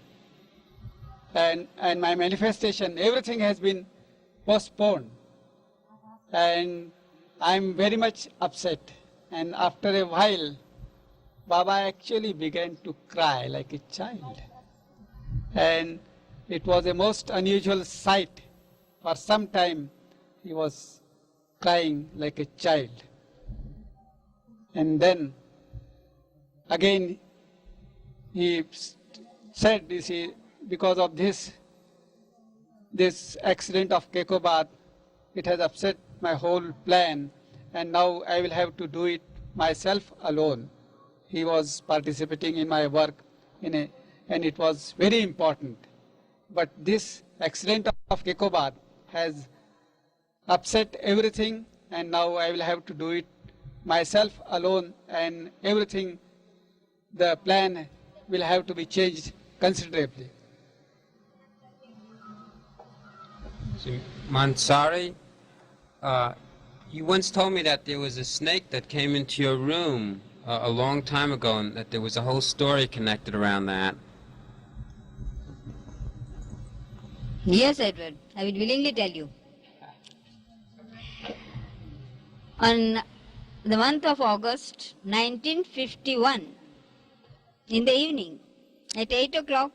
and my manifestation, everything has been postponed. And I'm very much upset. And after a while, Baba actually began to cry like a child. And it was a most unusual sight. For some time, he was crying like a child. And then, again, he said, you see, because of this accident of Kekobat, it has upset my whole plan, and now I will have to do it myself alone. He was participating in my work, and it was very important. But this accident of Kekobat has upset everything, and now I will have to do it myself alone, and everything, the plan will have to be changed considerably. So, Mansari, you once told me that there was a snake that came into your room a long time ago, and that there was a whole story connected around that. Yes, Edward, I will willingly tell you. On the month of August 1951, in the evening, at 8 o'clock,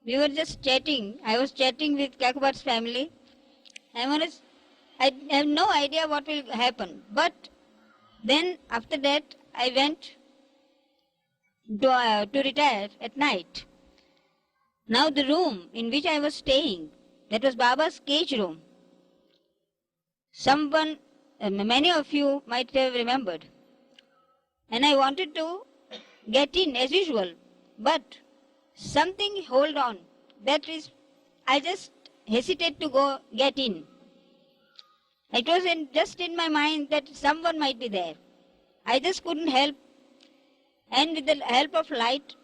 we were just chatting. I was chatting with Kekobat's family. I have no idea what will happen. But then after that, I went to retire at night. Now the room in which I was staying, that was Baba's cage room. Many of you might have remembered. And I wanted to get in as usual, but something hold on. That is, I just hesitate to get in. It was just in my mind that someone might be there. I just couldn't help. And with the help of light,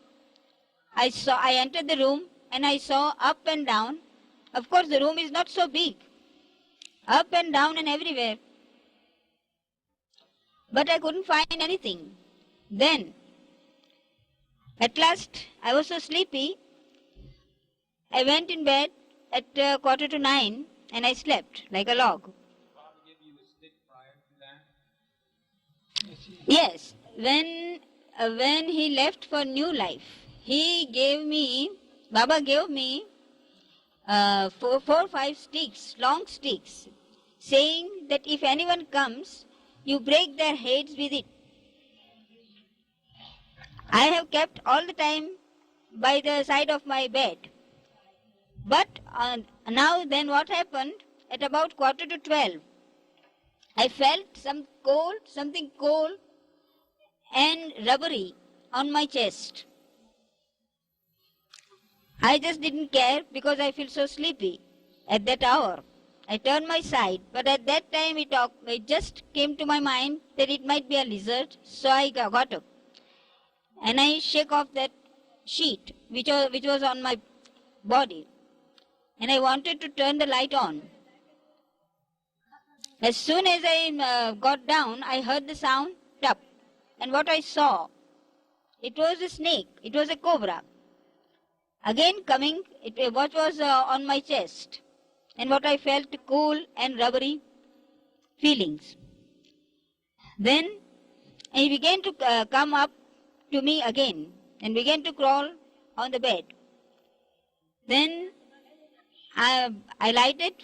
I entered the room and I saw up and down. Of course, the room is not so big. Up and down and everywhere. But I couldn't find anything. Then, at last, I was so sleepy, I went in bed at 8:45 and I slept like a log. Yes, when he left for new life, Baba gave me 4 or 5 sticks, long sticks, saying that if anyone comes, you break their heads with it. I have kept all the time by the side of my bed. But now then what happened, at about 11:45, I felt something cold and rubbery on my chest. I just didn't care because I feel so sleepy at that hour. I turned my side, but at that time it just came to my mind that it might be a lizard, so I got up. And I shake off that sheet which was on my body. And I wanted to turn the light on. As soon as I got down, I heard the sound, tap. And what I saw, it was a snake, it was a cobra. Again coming, what was on my chest, and what I felt cool and rubbery feelings. Then he began to come up to me again and began to crawl on the bed. Then I lighted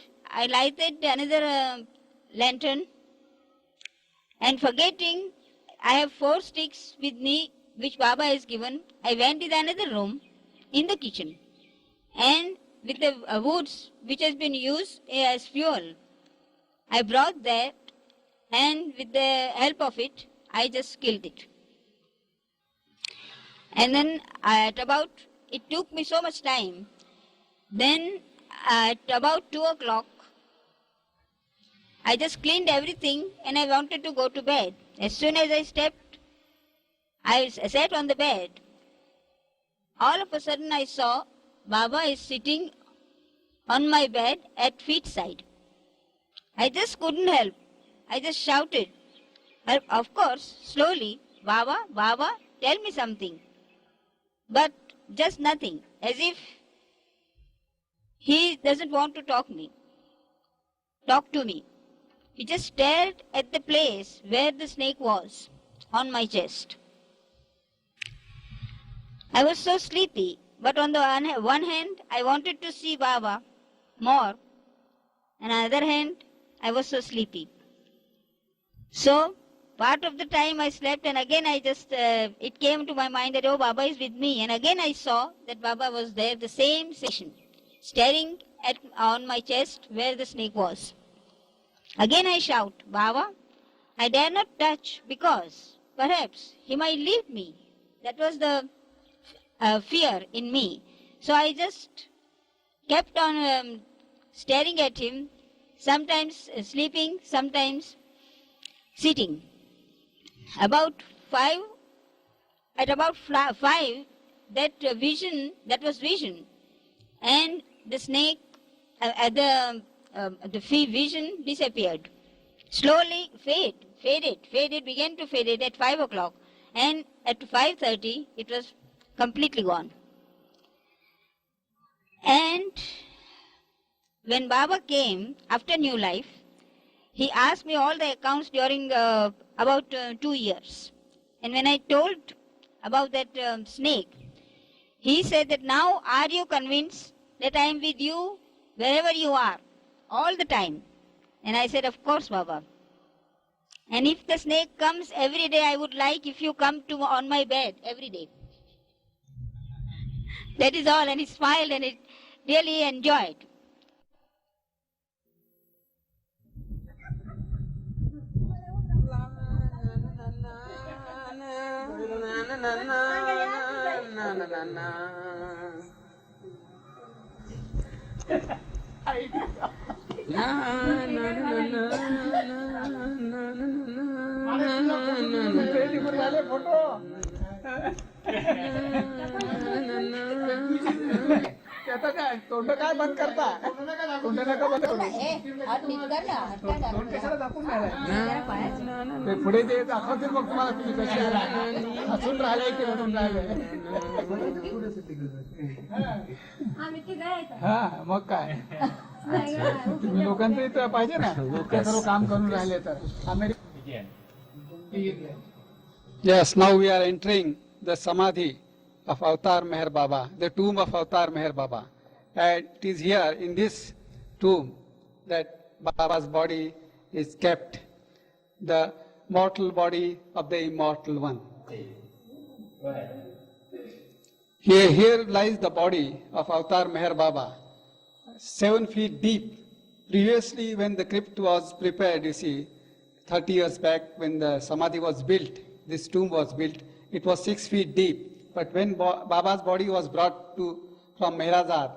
another lantern, and forgetting I have 4 sticks with me which Baba has given, I went in another room in the kitchen, and with the woods which has been used as fuel, I brought that, and with the help of it, I just killed it. And then it took me so much time. Then at about 2 o'clock, I just cleaned everything and I wanted to go to bed. As soon as I sat on the bed, all of a sudden I saw Baba is sitting on my bed at feet side. I just couldn't help. I just shouted. Of course, slowly, Baba, Baba, tell me something. But just nothing, as if he doesn't want to talk to me. He just stared at the place where the snake was, on my chest. I was so sleepy, but on the one hand, I wanted to see Baba more, and on the other hand, I was so sleepy. So, part of the time I slept, and again it came to my mind that, oh, Baba is with me. And again I saw that Baba was there, the same station, staring on my chest where the snake was. Again I shout, Baba, I dare not touch because perhaps he might leave me. That was the fear in me. So I just kept on staring at him, sometimes sleeping, sometimes sitting. At about 5, that was vision, and the snake, the vision disappeared. Slowly faded, began to fade at 5 o'clock, and at 5:30 it was completely gone. And when Baba came after New Life, he asked me all the accounts during about 2 years. And when I told about that snake, he said that, now are you convinced that I am with you wherever you are, all the time? And I said, of course, Baba. And if the snake comes every day, I would like if you come on my bed every day. That is all. And he smiled and it really enjoyed. त्याचा काय तोंड काय बंद करता तोंड नका बंद करू तोंड कशाला दाखवून राहिलाय ते पुढे ते दाखवतील मग तुम्हाला तुम्ही कसे हसून राहिले की रडून राहिले हा मग काय तुम्ही लोकांचं इथं पाहिजे ना ते सर्व काम करून राहिले तर Yes, now we are entering the Samadhi of Avatar Meher Baba, the tomb of Avatar Meher Baba. And it is here in this tomb that Baba's body is kept, the mortal body of the immortal one. Here lies the body of Avatar Meher Baba, 7 feet deep. Previously, when the crypt was prepared, you see, 30 years back when the Samadhi was built, this tomb was built, it was 6 feet deep. But when Baba's body was brought from Mehrazad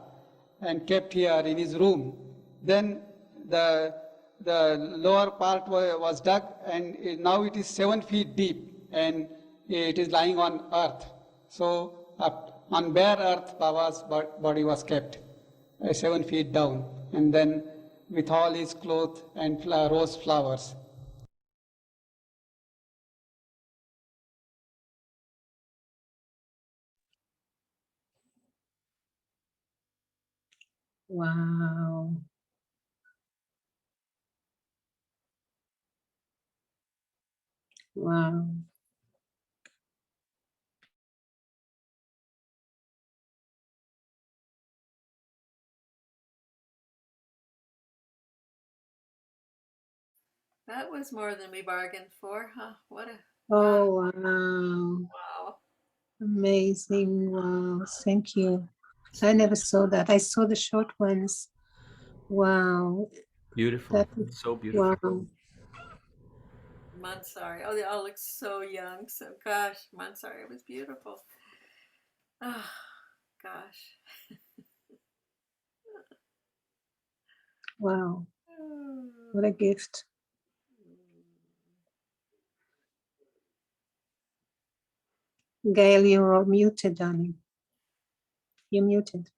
and kept here in his room, then the lower part was dug, and now it is 7 feet deep and it is lying on earth. So on bare earth, Baba's body was kept 7 feet down, and then with all his clothes and rose flowers. Wow. Wow. That was more than we bargained for, huh? What a Oh, wow. wow. Amazing. Wow. Thank you. I never saw that. I saw the short ones. Wow. Beautiful. That is, So beautiful. wow. Mansari. Oh, they all look so young. So gosh, Mansari was beautiful. Oh, gosh. Wow. What a gift. Gayle, you're muted, darling. You're muted.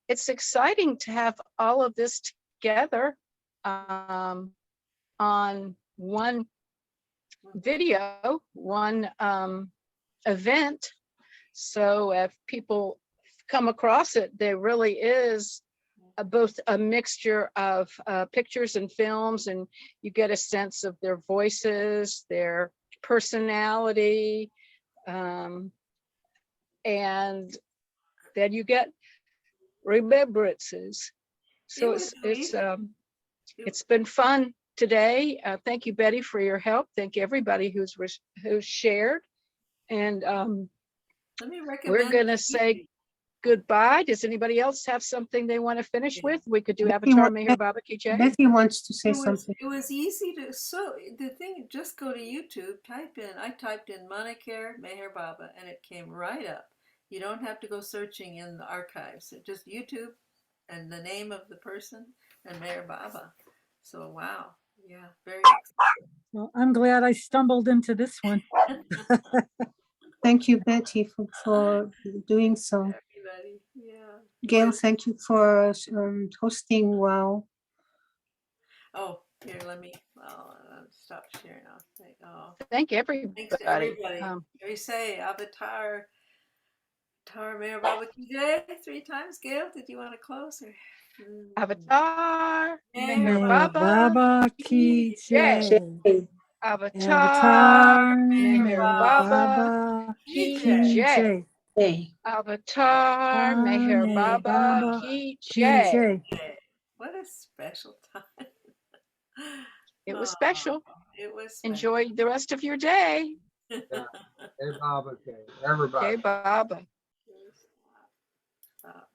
It's exciting to have all of this together on one video, one event. So if people come across it, there really is both a mixture of pictures and films, and you get a sense of their voices, their personality, and then you get remembrances. So it's been fun today. Thank you, Betty, for your help. Thank you, everybody who's shared. And Let me recommend we're gonna say goodbye. Does anybody else have something they want to finish with? We could do Avatar Meher Baba Ki Jai. Betty wants to say something. It was easy to, so the thing, just go to YouTube, I typed in Kher, Meher Baba, and it came right up. You don't have to go searching in the archives. It just YouTube and the name of the person and Meher Baba. So wow, yeah, very excellent. Well, I'm glad I stumbled into this one. Thank you, Betty, for doing so. Everybody, yeah. Gayle, thank you for hosting. Wow. Oh, here, let me, stop sharing. Thank everybody. Thanks to everybody. We say Avatar, Meher Baba Ki Jai 3 times. Gayle, did you want to close? Or? Avatar Meher Meher Baba Baba Ki Jai. Avatar Meher Meher Baba Ki Jai. Avatar Meher Baba Ki Jai. What a special time. It was special. It was special. Enjoy the rest of your day. Yeah. Hey, Baba, okay. Everybody. Okay, Baba. Stop.